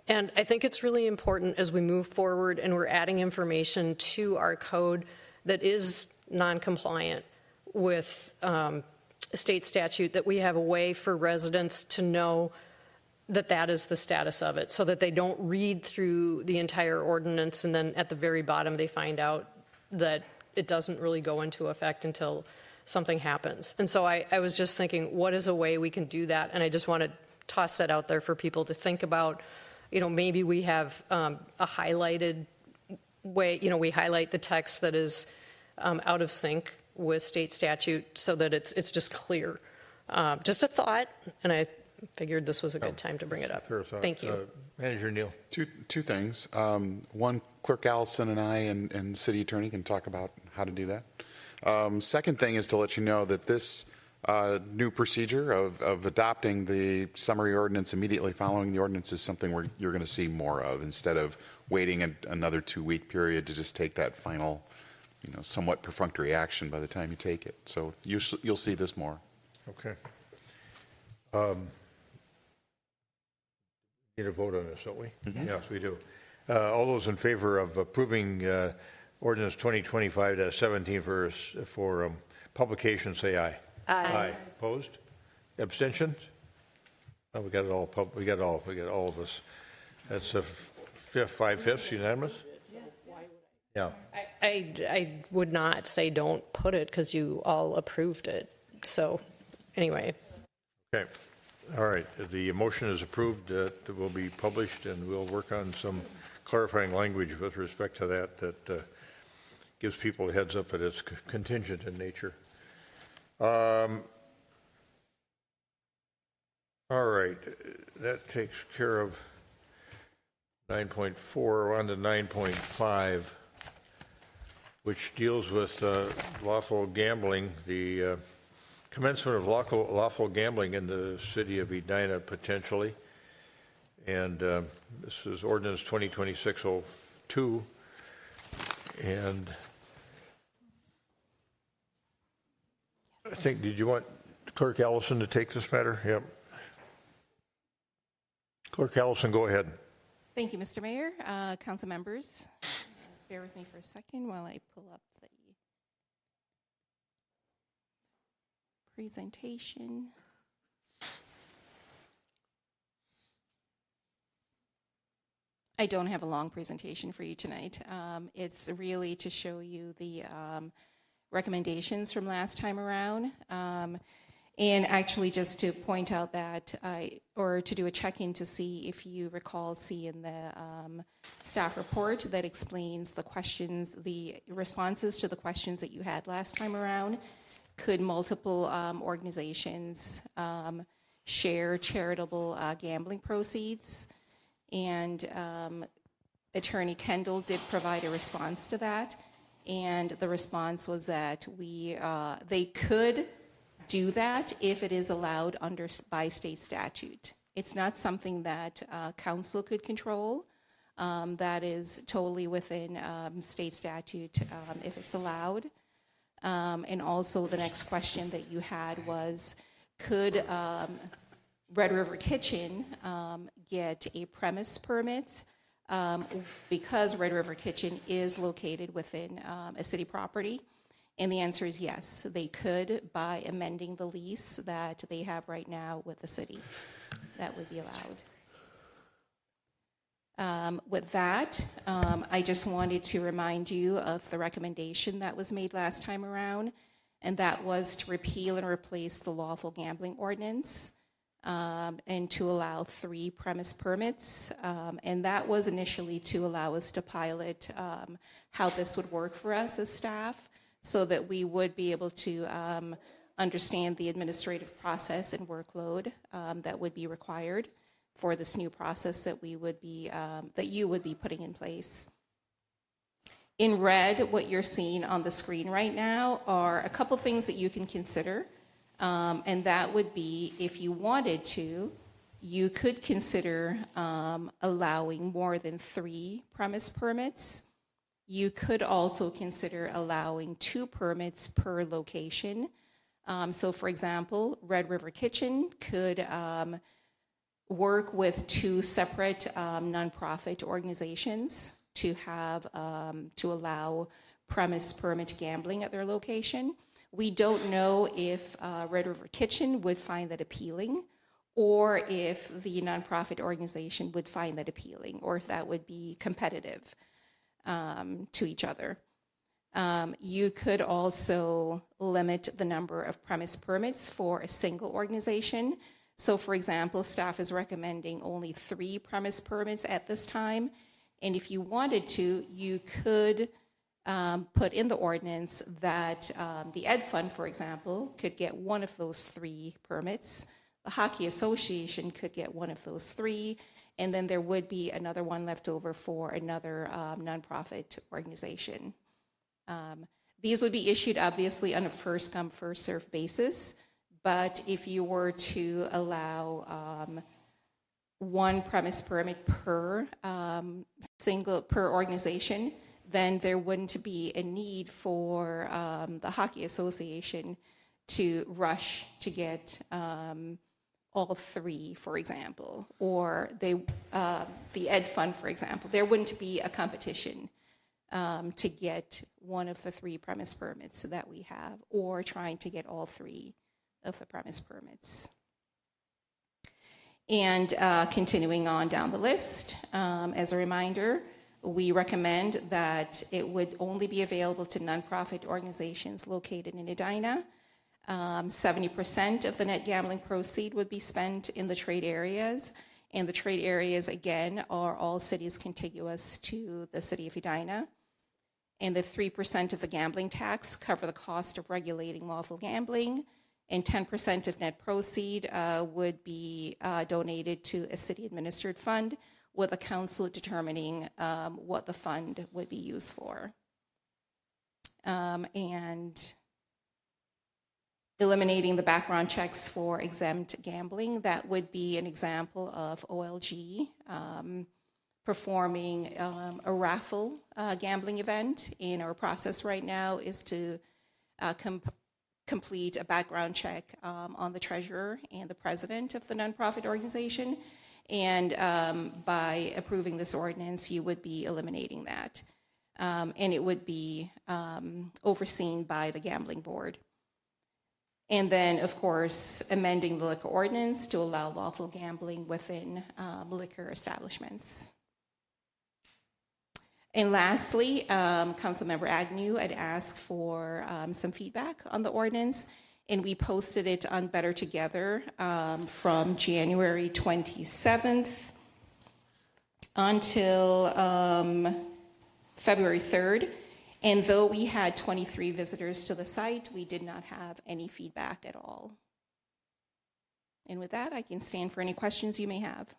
And I think it's really important as we move forward and we're adding information to our code that is non-compliant with state statute, that we have a way for residents to know that that is the status of it, so that they don't read through the entire ordinance and then at the very bottom they find out that it doesn't really go into effect until something happens. And so I was just thinking, what is a way we can do that? And I just want to toss that out there for people to think about. Maybe we have a highlighted way, we highlight the text that is out of sync with state statute so that it's just clear. Just a thought, and I figured this was a good time to bring it up. Thank you. Manager Neal. Two things. One, Clerk Allison and I and the city attorney can talk about how to do that. Second thing is to let you know that this new procedure of adopting the summary ordinance immediately following the ordinance is something you're going to see more of, instead of waiting another 2-week period to just take that final, somewhat perfunctory action by the time you take it. So you'll see this more. Okay. Need a vote on this, don't we? Mm-hmm. Yes, we do. All those in favor of approving Ordinance 2025-17 for publication, say aye. Aye. Opposed? Abstentions? Oh, we got it all. We got all of us. That's a 5/5 unanimous. Yeah. I would not say don't put it because you all approved it. So anyway. Okay. All right. The motion is approved. That will be published, and we'll work on some clarifying language with respect to that gives people a heads up that it's contingent in nature. All right. That takes care of 9.4. We're on to 9.5, which deals with lawful gambling, the commencement of lawful gambling in the city of Edina, potentially. And this is Ordinance 2026-02. And I think, did you want Clerk Allison to take this matter? Yep. Clerk Allison, go ahead. Thank you, Mr. Mayor. Council members, bear with me for a second while I pull up the presentation. I don't have a long presentation for you tonight. It's really to show you the recommendations from last time around. And actually just to point out that, or to do a check-in to see if you recall seeing the staff report that explains the questions, the responses to the questions that you had last time around. Could multiple organizations share charitable gambling proceeds? And Attorney Kendall did provide a response to that. And the response was that they could do that if it is allowed by state statute. It's not something that council could control. That is totally within state statute if it's allowed. And also the next question that you had was, could Red River Kitchen get a premise permit because Red River Kitchen is located within a city property? And the answer is yes, they could by amending the lease that they have right now with the city. That would be allowed. With that, I just wanted to remind you of the recommendation that was made last time around, and that was to repeal and replace the lawful gambling ordinance and to allow 3 premise permits. And that was initially to allow us to pilot how this would work for us as staff, so that we would be able to understand the administrative process and workload that would be required. for this new process that we would be that you would be putting in place. In red, what you're seeing on the screen right now are a couple things that you can consider, and that would be, if you wanted to, you could consider allowing more than 3 premise permits. You could also consider allowing 2 permits per location. So for example, Red River Kitchen could work with 2 separate nonprofit organizations to have to allow premise permit gambling at their location. We don't know if Red River Kitchen would find that appealing, or if the nonprofit organization would find that appealing, or if that would be competitive to each other. You could also limit the number of premise permits for a single organization. So for example, staff is recommending only 3 premise permits at this time. And if you wanted to, you could put in the ordinance that the Ed Fund, for example, could get 1 of those 3 permits. The Hockey Association could get 1 of those 3. And then there would be another one left over for another nonprofit organization. These would be issued obviously on a first come, first served basis. But if you were to allow 1 premise permit per per organization, then there wouldn't be a need for the Hockey Association to rush to get all 3, for example, or the Ed Fund, for example. There wouldn't be a competition to get 1 of the 3 premise permits that we have, or trying to get all 3 of the premise permits. And continuing on down the list, as a reminder, we recommend that it would only be available to nonprofit organizations located in Edina. 70% of the net gambling proceed would be spent in the trade areas, and the trade areas, again, are all cities contiguous to the city of Edina. And the 3% of the gambling tax cover the cost of regulating lawful gambling, and 10% of net proceed would be donated to a city-administered fund, with the council determining what the fund would be used for. And eliminating the background checks for exempt gambling, that would be an example of OLG performing a raffle gambling event. And our process right now is to complete a background check on the treasurer and the president of the nonprofit organization. And by approving this ordinance, you would be eliminating that. And it would be overseen by the gambling board. And then, of course, amending the liquor ordinance to allow lawful gambling within liquor establishments. And lastly, Councilmember Agnew had asked for some feedback on the ordinance, and we posted it on Better Together from January 27th until February 3rd. And though we had 23 visitors to the site, we did not have any feedback at all. And with that, I can stand for any questions you may have.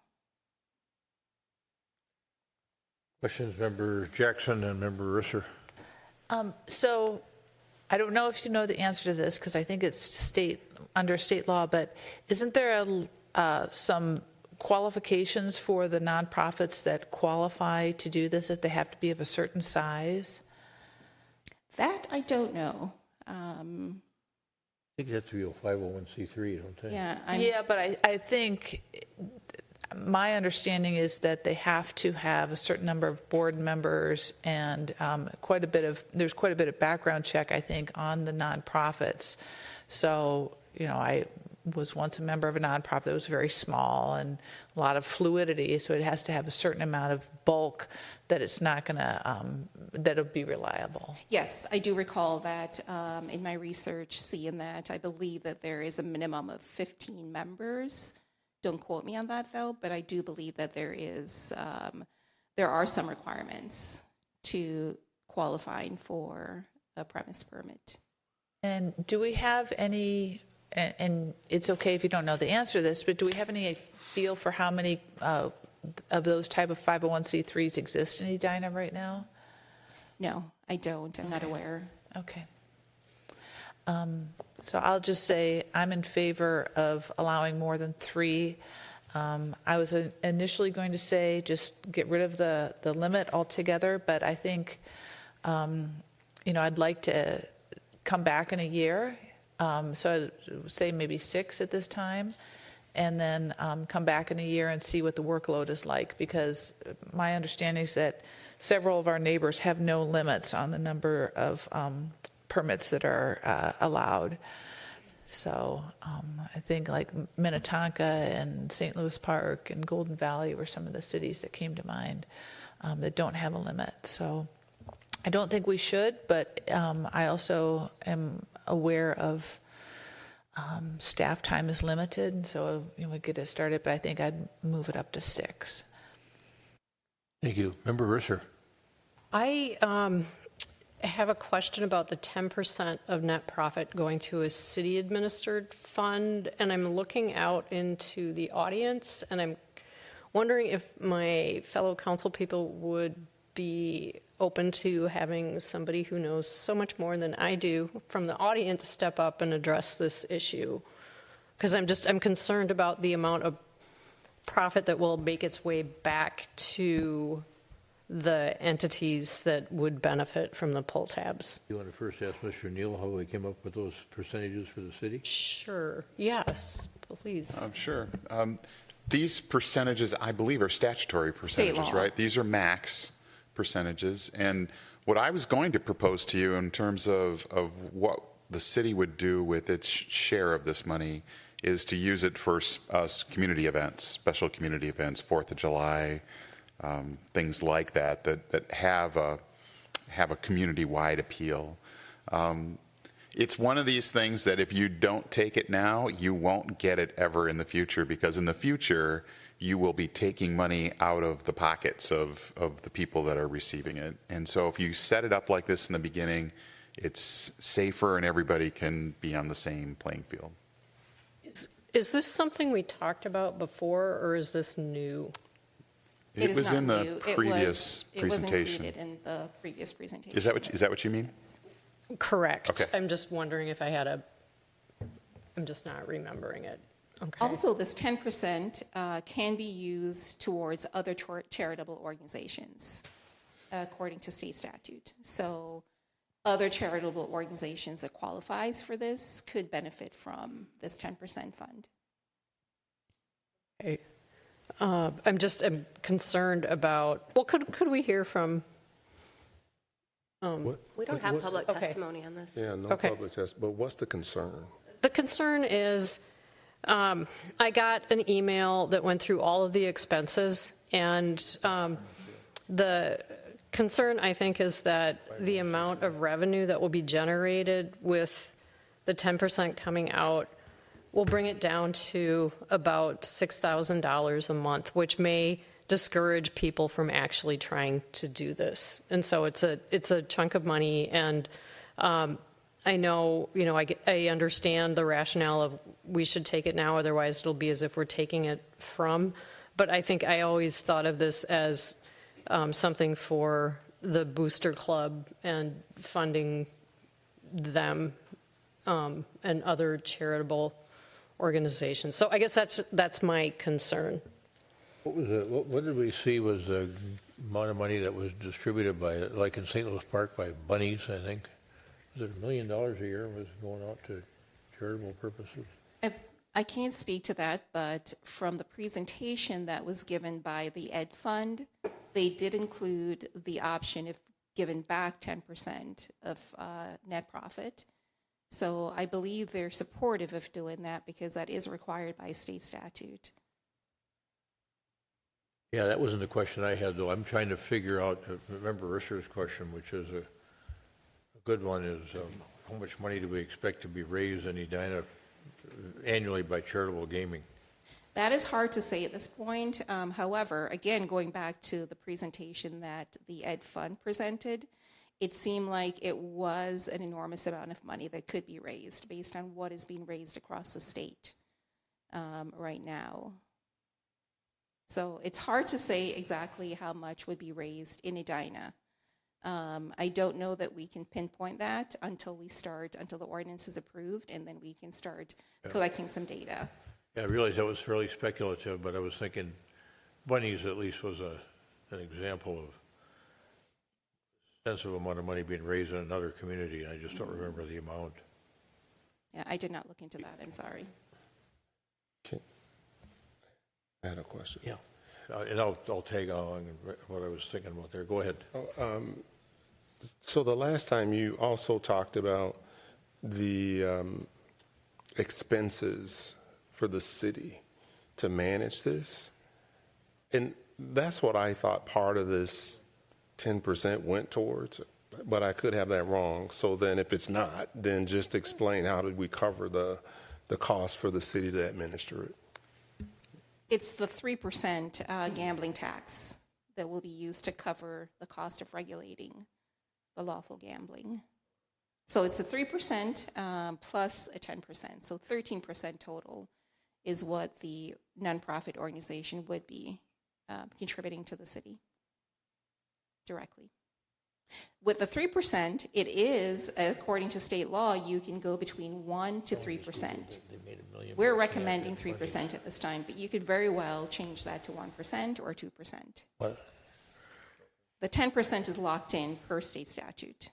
Questions, Member Jackson and Member Risser. So I don't know if you know the answer to this, because I think it's under state law, but isn't there some qualifications for the nonprofits that qualify to do this, if they have to be of a certain size? That I don't know. I think you have to be a 501c3, don't they? Yeah, but I think my understanding is that they have to have a certain number of board members and there's quite a bit of background check, I think, on the nonprofits. So, I was once a member of a nonprofit that was very small and a lot of fluidity, so it has to have a certain amount of bulk that it's not going to, that'll be reliable. Yes, I do recall that in my research, seeing that I believe that there is a minimum of 15 members. Don't quote me on that though, but I do believe that there are some requirements to qualifying for a premise permit. And do we have any and it's okay if you don't know the answer to this, but do we have any feel for how many of those type of 501c3s exist in Edina right now? No, I don't. I'm not aware. Okay. So I'll just say I'm in favor of allowing more than 3. I was initially going to say just get rid of the limit altogether, but I think, I'd like to come back in a year. So I'd say maybe 6 at this time, and then come back in a year and see what the workload is like, because my understanding is that several of our neighbors have no limits on the number of permits that are allowed. So I think like Minnetonka and St. Louis Park and Golden Valley were some of the cities that came to mind that don't have a limit. So I don't think we should, but I also am aware of staff time is limited, so we get it started, but I think I'd move it up to 6. Thank you. Member Risser. I have a question about the 10% of net profit going to a city-administered fund, and I'm looking out into the audience, and I'm wondering if my fellow council people would be open to having somebody who knows so much more than I do from the audience step up and address this issue. Because I'm concerned about the amount of profit that will make its way back to the entities that would benefit from the pull tabs. You want to first ask Mr. Neal how we came up with those percentages for the city? Sure. Yes, please. Sure. These percentages, I believe, are statutory percentages, right? These are max percentages. And what I was going to propose to you in terms of what the city would do with its share of this money is to use it for community events, special community events, 4th of July, things like that have a community-wide appeal. It's one of these things that if you don't take it now, you won't get it ever in the future, because in the future, you will be taking money out of the pockets of the people that are receiving it. And so if you set it up like this in the beginning, it's safer and everybody can be on the same playing field. Is this something we talked about before, or is this new? It was in the previous It presentation. was included in the previous presentation. Is that what you mean? Yes. Correct. Okay. I'm just wondering if I'm just not remembering it. Okay. Also, this 10% can be used towards other charitable organizations, according to state statute. So other charitable organizations that qualifies for this could benefit from this 10% fund. Okay. I'm concerned about, well, could we hear from? We don't have public testimony on this. Yeah, no public test. But what's the concern? The concern is I got an email that went through all of the expenses, and the concern, I think, is that the amount of revenue that will be generated with the 10% coming out will bring it down to about $6,000 a month, which may discourage people from actually trying to do this. And so it's a chunk of money, and I know, I understand the rationale of we should take it now, otherwise it'll be as if we're taking it from. But I think I always thought of this as something for the Booster Club and funding them and other charitable organizations. So I guess that's my concern. What did we see was the amount of money that was distributed by, like in St. Louis Park, by bunnies, I think? Was it $1 million a year was going out to charitable purposes? I can't speak to that, but from the presentation that was given by the Ed Fund, they did include the option of giving back 10% of net profit. So I believe they're supportive of doing that because that is required by state statute. Yeah, that wasn't the question I had, though. I'm trying to figure out, remember Risser's question, which is a good one, is how much money do we expect to be raised in Edina annually by charitable gaming? That is hard to say at this point. However, again, going back to the presentation that the Ed Fund presented, it seemed like it was an enormous amount of money that could be raised based on what is being raised across the state right now. So it's hard to say exactly how much would be raised in Edina. I don't know that we can pinpoint that until the ordinance is approved, and then we can start collecting some data. Yeah, I realized that was fairly speculative, but I was thinking Bunny's at least was an example of extensive amount of money being raised in another community, and I just don't remember the amount. Yeah, I did not look into that. I'm sorry. Okay. I had a question. Yeah. And I'll tag along what I was thinking about there. Go ahead. So the last time you also talked about the expenses for the city to manage this. And that's what I thought part of this 10% went towards, but I could have that wrong. So then if it's not, then just explain how did we cover the cost for the city to administer it? It's the 3% gambling tax that will be used to cover the cost of regulating the lawful gambling. So it's a 3% plus a 10%. So 13% total is what the nonprofit organization would be contributing to the city directly. With the 3%, it is, according to state law, you can go between 1% to 3%. We're recommending 3% at this time, but you could very well change that to 1% or 2%. What? The 10% is locked in per state statute.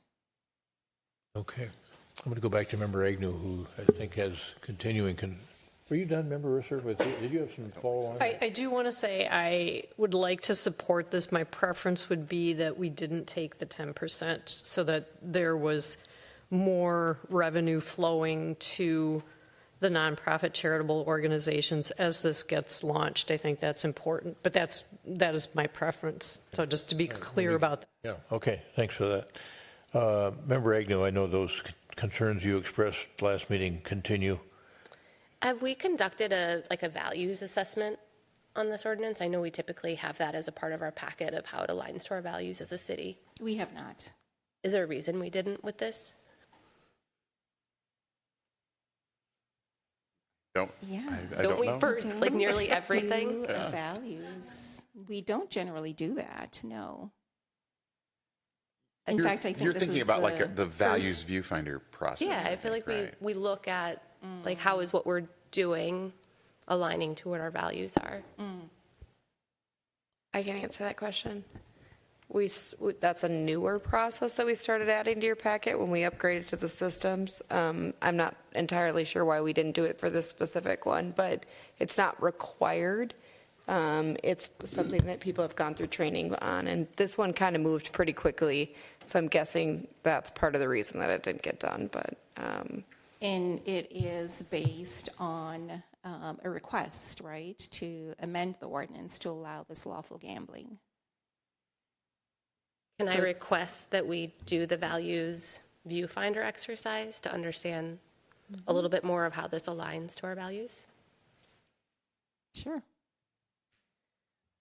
Okay. I'm going to go back to Member Agnew, who I think has continuing. Were you done, Member Risser? Did you have some follow-on? I do want to say I would like to support this. My preference would be that we didn't take the 10% so that there was more revenue flowing to the nonprofit charitable organizations as this gets launched. I think that's important, but that is my preference. So just to be clear about that. Yeah, okay, thanks for that. Member Agnew, I know those concerns you expressed last meeting continue. Have we conducted a values assessment on this ordinance? I know we typically have that as a part of our packet of how it aligns to our values as a city. We have not. Is there a reason we didn't with this? Don't. Yeah. I don't we know. for nearly everything? Values. We don't generally do that, no. In fact, I think you're this thinking is about like the values first... viewfinder process. Yeah, I feel like we look at like how is what we're doing aligning to what our values are. I can answer that question. That's a newer process that we started adding to your packet when we upgraded to the systems. I'm not entirely sure why we didn't do it for this specific one, but it's not required. It's something that people have gone through training on, and this one kind of moved pretty quickly, so I'm guessing that's part of the reason that it didn't get done. But and it is based on a request, right, to amend the ordinance to allow this lawful gambling. Can I request that we do the values viewfinder exercise to understand a little bit more of how this aligns to our values? Sure.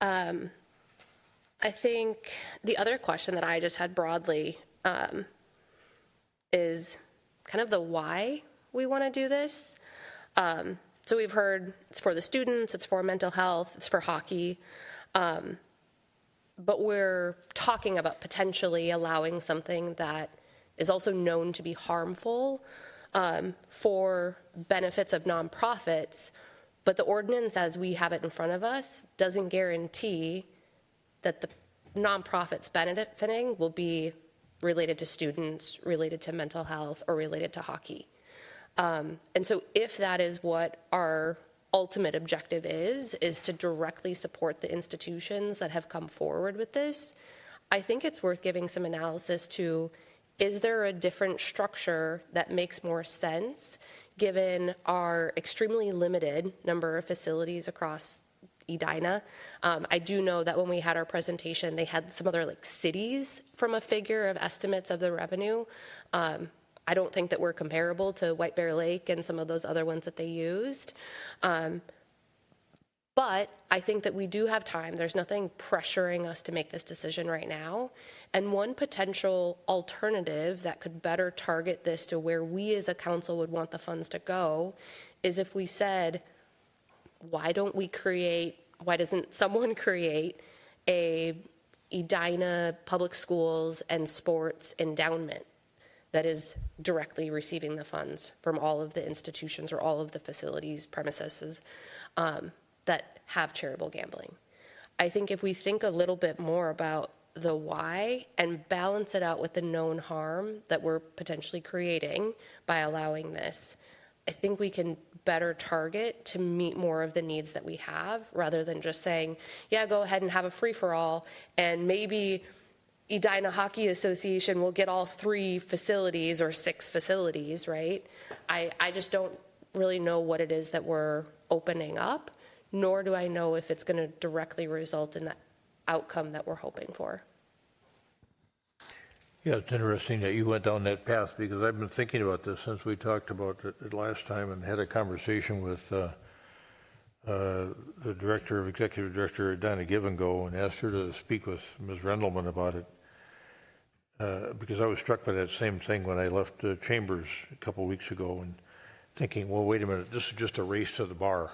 I think the other question that I just had broadly is kind of the why we want to do this. So we've heard it's for the students, it's for mental health, it's for hockey. But we're talking about potentially allowing something that is also known to be harmful for benefits of nonprofits. But the ordinance, as we have it in front of us, doesn't guarantee that the nonprofits benefiting will be related to students, related to mental health, or related to hockey. And so if that is what our ultimate objective is to directly support the institutions that have come forward with this, I think it's worth giving some analysis to, is there a different structure that makes more sense given our extremely limited number of facilities across Edina? I do know that when we had our presentation, they had some other cities from a figure of estimates of the revenue. I don't think that we're comparable to White Bear Lake and some of those other ones that they used. But I think that we do have time. There's nothing pressuring us to make this decision right now. And one potential alternative that could better target this to where we as a council would want the funds to go is if we said, why doesn't someone create a Edina Public Schools and Sports endowment that is directly receiving the funds from all of the institutions or all of the facilities, premises, that have charitable gambling. I think if we think a little bit more about the why and balance it out with the known harm that we're potentially creating by allowing this, I think we can better target to meet more of the needs that we have rather than just saying, yeah, go ahead and have a free-for-all and maybe Edina Hockey Association will get all 3 facilities or 6 facilities, right? I just don't really know what it is that we're opening up, nor do I know if it's going to directly result in the outcome that we're hoping for. Yeah, it's interesting that you went down that path because I've been thinking about this since we talked about it last time and had a conversation with the executive director, Donna Give and Go, and asked her to speak with Ms. Rendelman about it because I was struck by that same thing when I left Chambers a couple of weeks ago and thinking, well, wait a minute, this is just a race to the bar.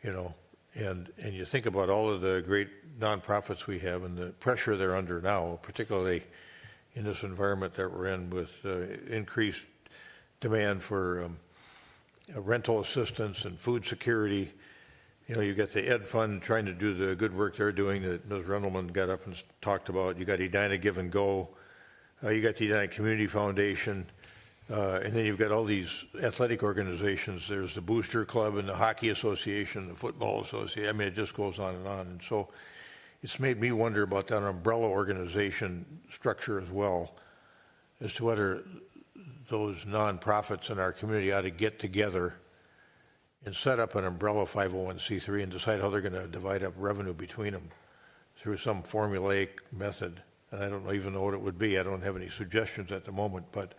You know, and you think about all of the great nonprofits we have and the pressure they're under now, particularly in this environment that we're in with increased demand for rental assistance and food security. You know, you got the Ed Fund trying to do the good work they're doing that Ms. Rendelman got up and talked about. You got Edina Give and Go. You got the Edina Community Foundation. And then you've got all these athletic organizations. There's the Booster Club and the Hockey Association, the Football Association. I mean, it just goes on. And so it's made me wonder about that umbrella organization structure as well, as to whether those nonprofits in our community ought to get together and set up an umbrella 501c3 and decide how they're going to divide up revenue between them through some formulaic method. And I don't even know what it would be. I don't have any suggestions at the moment, but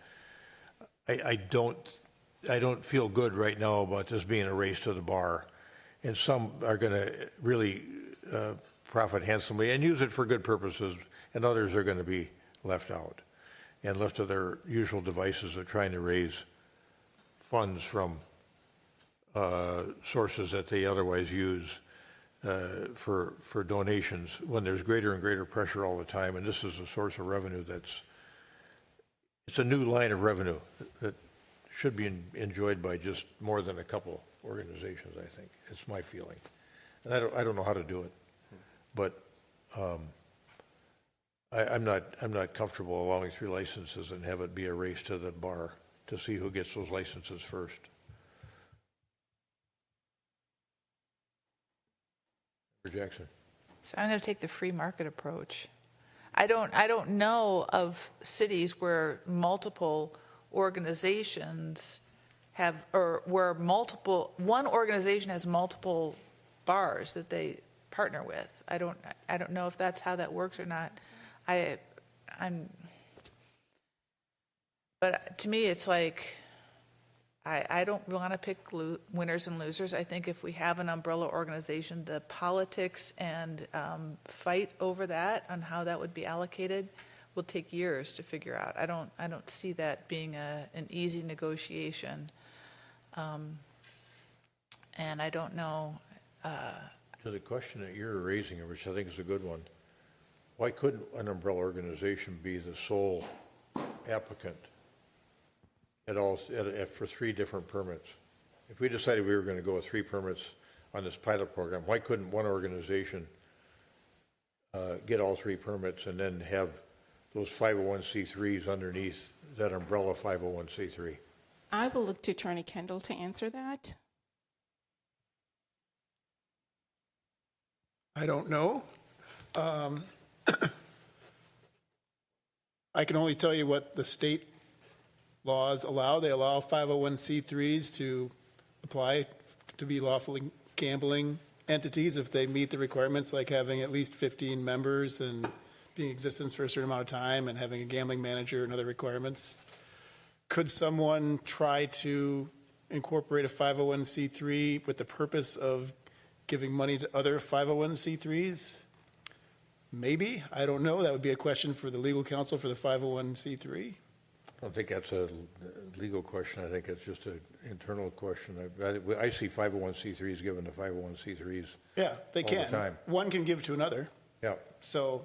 I don't feel good right now about this being a race to the bar, and some are going to really profit handsomely and use it for good purposes, and others are going to be left out and left to their usual devices of trying to raise funds from sources that they otherwise use for donations when there's greater and greater pressure all the time, and this is a source of revenue it's a new line of revenue that should be enjoyed by just more than a couple organizations, I think. It's my feeling. And I don't know how to do it. But I'm not comfortable allowing 3 licenses and have it be a race to the bar to see who gets those licenses first. Jackson. So I'm going to take the free market approach. I don't know of cities where multiple organizations have, or where one organization has multiple bars that they partner with. I don't know if that's how that works or not. But to me, it's like, I don't want to pick winners and losers. I think if we have an umbrella organization, the politics and fight over that on how that would be allocated will take years to figure out. I don't see that being an easy negotiation, and I don't know. To the question that you're raising, which I think is a good one, why couldn't an umbrella organization be the sole applicant for 3 different permits? If we decided we were going to go with 3 permits on this pilot program, why couldn't one organization get all 3 permits and then have those 501c3s underneath that umbrella 501c3? I will look to Attorney Kendall to answer that. I don't know. I can only tell you what the state laws allow. They allow 501c3s to apply to be lawfully gambling entities if they meet the requirements, like having at least 15 members and being in existence for a certain amount of time and having a gambling manager and other requirements. Could someone try to incorporate a 501c3 with the purpose of giving money to other 501c3s? Maybe, I don't know. That would be a question for the legal counsel for the 501c3. I don't think that's a legal question. I think it's just an internal question. I see 501c3s given to 501c3s. Yeah, they all can. the time. One can give to another. Yeah. So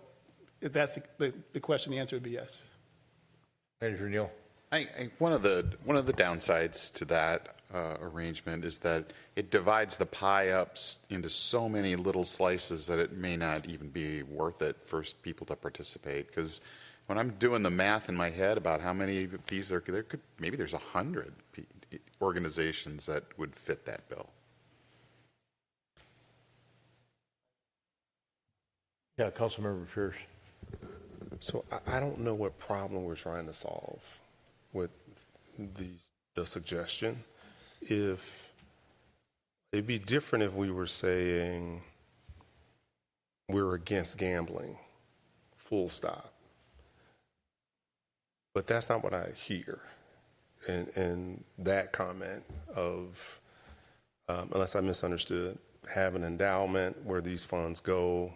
if that's the question, the answer would be yes. Manager Neal. One of the downsides to that arrangement is that it divides the pie up into so many little slices that it may not even be worth it for people to participate. Because when I'm doing the math in my head about how many of these maybe there's 100 organizations that would fit that bill. Yeah, Councilmember Pierce. So I don't know what problem we're trying to solve with the suggestion. If it'd be different if we were saying we're against gambling, full stop. But that's not what I hear in that comment of, unless I misunderstood, have an endowment where these funds go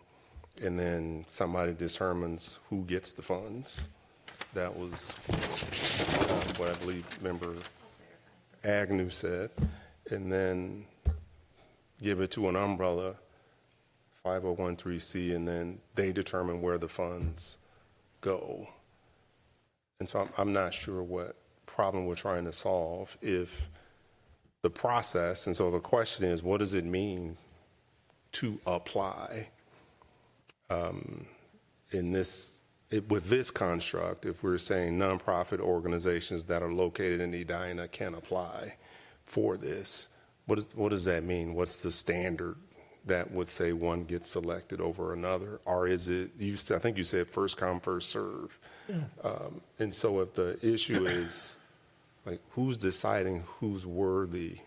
and then somebody determines who gets the funds. That was what I believe Member Agnew said. And then give it to an umbrella, 501(c), and then they determine where the funds go. And so I'm not sure what problem we're trying to solve if the process, and so the question is, what does it mean to apply with this construct? If we're saying nonprofit organizations that are located in Edina can apply for this, what does that mean? What's the standard that would say one gets selected over another? Or is it, I think you said first come, first serve. Yeah. And so if the issue is like who's deciding who's worthy,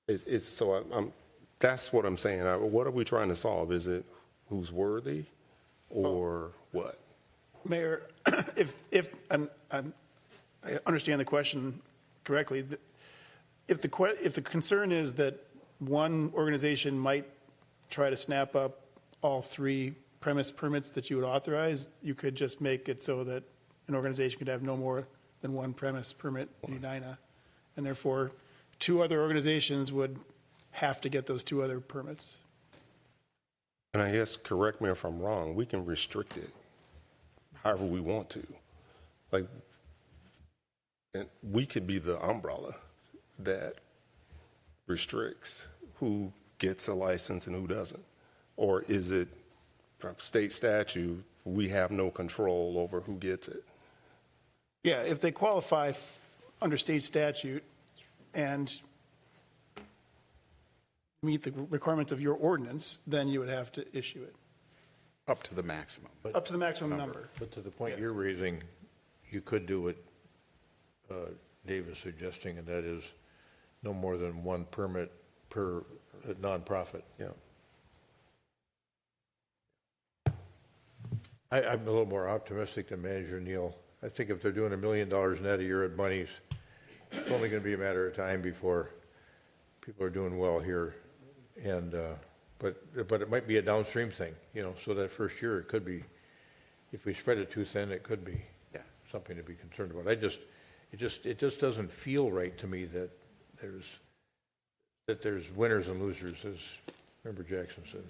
that's what I'm saying. What are we trying to solve? Is it who's worthy or what? Mayor, if I understand the question correctly, if the concern is that one organization might try to snap up all 3 premise permits that you would authorize, you could just make it so that an organization could have no more than 1 premise permit in Edina, and therefore 2 other organizations would have to get those 2 other permits. And I guess, correct me if I'm wrong, we can restrict it however we want to. Like, and we could be the umbrella that restricts who gets a license and who doesn't. Or is it from state statute, we have no control over who gets it? Yeah, if they qualify under state statute and meet the requirements of your ordinance, then you would have to issue it. Up to the maximum. Up to the maximum number. But to the point you're raising, you could do what Dave is suggesting, and that is no more than 1 permit per nonprofit. Yeah. I'm a little more optimistic than Manager Neal. I think if they're doing $1 million net a year at Bunnies, it's only going to be a matter of time before people are doing well here. And but it might be a downstream thing, so that first year it could be, if we spread it too thin, it could be something to be concerned about. It just doesn't feel right to me that there's winners and losers, as Member Jackson says.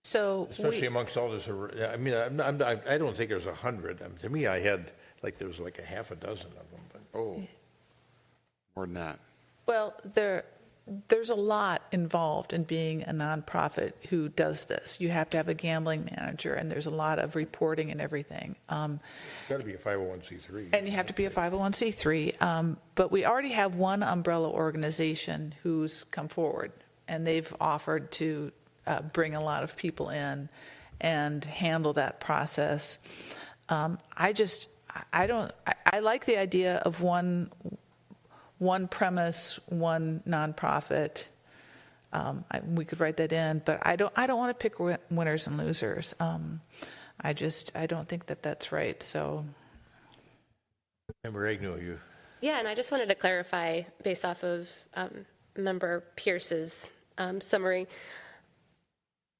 So especially amongst all this, I mean, I don't think there's 100. To me, I had there was like a half a dozen of them. But more than that. Well, there's a lot involved in being a nonprofit who does this. You have to have a gambling manager, and there's a lot of reporting and everything. It's got to be a 501c3. And you have to be a 501c3. But we already have one umbrella organization who's come forward, and they've offered to bring a lot of people in and handle that process. I like the idea of one premise, one nonprofit. We could write that in, but I don't want to pick winners and losers. I don't think that that's right. So, Member Agnew, you. Yeah, and I just wanted to clarify based off of Member Pierce's summary,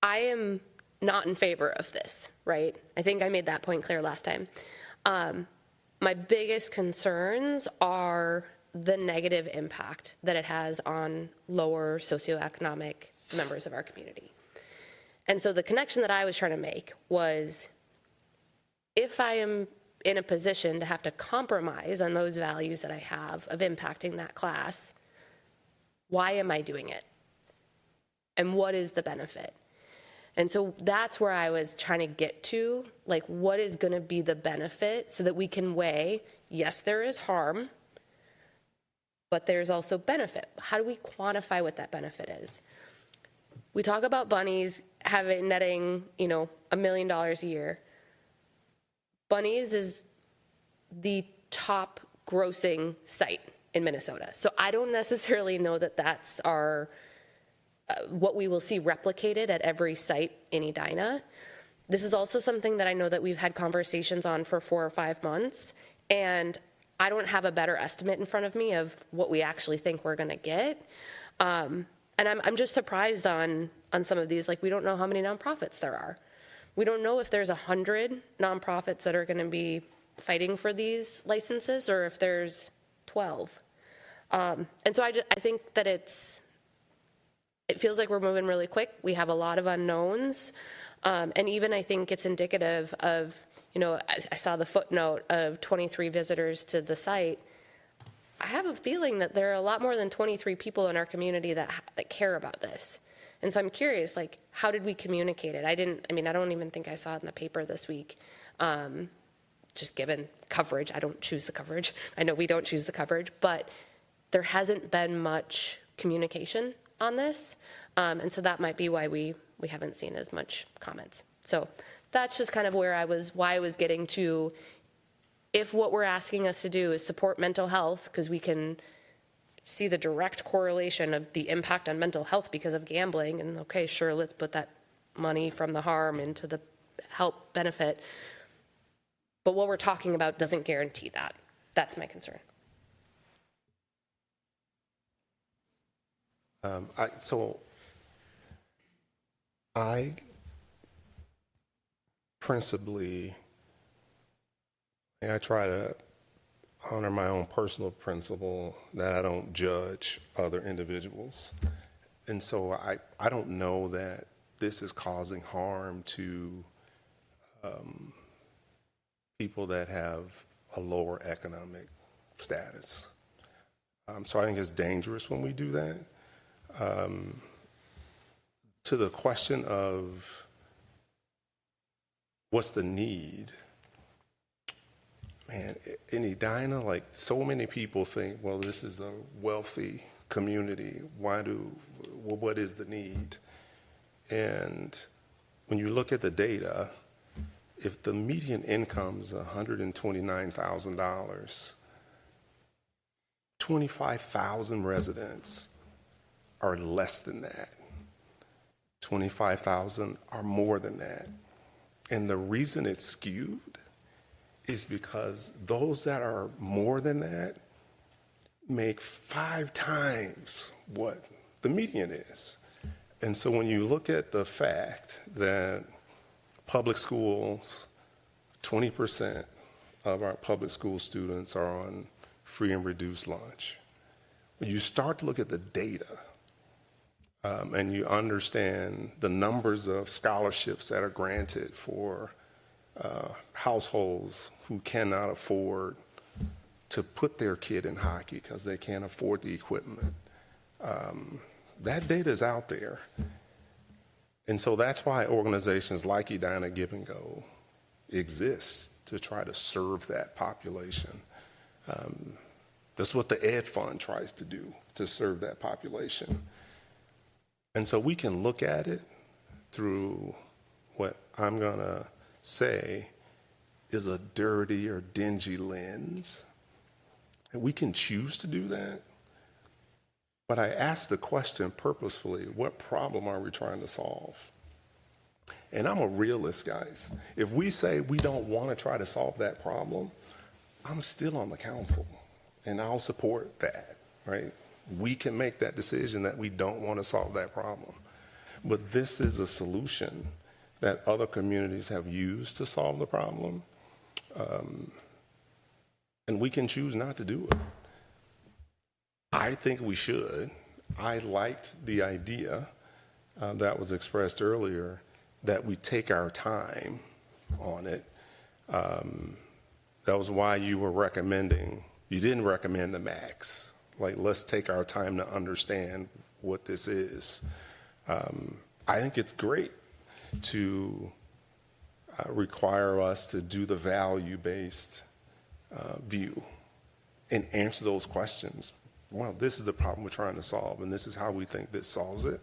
I am not in favor of this, right? I think I made that point clear last time. My biggest concerns are the negative impact that it has on lower socioeconomic members of our community. And so the connection that I was trying to make was, if I am in a position to have to compromise on those values that I have of impacting that class, why am I doing it? And what is the benefit? And so that's where I was trying to get to, like, what is going to be the benefit so that we can weigh, yes, there is harm, but there's also benefit. How do we quantify what that benefit is? We talk about bunnies netting, $1 million a year. Bunnies is the top grossing site in Minnesota. So I don't necessarily know that that's our what we will see replicated at every site in Edina. This is also something that I know that we've had conversations on for 4 or 5 months, and I don't have a better estimate in front of me of what we actually think we're going to get. And I'm just surprised on some of these. Like, we don't know how many nonprofits there are. We don't know if there's 100 nonprofits that are going to be fighting for these licenses, or if there's 12. And so I think that it feels like we're moving really quick. We have a lot of unknowns. And even I think it's indicative of, I saw the footnote of 23 visitors to the site. I have a feeling that there are a lot more than 23 people in our community that care about this. And so I'm curious, like, how did we communicate it? I don't even think I saw it in the paper this week. Just given coverage, I don't choose the coverage. I know we don't choose the coverage, but there hasn't been much communication on this. And so that might be why we haven't seen as much comments. So that's just kind of why I was getting to, if what we're asking us to do is support mental health, because we can see the direct correlation of the impact on mental health because of gambling, and okay, sure, let's put that money from the harm into the help benefit. But what we're talking about doesn't guarantee that. That's my concern. I principally, I try to honor my own personal principle that I don't judge other individuals. And so I don't know that this is causing harm to people that have a lower economic status. So I think it's dangerous when we do that. To the question of what's the need, man, in Edina, like, so many people think, well, this is a wealthy community. What is the need? And when you look at the data, if the median income is $129,000, 25,000 residents are less than that. 25,000 are more than that. And the reason it's skewed is because those that are more than that make 5 times what the median is. And so when you look at the fact that public schools, 20% of our public school students are on free and reduced lunch, when you start to look at the data, and you understand the numbers of scholarships that are granted for households who cannot afford to put their kid in hockey because they can't afford the equipment, that data is out there. And so that's why organizations like Edina Give and Go exist, to try to serve that population. That's what the Ed Fund tries to do, to serve that population. And so we can look at it through what I'm going to say is a dirty or dingy lens. And we can choose to do that. But I asked the question purposefully, what problem are we trying to solve? And I'm a realist, guys. If we say we don't want to try to solve that problem, I'm still on the council, and I'll support that, right? We can make that decision that we don't want to solve that problem. But this is a solution that other communities have used to solve the problem. And we can choose not to do it. I think we should. I liked the idea that was expressed earlier that we take our time on it. That was why you were recommending, you didn't recommend the max. Like, let's take our time to understand what this is. I think it's great to require us to do the value-based view and answer those questions. Well, this is the problem we're trying to solve, and this is how we think this solves it.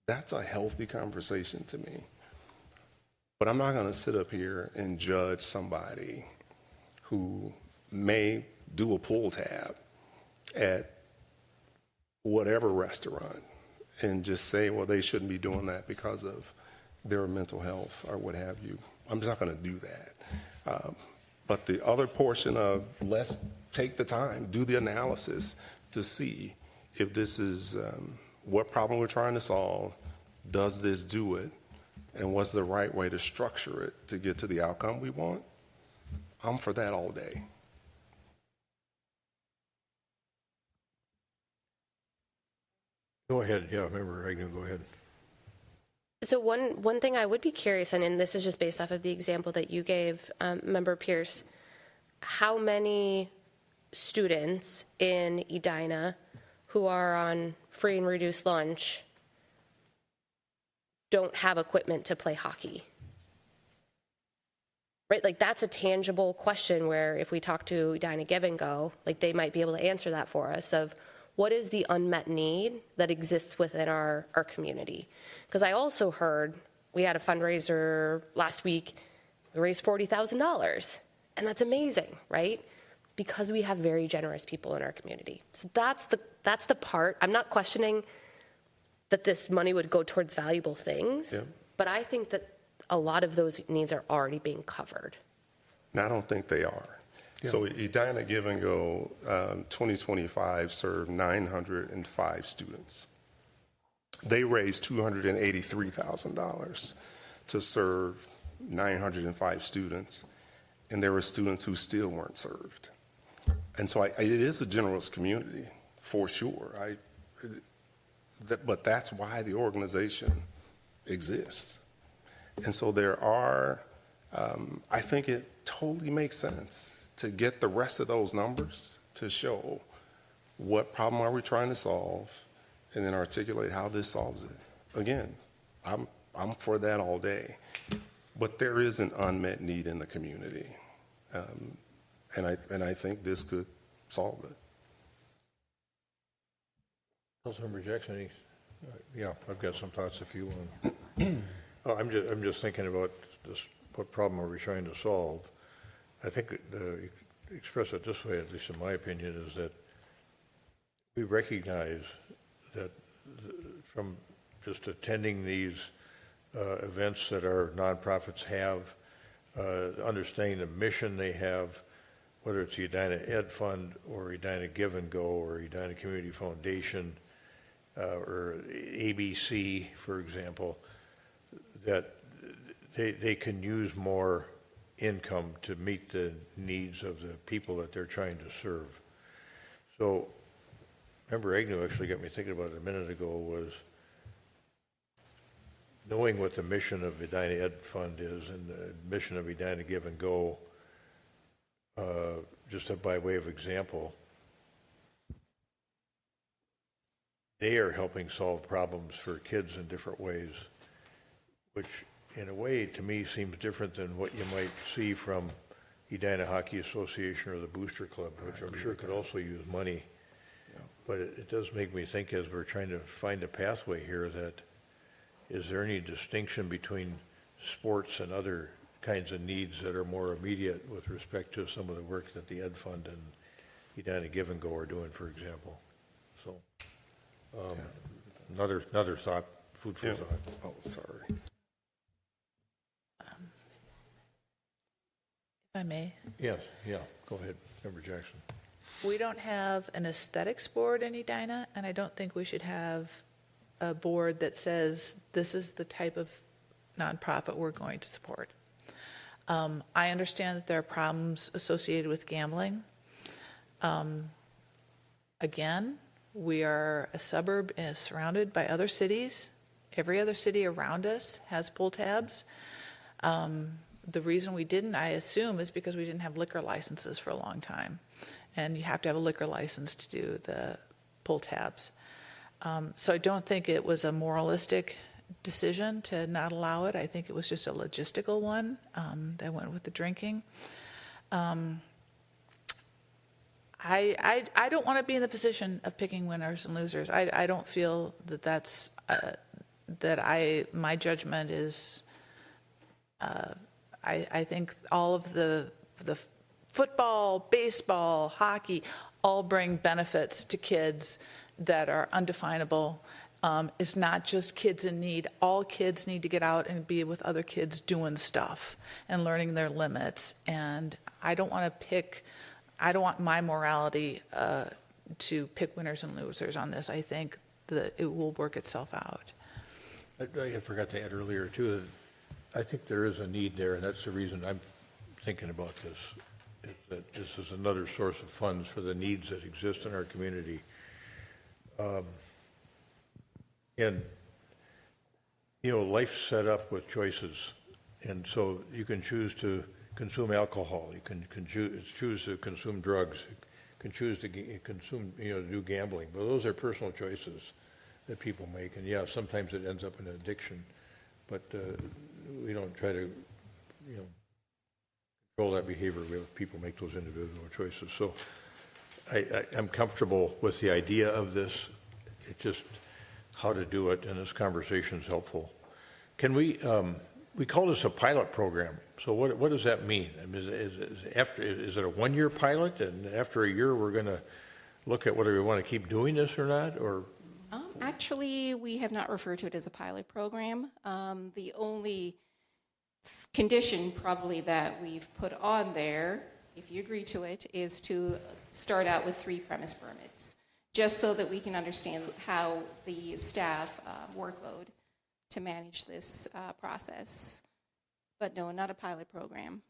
That's a healthy conversation to me. But I'm not going to sit up here and judge somebody who may do a pull tab at whatever restaurant and just say, well, they shouldn't be doing that because of their mental health or what have you. I'm just not going to do that. But the other portion of let's take the time, do the analysis to see if this is what problem we're trying to solve, does this do it, and what's the right way to structure it to get to the outcome we want. I'm for that all day. Go ahead. Yeah, Member Agnew, go ahead. So one thing I would be curious on, and this is just based off of the example that you gave, Member Pierce, how many students in Edina who are on free and reduced lunch don't have equipment to play hockey? Right, like that's a tangible question where if we talk to Edina Give and Go, like they might be able to answer that for us of what is the unmet need that exists within our community. Because I also heard we had a fundraiser last week, we raised $40,000, and that's amazing, right? Because we have very generous people in our community. So that's the part. I'm not questioning that this money would go towards valuable things, but I think that a lot of those needs are already being covered. Now, I don't think they are. Yeah. So Edina Give and Go 2025 served 905 students. They raised $283,000 to serve 905 students, and there were students who still weren't served. And so it is a generous community, for sure. But that's why the organization exists. And so there are, I think it totally makes sense to get the rest of those numbers to show what problem are we trying to solve and then articulate how this solves it. Again, I'm for that all day. But there is an unmet need in the community. And I think this could solve it. Councilmember Jackson, yeah, I've got some thoughts if you want. I'm just thinking about this, what problem are we trying to solve? I think you express it this way, at least in my opinion, is that we recognize that from just attending these events that our nonprofits have, understanding the mission they have, whether it's the Edina Ed Fund or Edina Give and Go or Edina Community Foundation or ABC, for example, that they can use more income to meet the needs of the people that they're trying to serve. So, Member Agnew actually got me thinking about it a minute ago, was knowing what the mission of Edina Ed Fund is and the mission of Edina Give and Go, just by way of example, they are helping solve problems for kids in different ways, which in a way to me seems different than what you might see from Edina Hockey Association or the Booster Club, which I'm sure could also use money. Yeah. But it does make me think, as we're trying to find a pathway here, that is there any distinction between sports and other kinds of needs that are more immediate with respect to some of the work that the Ed Fund and Edina Give and Go are doing, for example? So another thought, food for thought. Oh, sorry. If I may. Yes, yeah, go ahead, Member Jackson. We don't have an aesthetics board in Edina, and I don't think we should have a board that says this is the type of nonprofit we're going to support. I understand that there are problems associated with gambling. Again, we are a suburb surrounded by other cities. Every other city around us has pull tabs. The reason we didn't, I assume, is because we didn't have liquor licenses for a long time. And you have to have a liquor license to do the pull tabs. So I don't think it was a moralistic decision to not allow it. I think it was just a logistical one that went with the drinking. I don't want to be in the position of picking winners and losers. I don't feel that that's my judgment is. I think all of the football, baseball, hockey all bring benefits to kids that are undefinable. It's not just kids in need. All kids need to get out and be with other kids doing stuff and learning their limits. And I don't want my morality to pick winners and losers on this. I think that it will work itself out. I forgot to add earlier, too, that I think there is a need there, and that's the reason I'm thinking about this, is that this is another source of funds for the needs that exist in our community. And, life's set up with choices, and so you can choose to consume alcohol, you can choose to consume drugs, you can choose to consume, do gambling, but those are personal choices that people make, and yeah, sometimes it ends up in addiction, but we don't try to, control that behavior. We have people make those individual choices. So I'm comfortable with the idea of this. It's just how to do it, and this conversation is helpful. Can we call this a pilot program? So what does that mean? I mean, is it a one-year pilot, and after a year we're going to look at whether we want to keep doing this or not, or? Actually, we have not referred to it as a pilot program. The only condition probably that we've put on there, if you agree to it, is to start out with 3 premise permits, just so that we can understand how the staff workload to manage this process. But no, not a pilot program.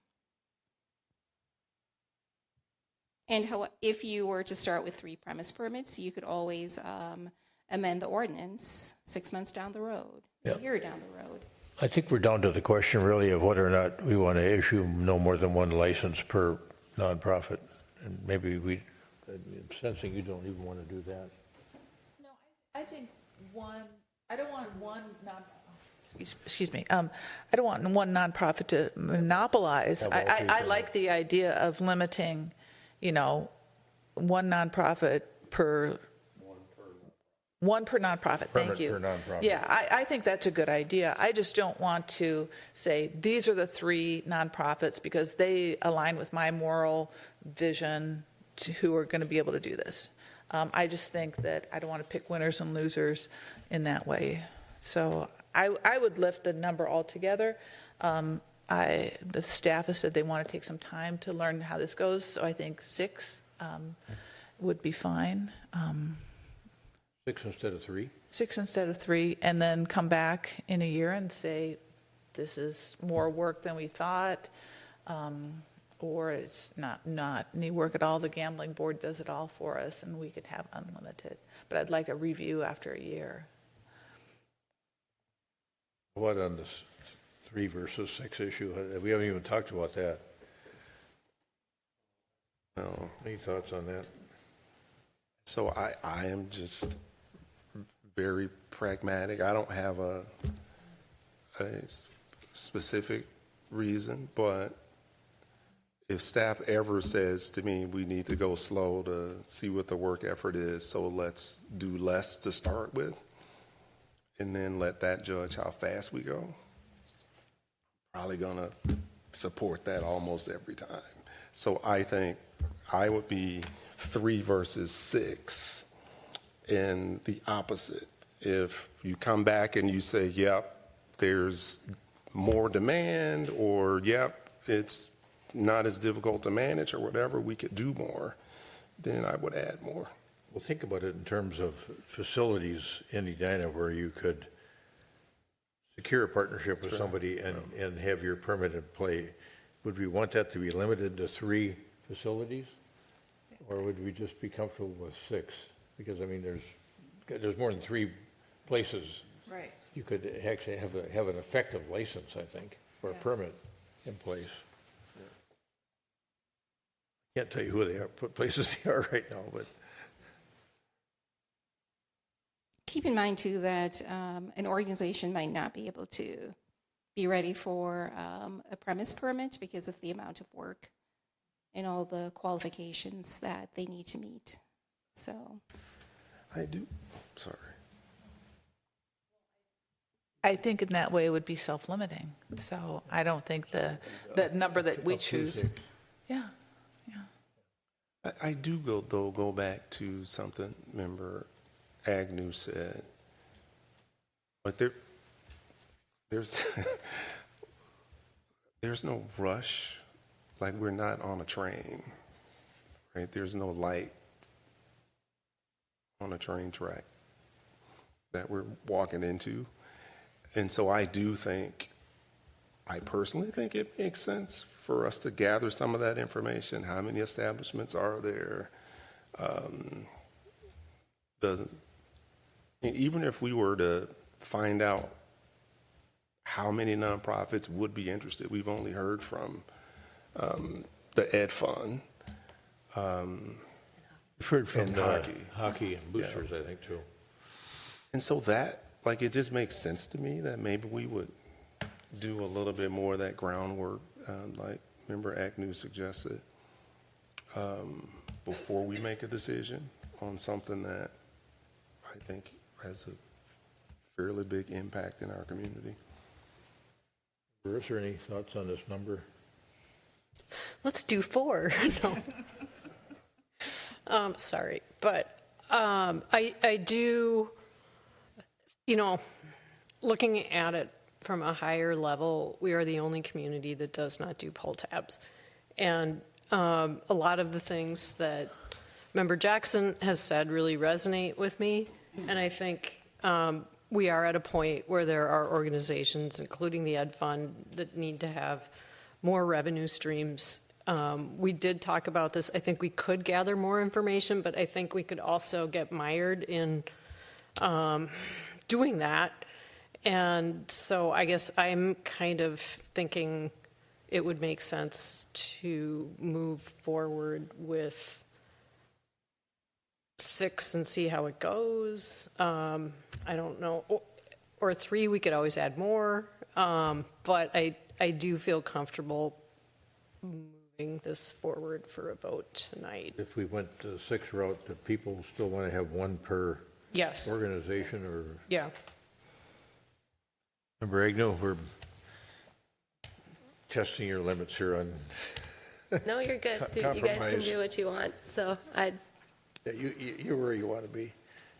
And if you were to start with 3 premise permits, you could always amend the ordinance 6 months down the road, a year down the road. I think we're down to the question really of whether or not we want to issue no more than 1 license per nonprofit. And maybe I'm sensing you don't even want to do that. No, I think I don't want one excuse me. I don't want one nonprofit to monopolize. I like the idea of limiting, one nonprofit per nonprofit. Thank you. Per nonprofit. Yeah, I think that's a good idea. I just don't want to say these are the 3 nonprofits because they align with my moral vision who are going to be able to do this. I just think that I don't want to pick winners and losers in that way. So I would lift the number altogether. The staff has said they want to take some time to learn how this goes, so I think 6 would be fine. 6 instead of 3? 6 instead of 3, and then come back in a year and say, this is more work than we thought, or it's not any work at all. The gambling board does it all for us, and we could have unlimited. But I'd like a review after a year. What on this 3 versus 6 issue? We haven't even talked about that. No, any thoughts on that? So I am just very pragmatic. I don't have a specific reason, but if staff ever says to me, we need to go slow to see what the work effort is, so let's do less to start with, and then let that judge how fast we go, probably gonna support that almost every time. So I think I would be 3 versus 6 and the opposite. If you come back and you say, yep, there's more demand, or yep, it's not as difficult to manage or whatever, we could do more. then I would add more. Well, think about it in terms of facilities in Edina where you could secure a partnership with somebody and have your permit in play. Would we want that to be limited to 3 facilities? Or would we just be comfortable with 6? Because, I mean, there's more than 3 places. Right. You could actually have an effective license, I think, or a permit in place. Can't tell you who they are, what places they are right now, but. Keep in mind, too, that an organization might not be able to be ready for a premise permit because of the amount of work and all the qualifications that they need to meet. So. Sorry. I think in that way it would be self-limiting. So I don't think the number that we choose. Yeah. I do go back to something Member Agnew said. But there's there's no rush. Like, we're not on a train, right? There's no light on a train track that we're walking into. And so I personally think it makes sense for us to gather some of that information. How many establishments are there? Even if we were to find out how many nonprofits would be interested, we've only heard from the Ed Fund. We've heard from hockey and boosters, I think, too. And so it just makes sense to me that maybe we would do a little bit more of that groundwork, like Member Agnew suggested, before we make a decision on something that I think has a fairly big impact in our community. Is there any thoughts on this number? Let's do 4. No. Sorry, but I do, looking at it from a higher level, we are the only community that does not do pull tabs. And a lot of the things that Member Jackson has said really resonate with me. And I think we are at a point where there are organizations, including the Ed Fund, that need to have more revenue streams. We did talk about this. I think we could gather more information, but I think we could also get mired in doing that. And so I guess I'm kind of thinking it would make sense to move forward with 6 and see how it goes. I don't know. Or 3, we could always add more. But I do feel comfortable moving this forward for a vote tonight. If we went the 6 route, do people still want to have 1 per organization? Or Yeah. Member Agnew, we're testing your limits here on. No, you're good. You guys can do what you want. So you're where you want to be.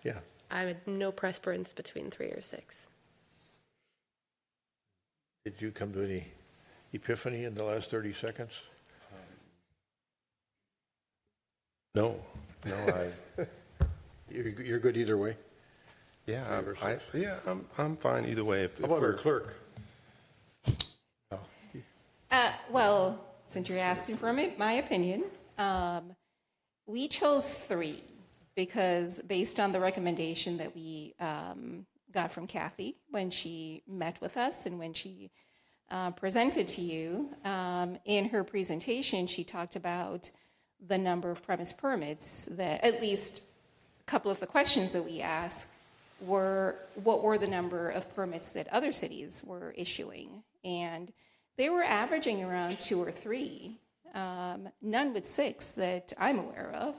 Yeah. I have no preference between 3 or 6. Did you come to any epiphany in the last 30 seconds? No. You're good either way? Yeah, I'm fine either way. How about our clerk? Well, since you're asking for my opinion, we chose 3 because based on the recommendation that we got from Kathy when she met with us and when she presented to you, in her presentation, she talked about the number of premise permits that, at least a couple of the questions that we asked were, what were the number of permits that other cities were issuing? And they were averaging around 2 or 3, none but 6 that I'm aware of.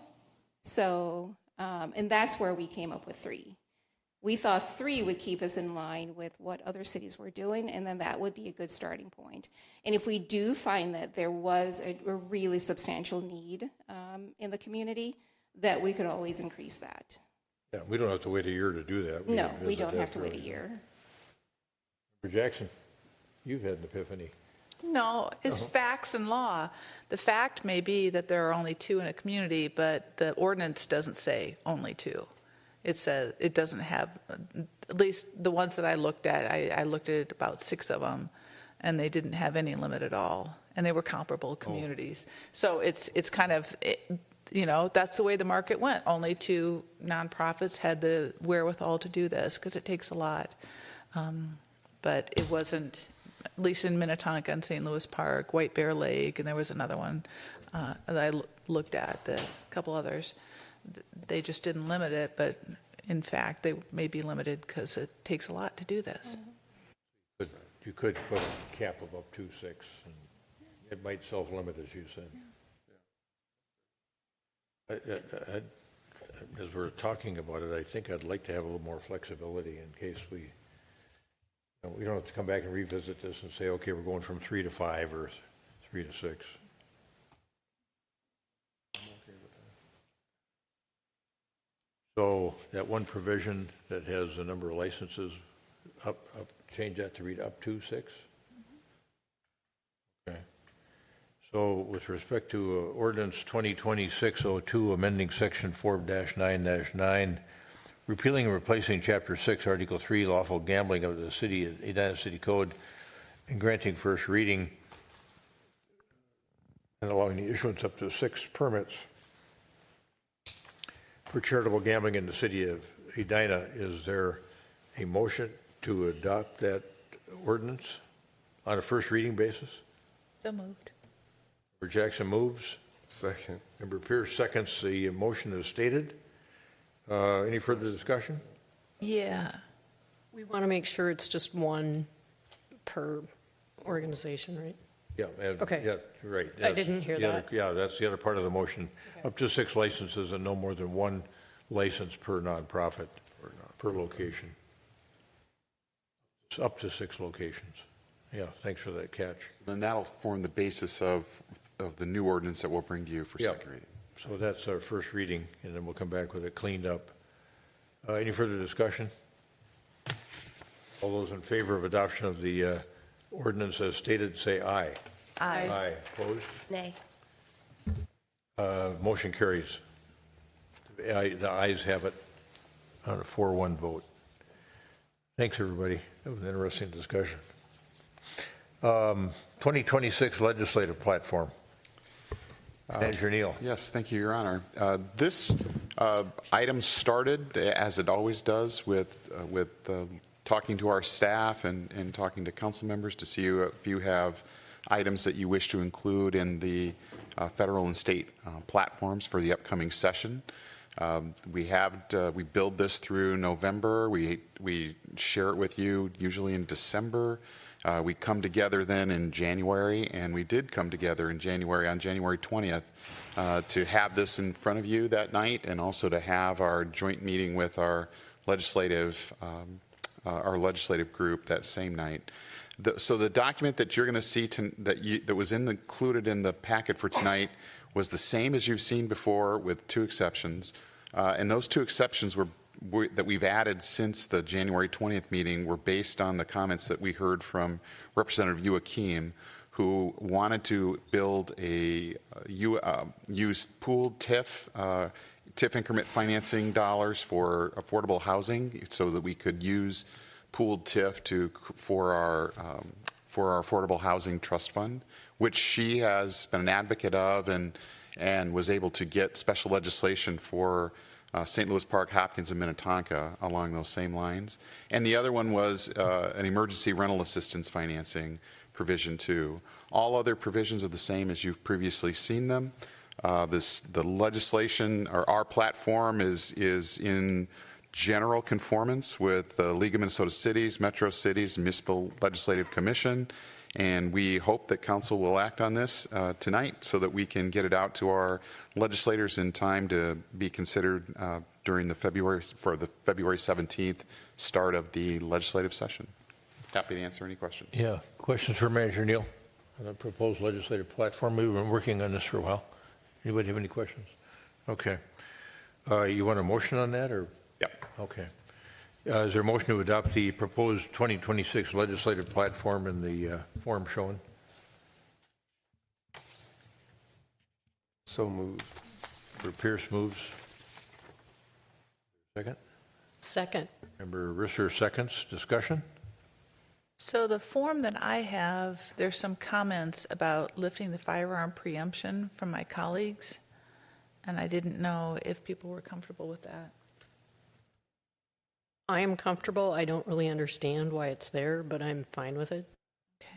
So, and that's where we came up with 3. We thought 3 would keep us in line with what other cities were doing, and then that would be a good starting point. And if we do find that there was a really substantial need in the community, that we could always increase that. Yeah, we don't have to wait a year to do that. No, we don't have to wait a year. Mr. Jackson, you've had an epiphany. No, it's facts and law. The fact may be that there are only 2 in a community, but the ordinance doesn't say only 2. It says it doesn't have, at least the ones that I looked at, I looked at about 6 of them, and they didn't have any limit at all, and they were comparable communities. So it's kind of, that's the way the market went. Only 2 nonprofits had the wherewithal to do this because it takes a lot. But it wasn't, at least in Minnetonka and St. Louis Park, White Bear Lake, and there was another one that I looked at, a couple others. They just didn't limit it, but in fact, they may be limited because it takes a lot to do this. But you could put a cap of up to 6, and it might self-limit, as you said. As we're talking about it, I think I'd like to have a little more flexibility in case we don't have to come back and revisit this and say, okay, we're going from 3 to 5 or 3 to 6. So that one provision that has the number of licenses, change that to read up to 6? Okay. So with respect to Ordinance 2020-602, amending Section 4-9-9, repealing and replacing Chapter 6, Article 3, lawful gambling of the Edina City Code, and granting first reading and allowing the issuance up to 6 permits for charitable gambling in the city of Edina. Is there a motion to adopt that ordinance on a first reading basis? So moved. Member Jackson moves. Second. Member Pierce seconds the motion as stated. Any further discussion? Yeah. We want to make sure it's just 1 per organization, right? Yeah. Okay. Yeah, right. I didn't hear that. That's the other part of the motion. Okay. Up to 6 licenses and no more than 1 license per nonprofit per location. It's up to 6 locations. Yeah, thanks for that catch. Then that'll form the basis of the new ordinance that we'll bring to you for second reading. So that's our first reading, and then we'll come back with it cleaned up. Any further discussion? All those in favor of adoption of the ordinance as stated, say aye. Aye. Aye. Opposed? Nay. Motion carries. The ayes have it on a 4-1 vote. Thanks, everybody. That was an interesting discussion. 2026 legislative platform. Manager Neal. Yes, thank you, Your Honor. This item started, as it always does, with talking to our staff and talking to council members to see if you have items that you wish to include in the federal and state platforms for the upcoming session. We build this through November. We share it with you usually in December. We come together then in January, and we did come together in January, on January 20th, to have this in front of you that night, and also to have our joint meeting with our legislative group that same night. So the document that you're going to see that was included in the packet for tonight was the same as you've seen before, with 2 exceptions, and those 2 exceptions that we've added since the January 20th meeting were based on the comments that we heard from Representative Joachim, who wanted to build use pooled TIF increment financing dollars for affordable housing, so that we could use pooled TIF for our affordable housing trust fund, which she has been an advocate of and was able to get special legislation for St. Louis Park, Hopkins, and Minnetonka along those same lines. And the other one was an emergency rental assistance financing provision too. All other provisions are the same as you've previously seen them. The legislation, or our platform, is in general conformance with the League of Minnesota Cities, Metro Cities, Municipal Legislative Commission, and we hope that council will act on this tonight so that we can get it out to our legislators in time to be considered during the February 17th start of the legislative session. Happy to answer any questions. Yeah, questions for Manager Neal on the proposed legislative platform? We've been working on this for a while. Anybody have any questions? Okay. You want a motion on that, or? Yep. Okay. Is there a motion to adopt the proposed 2026 legislative platform in the form shown? So moved. Member Pierce moves. Second. Second. Member Risser seconds. Discussion? So the form that I have, there's some comments about lifting the firearm preemption from my colleagues, and I didn't know if people were comfortable with that. I am comfortable. I don't really understand why it's there, but I'm fine with it. Okay.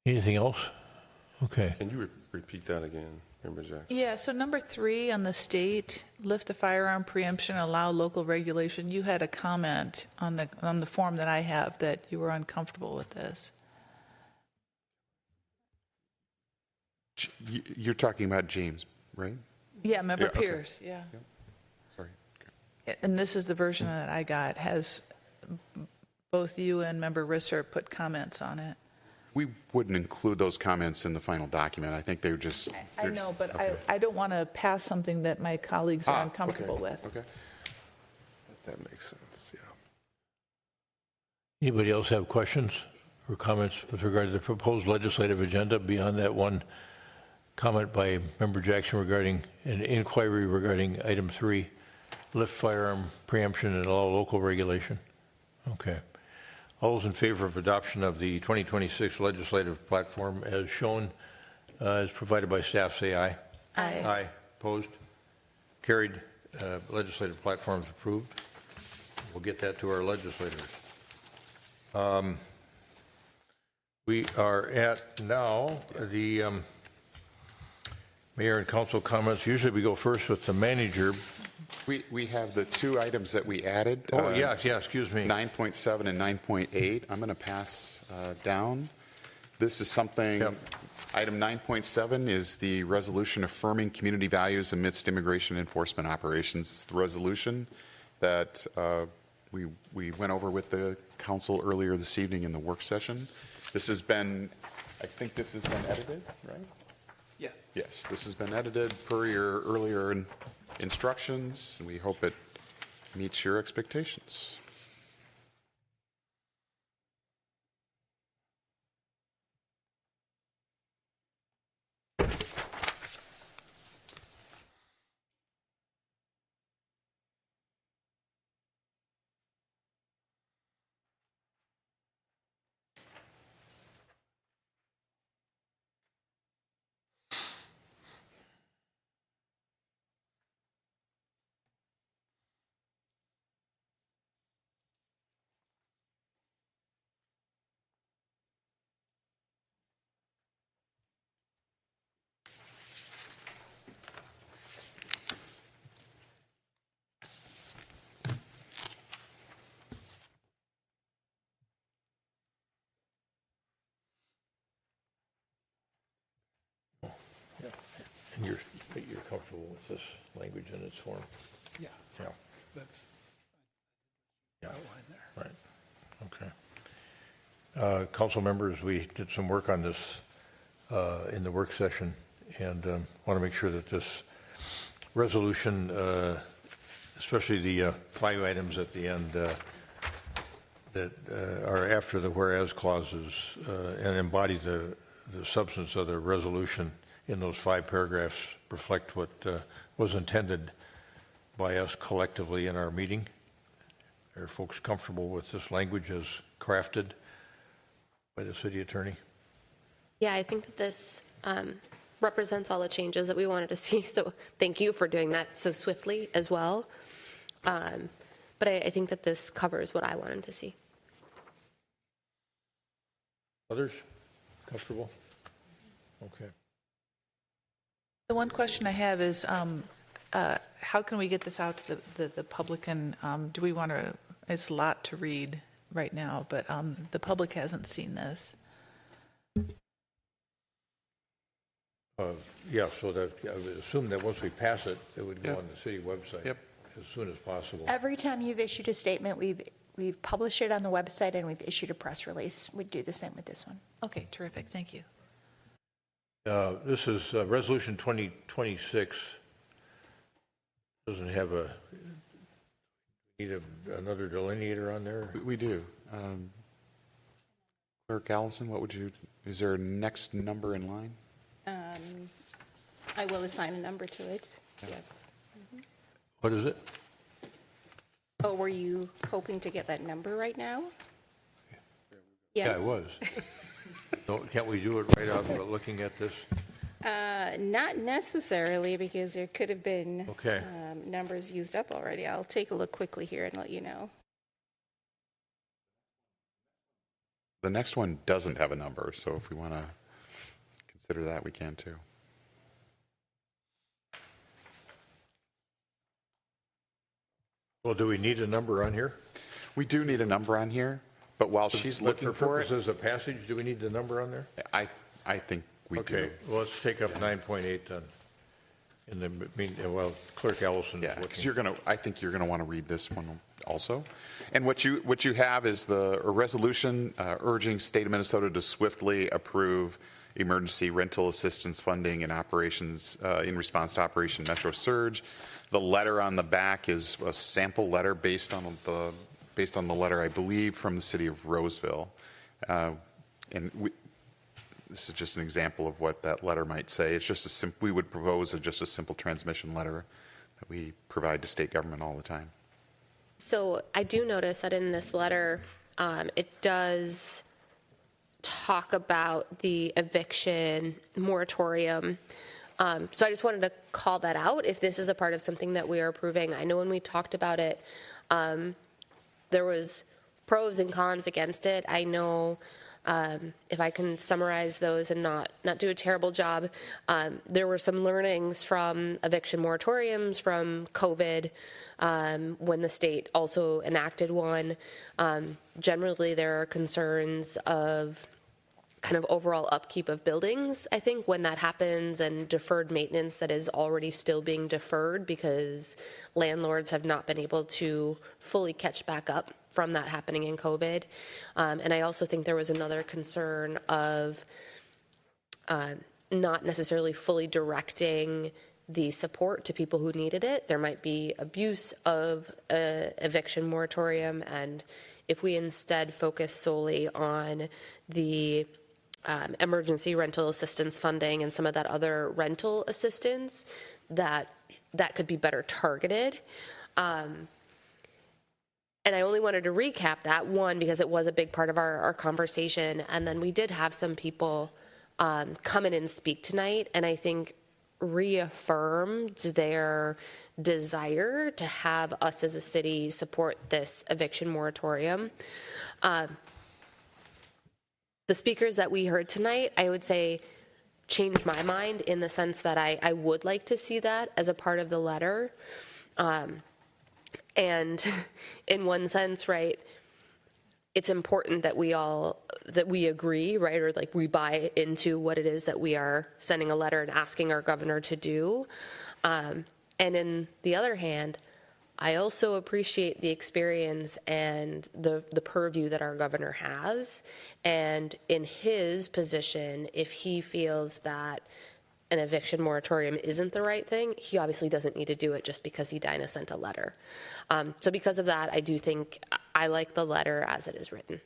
Anything else? Okay. Can you repeat that again, Member Jackson? Yeah, so number 3 on the state, lift the firearm preemption, allow local regulation. You had a comment on the form that I have that you were uncomfortable with this. You're talking about James, right? Yeah, Member okay. Pierce, yeah. Sorry. And this is the version that I got, has both you and Member Risser put comments on it. We wouldn't include those comments in the final document. I think they're just. I know, but okay. I don't want to pass something that my colleagues are uncomfortable with. Okay. That makes sense, yeah. Anybody else have questions or comments with regard to the proposed legislative agenda beyond that one comment by Member Jackson regarding an inquiry regarding item 3, lift firearm preemption and allow local regulation? Okay. All those in favor of adoption of the 2026 legislative platform as shown, as provided by staff, say aye. Aye. Aye. Opposed? Carried. Legislative platform is approved. We'll get that to our legislators. We are at now the mayor and council comments. Usually we go first with the manager. We have the 2 items that we added. Oh, yeah, excuse me. 9.7 and 9.8. I'm going to pass down. This is something, item 9.7 is the resolution affirming community values amidst immigration enforcement operations. It's the resolution that we went over with the council earlier this evening in the work session. This has been, I think this has been edited, right? Yes. Yes, this has been edited per your earlier instructions, and we hope it meets your expectations. And you're comfortable with this language in its form? Yeah. Yeah. That's outlined there. Right. Okay. Council members, we did some work on this in the work session, and want to make sure that this resolution, especially the 5 items at the end that are after the whereas clauses and embody the substance of the resolution in those 5 paragraphs, reflect what was intended by us collectively in our meeting. Are folks comfortable with this language as crafted by the city attorney? Yeah, I think that this represents all the changes that we wanted to see. So thank you for doing that so swiftly as well. But I think that this covers what I wanted to see. Others? Comfortable? Okay. The one question I have is, how can we get this out to the public? And do we want to? It's a lot to read right now, but the public hasn't seen this. Yeah, so that I would assume that once we pass it, it would go on the city website as soon as possible. Every time you've issued a statement, we've published it on the website and we've issued a press release. We'd do the same with this one. Okay, terrific. Thank you. This is Resolution 2026. Doesn't have need another delineator on there? We do. Clerk Allison, is there a next number in line? I will assign a number to it, yes. What is it? Oh, were you hoping to get that number right now? Yeah, Yes. I was. No, can't we do it right off of looking at this? Not necessarily, because there could have been Okay. numbers used up already. I'll take a look quickly here and let you know. The next one doesn't have a number, so if we want to consider that, we can too. Well, do we need a number on here? We do need a number on here, but while she's looking for it, For purposes of passage, do we need the number on there? I think we do. Okay, well, let's take up 9.8 then. In the well, Clerk Allison is Yeah, looking. because I think you're gonna want to read this one also. And what you have is a resolution urging state of Minnesota to swiftly approve emergency rental assistance funding and operations in response to Operation Metro Surge. The letter on the back is a sample letter based on the letter, I believe, from the city of Roseville. This is just an example of what that letter might say. It's just we would propose just a simple transmission letter that we provide to state government all the time. So I do notice that in this letter, it does talk about the eviction moratorium. So I just wanted to call that out if this is a part of something that we are approving. I know when we talked about it, there was pros and cons against it. I know if I can summarize those and not do a terrible job, there were some learnings from eviction moratoriums from COVID when the state also enacted one. Generally, there are concerns of kind of overall upkeep of buildings, I think, when that happens, and deferred maintenance that is already still being deferred because landlords have not been able to fully catch back up from that happening in COVID. And I also think there was another concern of not necessarily fully directing the support to people who needed it. There might be abuse of eviction moratorium, and if we instead focus solely on the emergency rental assistance funding and some of that other rental assistance, that could be better targeted. And I only wanted to recap that, one, because it was a big part of our conversation, and then we did have some people come in and speak tonight, and I think reaffirmed their desire to have us as a city support this eviction moratorium. The speakers that we heard tonight, I would say, changed my mind in the sense that I would like to see that as a part of the letter. And in one sense, right, it's important that we agree, right, or like we buy into what it is that we are sending a letter and asking our governor to do. And in the other hand, I also appreciate the experience and the purview that our governor has. And in his position, if he feels that an eviction moratorium isn't the right thing, he obviously doesn't need to do it just because Edina sent a letter. So because of that, I do think I like the letter as it is written.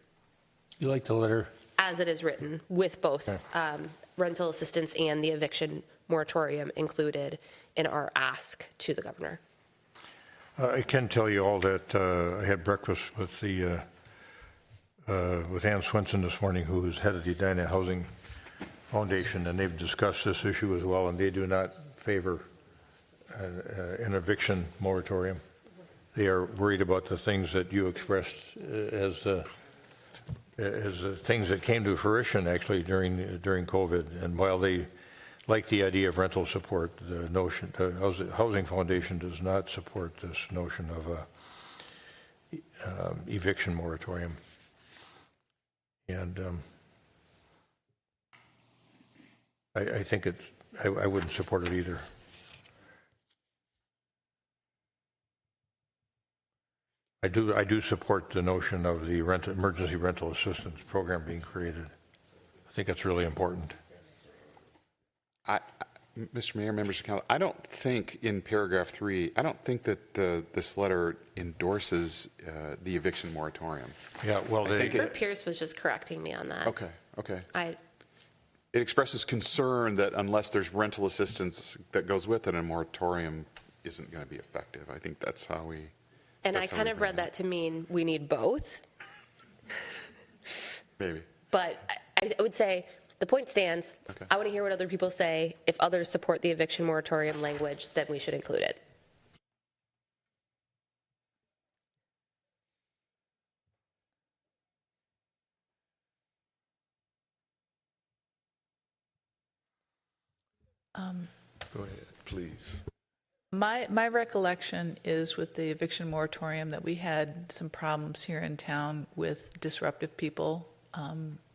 You like the letter? As it is written, with both rental assistance and the eviction moratorium included in our ask to the governor. I can tell you all that I had breakfast with with Ann Swenson this morning, who is head of the Edina Housing Foundation, and they've discussed this issue as well, and they do not favor an eviction moratorium. They are worried about the things that you expressed as things that came to fruition actually during COVID. And while they like the idea of rental support, the Housing Foundation does not support this notion of a eviction moratorium. And I think I wouldn't support it either. I do support the notion of the emergency rental assistance program being created. I think that's really important. Mr. Mayor, members of council, I don't think in paragraph 3, I don't think that this letter endorses the eviction moratorium. Yeah, well, Member Pierce was just correcting me on that. Okay. It expresses concern that unless there's rental assistance that goes with it, a moratorium isn't going to be effective. I think that's how we. And I kind of read that to mean we need both. Maybe. But I would say the point stands. Okay. I want to hear what other people say. If others support the eviction moratorium language, then we should include it. Go ahead, please. My recollection is with the eviction moratorium that we had some problems here in town with disruptive people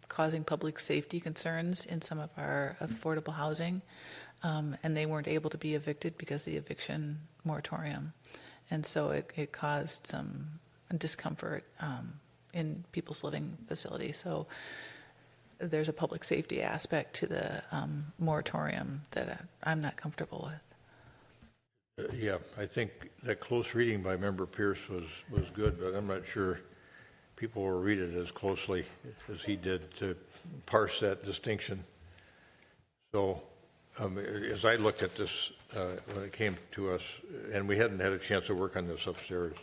causing public safety concerns in some of our affordable housing, and they weren't able to be evicted because of the eviction moratorium. And so it caused some discomfort in people's living facilities. So there's a public safety aspect to the moratorium that I'm not comfortable with. Yeah, I think that close reading by Member Pierce was good, but I'm not sure people will read it as closely as he did to parse that distinction. So as I looked at this when it came to us, and we hadn't had a chance to work on this upstairs,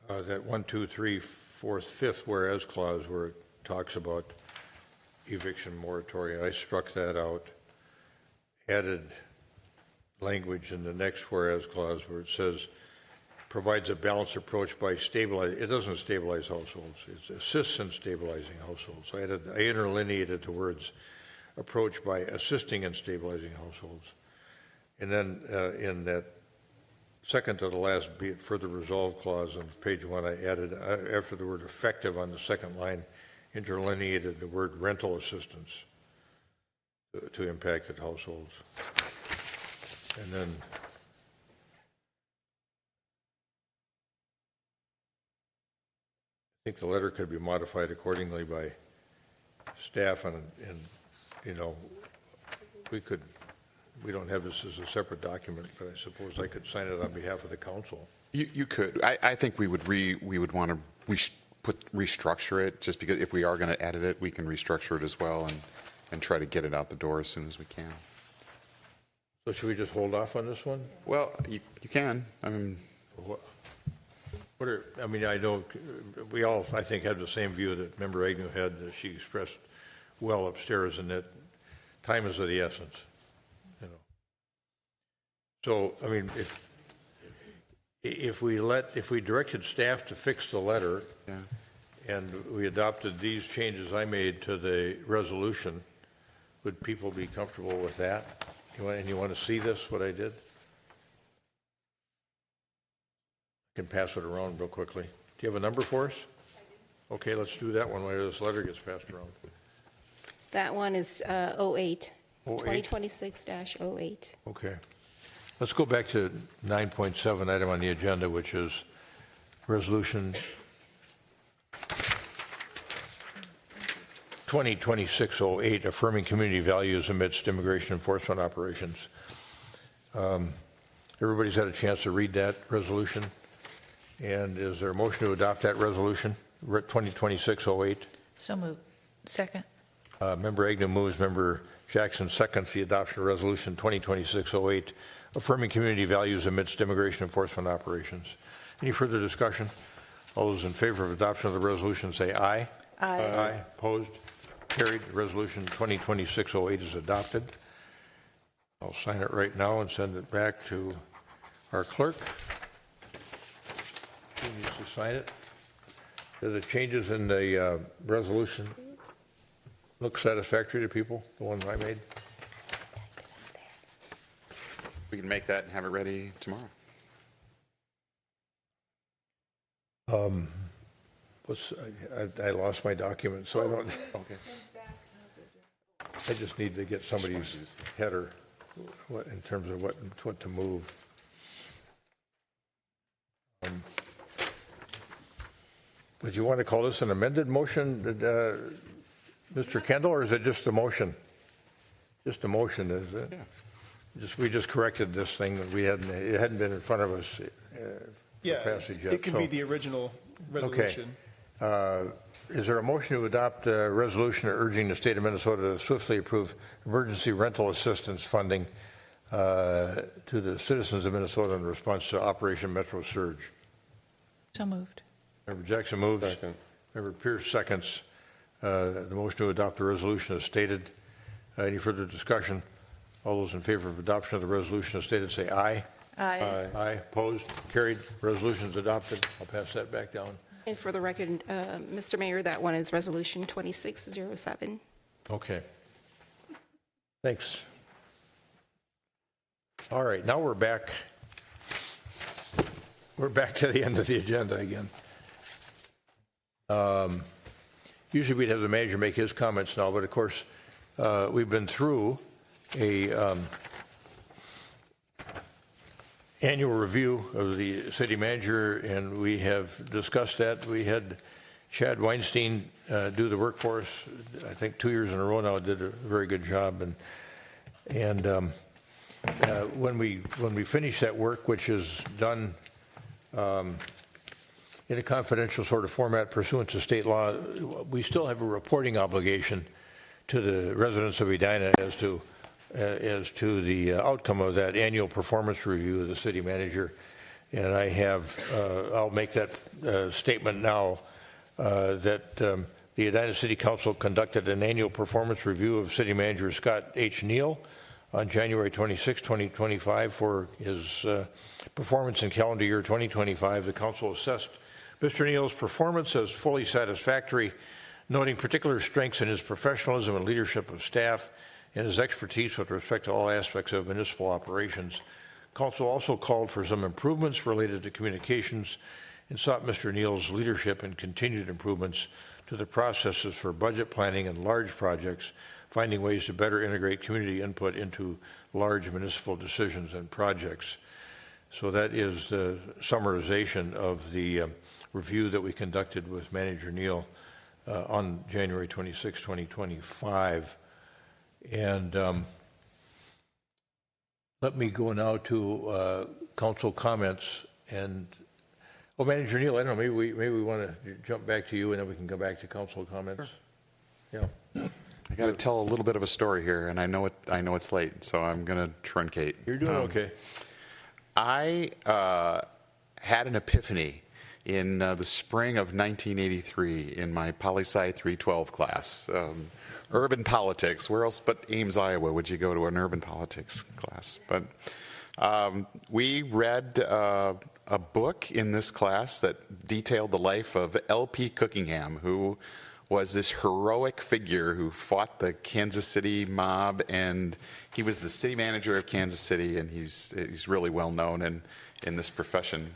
that 1, 2, 3, 4th, 5th whereas clause where it talks about eviction moratorium, I struck that out, added language in the next whereas clause where it says provides a balanced approach by stabilizing. It doesn't stabilize households. It assists in stabilizing households. So I interlineated the words approach by assisting in stabilizing households. And then in that second to the last be it further resolved clause on page 1, I added after the word effective on the second line, interlineated the word rental assistance to impacted households. And then I think the letter could be modified accordingly by staff, and you know, we don't have this as a separate document, but I suppose I could sign it on behalf of the council. You could. I think we would want to restructure it, just because if we are going to edit it, we can restructure it as well and try to get it out the door as soon as we can. So should we just hold off on this one? Well, you can. I mean, I know we all, I think, have the same view that Member Agnew had, that she expressed well upstairs, and that time is of the essence. You know. So, I mean, if we directed staff to fix the letter, and we adopted these changes I made to the resolution, would people be comfortable with that? And you want to see this, what I did? I can pass it around real quickly. Do you have a number for us? Okay, let's do that one while this letter gets passed around. That one is 08, 2026-08. Okay. Let's go back to 9.7 item on the agenda, which is resolution 2026-08, affirming community values amidst immigration enforcement operations. Everybody's had a chance to read that resolution. And is there a motion to adopt that resolution, 2026-08? So moved. Second. Member Agnew moves, Member Jackson seconds the adoption of resolution 2026-08, affirming community values amidst immigration enforcement operations. Any further discussion? All those in favor of adoption of the resolution say aye. Aye. Aye. Opposed? Carried. Resolution 2026-08 is adopted. I'll sign it right now and send it back to our clerk. Who needs to sign it? Do the changes in the resolution look satisfactory to people, the ones I made? we can make that and have it ready tomorrow. I lost my document, so I don't. Okay. I just need to get somebody's header in terms of what to move. Would you want to call this an amended motion, Mr. Kendall, or is it just a motion? Just a motion, is it? Yeah. We just corrected this thing. It hadn't been in front of us Yeah, for passage yet. it can be the original resolution. Okay. Is there a motion to adopt a resolution urging the state of Minnesota to swiftly approve emergency rental assistance funding to the citizens of Minnesota in response to Operation Metro Surge? So moved. Member Jackson moves. Second. Member Pierce seconds. The motion to adopt the resolution is stated. Any further discussion? All those in favor of adoption of the resolution as stated say aye. Aye. Aye. Opposed? Carried. Resolution is adopted. I'll pass that back down. And for the record, Mr. Mayor, that one is Resolution 2607. Okay. Thanks. All right, now we're back. We're back to the end of the agenda again. Usually we'd have the manager make his comments now, but of course, we've been through a annual review of the city manager, and we have discussed that. We had Chad Weinstein do the work for us. I think 2 years in a row now, did a very good job. And when we finish that work, which is done in a confidential sort of format pursuant to state law, we still have a reporting obligation to the residents of Edina as to the outcome of that annual performance review of the city manager. And I have, I'll make that statement now, that the Edina City Council conducted an annual performance review of City Manager Scott H. Neal on January 26, 2025 for his performance in calendar year 2025. The council assessed Mr. Neal's performance as fully satisfactory, noting particular strengths in his professionalism and leadership of staff and his expertise with respect to all aspects of municipal operations. Council also called for some improvements related to communications and sought Mr. Neal's leadership and continued improvements to the processes for budget planning and large projects, finding ways to better integrate community input into large municipal decisions and projects. So that is the summarization of the review that we conducted with Manager Neal on January 26, 2025. And let me go now to council comments. And Manager Neal, I don't know, maybe we want to jump back to you, and then we can go back to council comments. Sure. Yeah. I got to tell a little bit of a story here, and I know it's late, so I'm going to truncate. You're doing okay. I had an epiphany in the spring of 1983 in my Poli-Sci 312 class. Urban politics. Where else but Ames, Iowa would you go to an urban politics class? But we read a book in this class that detailed the life of L.P. Cookingham, who was this heroic figure who fought the Kansas City mob, and he was the city manager of Kansas City, and he's really well known in this profession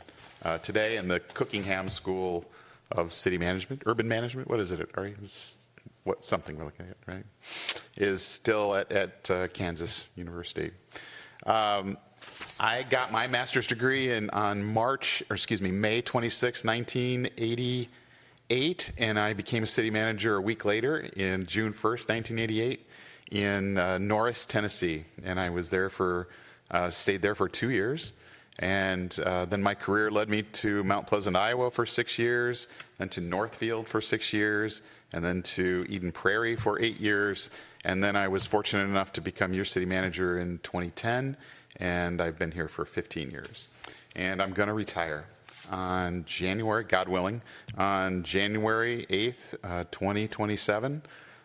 today. In the Cookingham School of City Management, Urban Management, what is it? It's something we're looking at, right? Is still at Kansas University. I got my master's degree on May 26, 1988, and I became a city manager a week later in June 1st, 1988 in Norris, Tennessee. And I was there stayed there for 2 years. And then my career led me to Mount Pleasant, Iowa for 6 years, then to Northfield for 6 years, and then to Eden Prairie for 8 years. And then I was fortunate enough to become your city manager in 2010, and I've been here for 15 years. And I'm going to retire on January, God willing, on January 8th, 2027.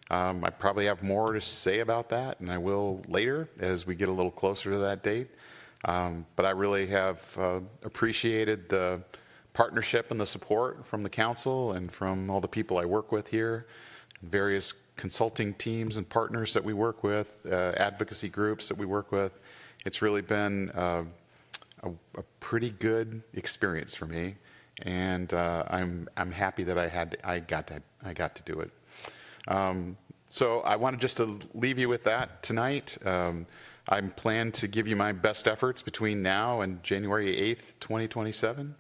I probably have more to say about that, and I will later as we get a little closer to that date. But I really have appreciated the partnership and the support from the council and from all the people I work with here, various consulting teams and partners that we work with, advocacy groups that we work with. It's really been a pretty good experience for me, and I'm happy that I got to do it. So I wanted just to leave you with that tonight. I plan to give you my best efforts between now and January 8th, 2027,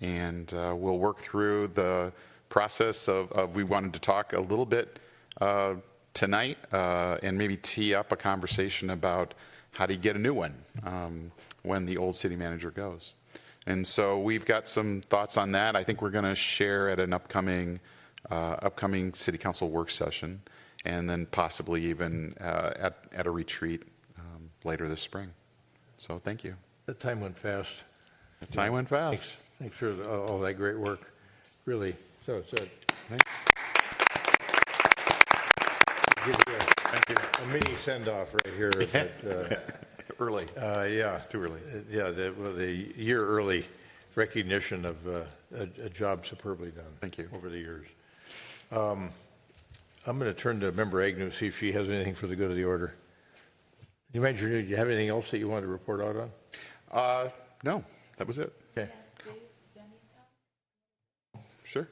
and we'll work through the process of we wanted to talk a little bit tonight and maybe tee up a conversation about how do you get a new one when the old city manager goes? And so we've got some thoughts on that. I think we're going to share at an upcoming city council work session, and then possibly even at a retreat later this spring. So thank you. The time went fast. The time went fast. Thanks for all that great work. Really. So it's thanks. Give you a mini send-off right here. Early. Yeah. Too early. Yeah, the year early recognition of a job superbly done. Thank you. Over the years. I'm going to turn to Member Agnew, see if she has anything for the good of the order. You mentioned, do you have anything else that you want to report out on? No, that was it. Okay. Sure.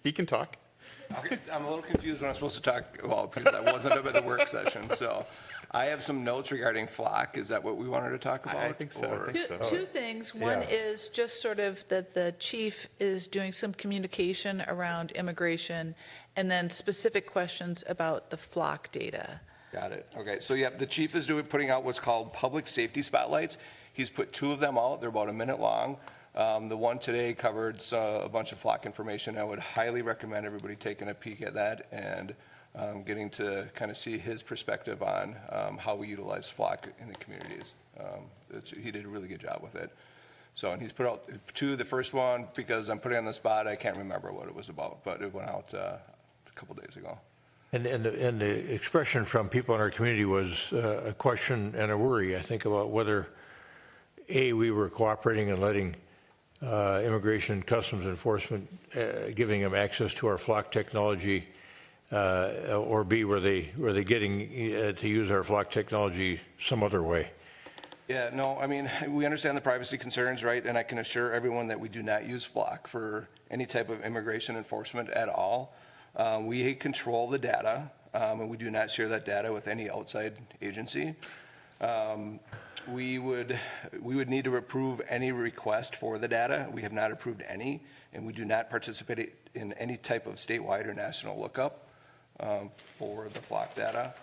He can talk. I'm a little confused when I'm supposed to talk about because I wasn't up at the work session. So I have some notes regarding flock. Is that what we wanted to talk about? I think so. Two things. One is just sort of that the chief is doing some communication around immigration, and then specific questions about the flock data. Got it. Okay. So the chief is putting out what's called public safety spotlights. He's put 2 of them out. They're about a minute long. The one today covered a bunch of flock information. I would highly recommend everybody taking a peek at that and getting to kind of see his perspective on how we utilize flock in the communities. He did a really good job with it. So, and he's put out 2. The first one, because I'm putting on the spot, I can't remember what it was about, but it went out a couple days ago. And the expression from people in our community was a question and a worry, I think, about whether, A, we were cooperating and letting Immigration and Customs Enforcement giving them access to our flock technology, or B, were they getting to use our flock technology some other way? Yeah, no, I mean, we understand the privacy concerns, right? And I can assure everyone that we do not use flock for any type of immigration enforcement at all. We control the data, and we do not share that data with any outside agency. We would need to approve any request for the data. We have not approved any, and we do not participate in any type of statewide or national lookup for the flock data.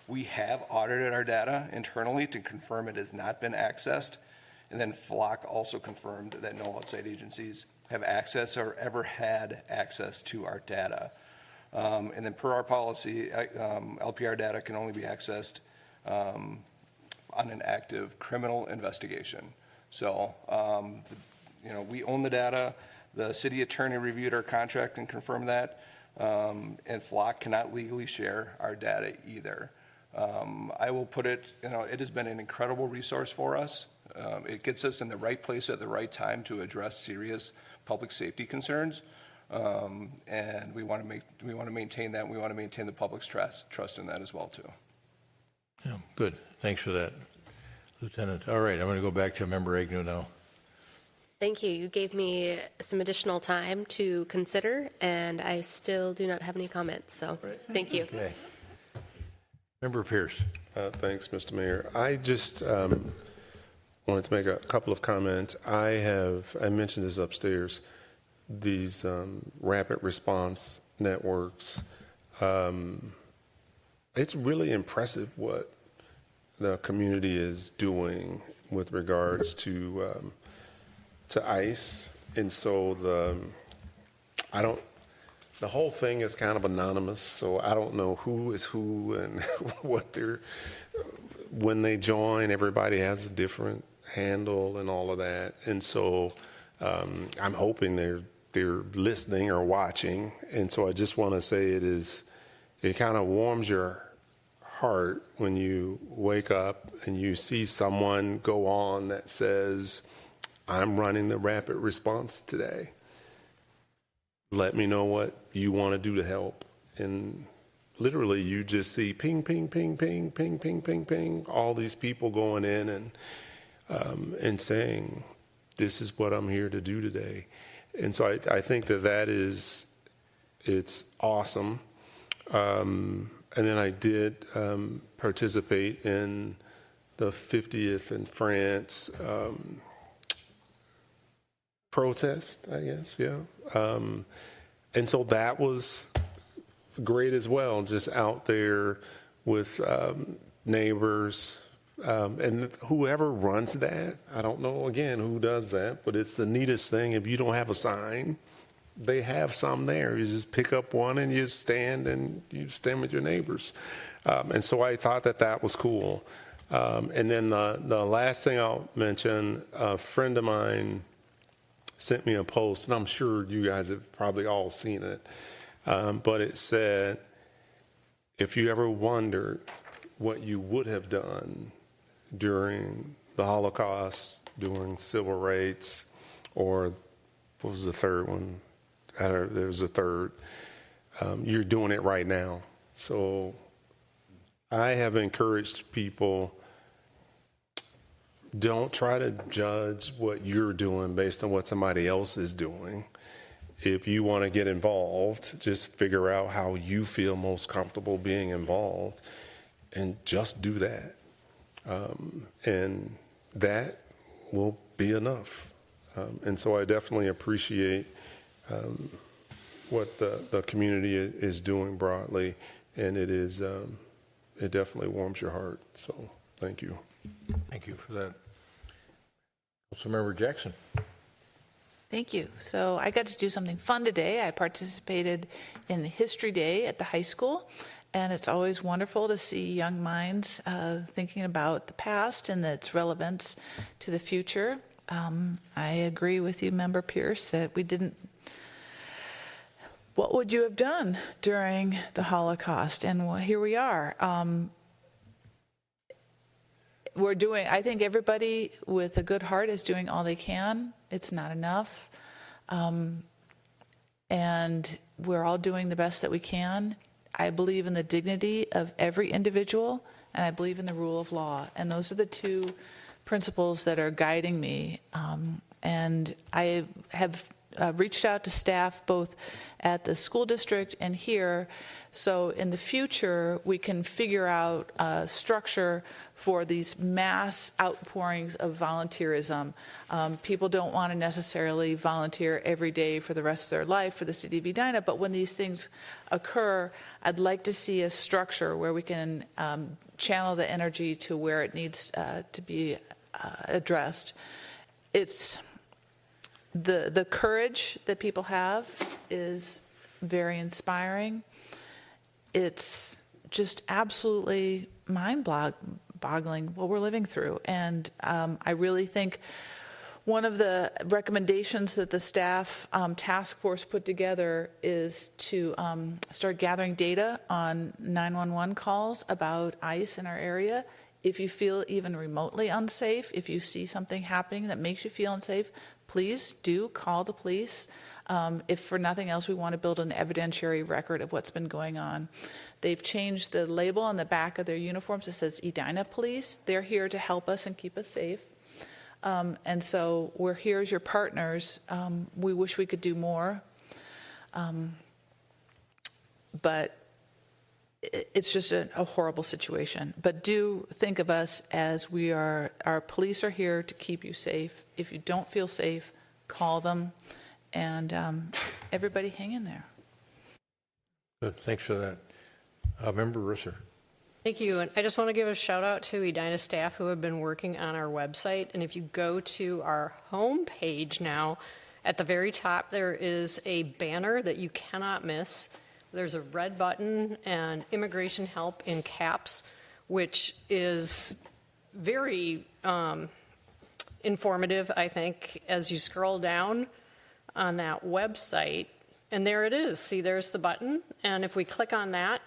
We have audited our data internally to confirm it has not been accessed, and then flock also confirmed that no outside agencies have access or ever had access to our data. And then per our policy, LPR data can only be accessed on an active criminal investigation. So, we own the data. The city attorney reviewed our contract and confirmed that. And flock cannot legally share our data either. I will put it, it has been an incredible resource for us. It gets us in the right place at the right time to address serious public safety concerns. And we want to maintain that. And we want to maintain the public's trust in that as well too. Yeah, good. Thanks for that, Lieutenant. All right, I'm going to go back to Member Agnew now. Thank you. You gave me some additional time to consider, and I still do not have any comments. So, thank you. Okay. Member Pierce. Thanks, Mr. Mayor. I just wanted to make a couple of comments. I mentioned this upstairs. These rapid response networks. It's really impressive what the community is doing with regards to ICE, and so the whole thing is kind of anonymous. So I don't know who is who and when they join. Everybody has a different handle and all of that, and so I'm hoping they're listening or watching. And so I just want to say it kind of warms your heart when you wake up and you see someone go on that says, I'm running the rapid response today. Let me know what you want to do to help. And literally you just see ping, ping, ping, ping, ping, ping, ping, ping, all these people going in and saying, this is what I'm here to do today. And so I think it's awesome. And then I did participate in the 50th in France protest, I guess, yeah. And so that was great as well, just out there with neighbors, and whoever runs that, I don't know, again, who does that, but it's the neatest thing. If you don't have a sign, they have some there. You just pick up one and you stand with your neighbors. And so I thought that was cool. And then the last thing I'll mention, a friend of mine sent me a post, and I'm sure you guys have probably all seen it, but it said, if you ever wondered what you would have done during the Holocaust, during civil rights, or what was the third one? There was a third. You're doing it right now. So I have encouraged people, don't try to judge what you're doing based on what somebody else is doing. If you want to get involved, just figure out how you feel most comfortable being involved and just do that. And that will be enough. And so I definitely appreciate what the community is doing broadly, and it definitely warms your heart. So thank you. Thank you for that. Councilmember Jackson. Thank you. So I got to do something fun today. I participated in the History Day at the high school, and it's always wonderful to see young minds thinking about the past and its relevance to the future. I agree with you, Member Pierce, that we didn't. What would you have done during the Holocaust? And here we are. I think everybody with a good heart is doing all they can. It's not enough. And we're all doing the best that we can. I believe in the dignity of every individual, and I believe in the rule of law. And those are the two principles that are guiding me. And I have reached out to staff both at the school district and here, so in the future we can figure out a structure for these mass outpourings of volunteerism. People don't want to necessarily volunteer every day for the rest of their life for the city of Edina, but when these things occur, I'd like to see a structure where we can channel the energy to where it needs to be addressed. It's the courage that people have is very inspiring. It's just absolutely mind-boggling what we're living through. And I really think one of the recommendations that the staff task force put together is to start gathering data on 911 calls about ICE in our area. If you feel even remotely unsafe, if you see something happening that makes you feel unsafe, please do call the police. If for nothing else, we want to build an evidentiary record of what's been going on. They've changed the label on the back of their uniforms. It says Edina Police. They're here to help us and keep us safe. And so we're here as your partners. We wish we could do more. But it's just a horrible situation. But do think of us as our police are here to keep you safe. If you don't feel safe, call them, and everybody hang in there. Good, thanks for that. Member Risser. Thank you. And I just want to give a shout out to Edina staff who have been working on our website. And if you go to our home page now, at the very top, there is a banner that you cannot miss. There's a red button and immigration help in caps, which is very informative, I think, as you scroll down on that website. And there it is. See, there's the button. And if we click on that,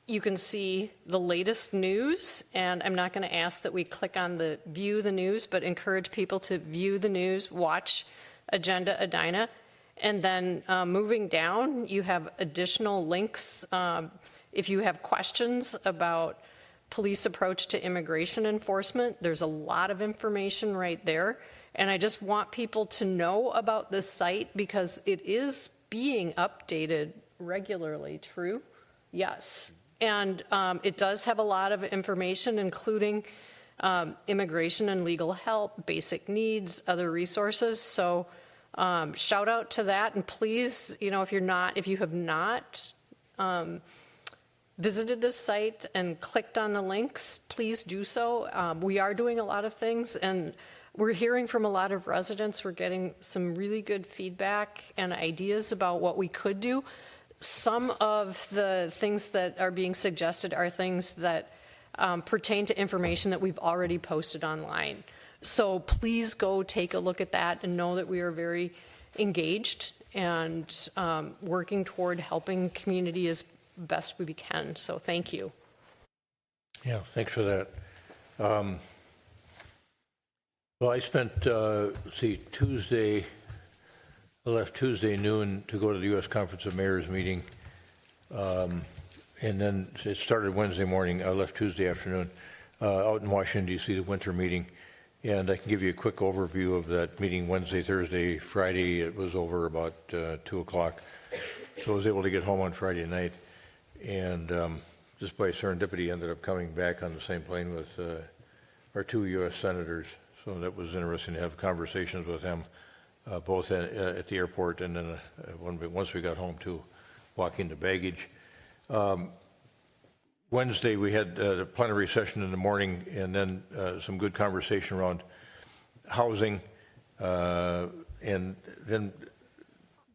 you can see the latest news. And I'm not going to ask that we click on the view the news, but encourage people to view the news, watch Agenda Edina. And then moving down, you have additional links. If you have questions about police approach to immigration enforcement, there's a lot of information right there. And I just want people to know about this site because it is being updated regularly, true? Yes. And it does have a lot of information, including immigration and legal help, basic needs, other resources. So shout out to that. And please, if you have not visited this site and clicked on the links, please do so. We are doing a lot of things, and we're hearing from a lot of residents. We're getting some really good feedback and ideas about what we could do. Some of the things that are being suggested are things that pertain to information that we've already posted online. So please go take a look at that and know that we are very engaged and working toward helping community as best we can. So thank you. Yeah, thanks for that. Well, I spent, I left Tuesday noon to go to the U.S. Conference of Mayors meeting. And then it started Wednesday morning. I left Tuesday afternoon out in Washington, D.C., the winter meeting. And I can give you a quick overview of that meeting Wednesday, Thursday, Friday. It was over about 2 o'clock. So I was able to get home on Friday night. And just by serendipity, ended up coming back on the same plane with our 2 U.S. senators. So that was interesting to have conversations with them, both at the airport and then once we got home to walking the baggage. Wednesday, we had the plenary session in the morning, and then some good conversation around housing. And then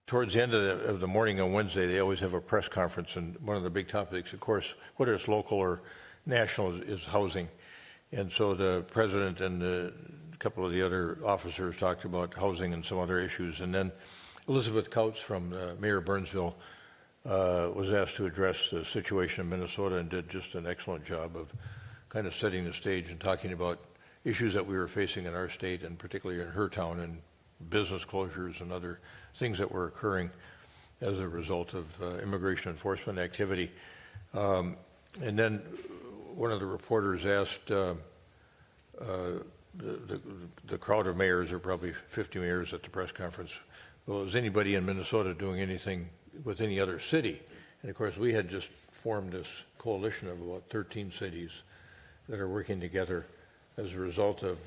towards the end of the morning on Wednesday, they always have a press conference, and one of the big topics, of course, whether it's local or national, is housing. And so the president and a couple of the other officers talked about housing and some other issues. And then Elizabeth Couts from Mayor Burnsville was asked to address the situation in Minnesota and did just an excellent job of kind of setting the stage and talking about issues that we were facing in our state and particularly in her town, and business closures and other things that were occurring as a result of immigration enforcement activity. And then one of the reporters asked the crowd of mayors, there were probably 50 mayors at the press conference, well, is anybody in Minnesota doing anything with any other city? And of course, we had just formed this coalition of about 13 cities that are working together as a result of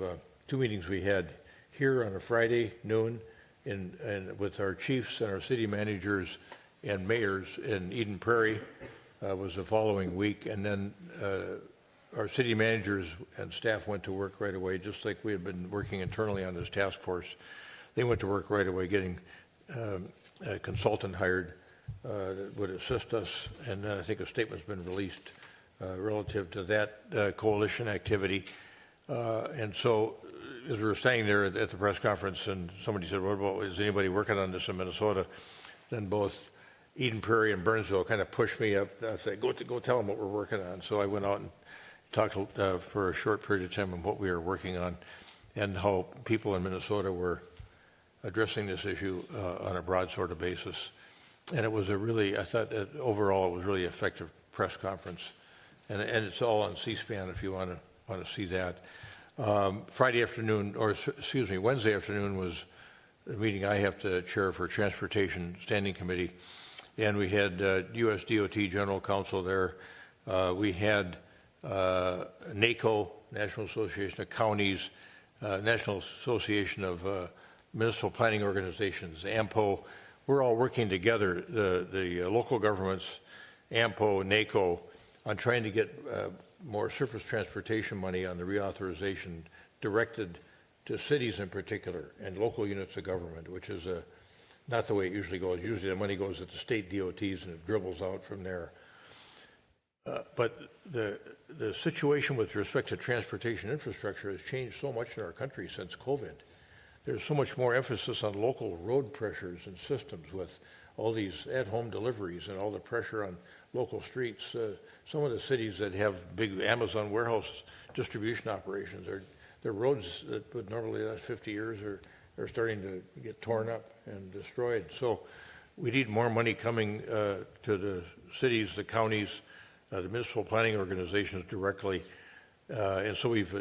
2 meetings we had here on a Friday noon and with our chiefs and our city managers and mayors in Eden Prairie was the following week. And then our city managers and staff went to work right away, just like we had been working internally on this task force. They went to work right away getting a consultant hired that would assist us. And then I think a statement's been released relative to that coalition activity. And so as we were saying there at the press conference, and somebody said, what about, is anybody working on this in Minnesota? Then both Eden Prairie and Burnsville kind of pushed me up. I said, go tell them what we're working on. So I went out and talked for a short period of time on what we were working on and how people in Minnesota were addressing this issue on a broad sort of basis. And it was I thought that overall it was really effective press conference. And it's all on C-SPAN if you want to see that. Wednesday afternoon was the meeting I have to chair for Transportation Standing Committee. And we had U.S. DOT General Counsel there. We had NACO, National Association of Counties, National Association of Municipal Planning Organizations, AMPO. We're all working together, the local governments, AMPO, NACO, on trying to get more surface transportation money on the reauthorization directed to cities in particular and local units of government, which is not the way it usually goes. Usually the money goes at the state DOTs and it dribbles out from there. But the situation with respect to transportation infrastructure has changed so much in our country since COVID. There's so much more emphasis on local road pressures and systems with all these at-home deliveries and all the pressure on local streets. Some of the cities that have big Amazon warehouse distribution operations, their roads that would normally last 50 years are starting to get torn up and destroyed. So we need more money coming to the cities, the counties, the municipal planning organizations directly. And so we've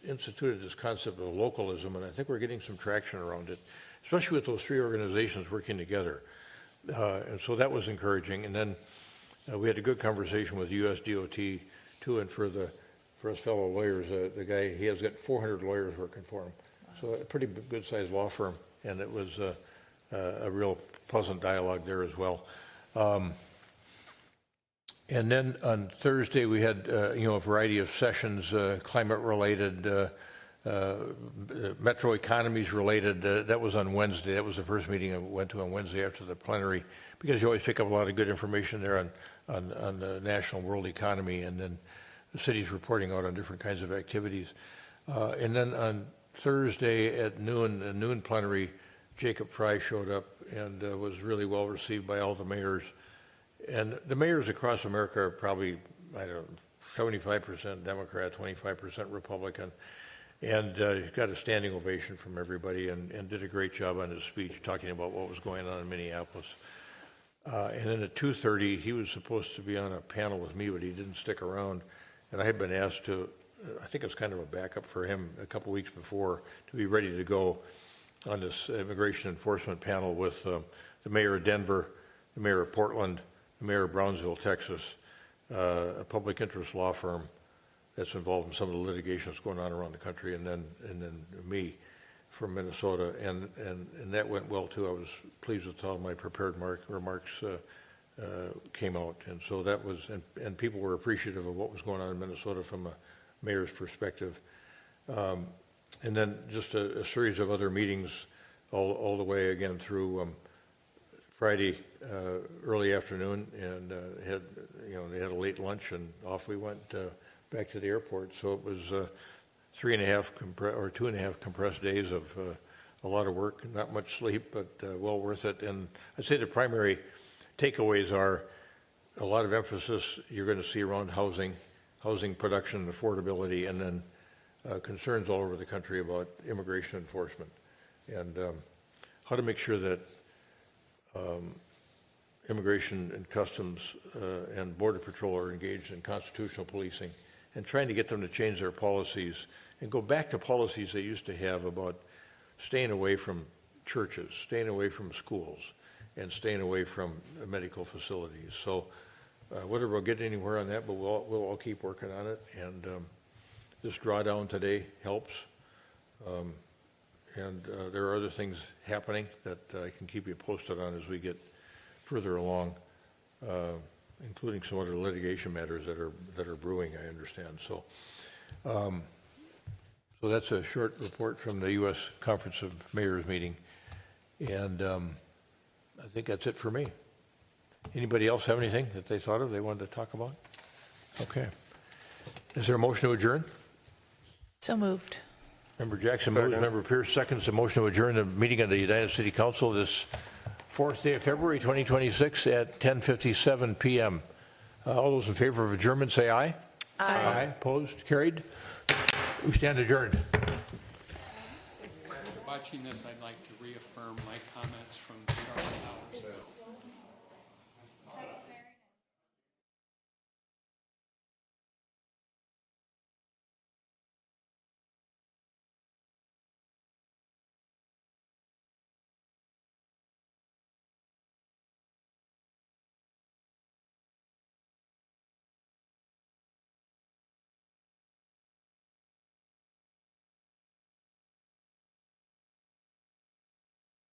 instituted this concept of localism, and I think we're getting some traction around it, especially with those 3 organizations working together. And so that was encouraging. And then we had a good conversation with US DOT too, and for us fellow lawyers, the guy, he has got 400 lawyers working for him. Wow. So a pretty good-sized law firm, and it was a real pleasant dialogue there as well. And then on Thursday, we had, a variety of sessions, climate-related, metro economies related. That was on Wednesday. That was the first meeting I went to on Wednesday after the plenary, because you always pick up a lot of good information there on the national world economy, and then the city's reporting out on different kinds of activities. And then on Thursday at noon, the noon plenary, Jacob Fry showed up and was really well received by all the mayors. And the mayors across America are probably, 75% Democrat, 25% Republican. And he got a standing ovation from everybody and did a great job on his speech talking about what was going on in Minneapolis. And then at 2:30, he was supposed to be on a panel with me, but he didn't stick around. And I had been asked to, I think it was kind of a backup for him a couple weeks before, to be ready to go on this immigration enforcement panel with the mayor of Denver, the mayor of Portland, the mayor of Brownsville, Texas, a public interest law firm that's involved in some of the litigation that's going on around the country, and then me from Minnesota, and that went well too. I was pleased with how my prepared remarks came out, and so that was, and people were appreciative of what was going on in Minnesota from a mayor's perspective. And then just a series of other meetings all the way again through Friday early afternoon, and they had a late lunch, and off we went back to the airport. So it was 2.5 compressed days of a lot of work, not much sleep, but well worth it. And I'd say the primary takeaways are a lot of emphasis you're going to see around housing production and affordability, and then concerns all over the country about immigration enforcement and how to make sure that immigration and customs and border patrol are engaged in constitutional policing, and trying to get them to change their policies and go back to policies they used to have about staying away from churches, staying away from schools, and staying away from medical facilities. So whether we'll get anywhere on that, but we'll all keep working on it. And this drawdown today helps. And there are other things happening that I can keep you posted on as we get further along, including some other litigation matters that are brewing, I understand. So, so that's a short report from the U.S. Conference of Mayors meeting, and I think that's it for me. Anybody else have anything that they thought of they wanted to talk about? Okay. Is there a motion to adjourn? So moved. Member Jackson moves. Member Pierce seconds the motion to adjourn the meeting of the United City Council this 4th day of February 2026 at 10:57 p.m. All those in favor of adjournment say aye. Aye. Opposed? Carried. We stand adjourned. Watching this, I'd like to reaffirm my comments from several hours ago.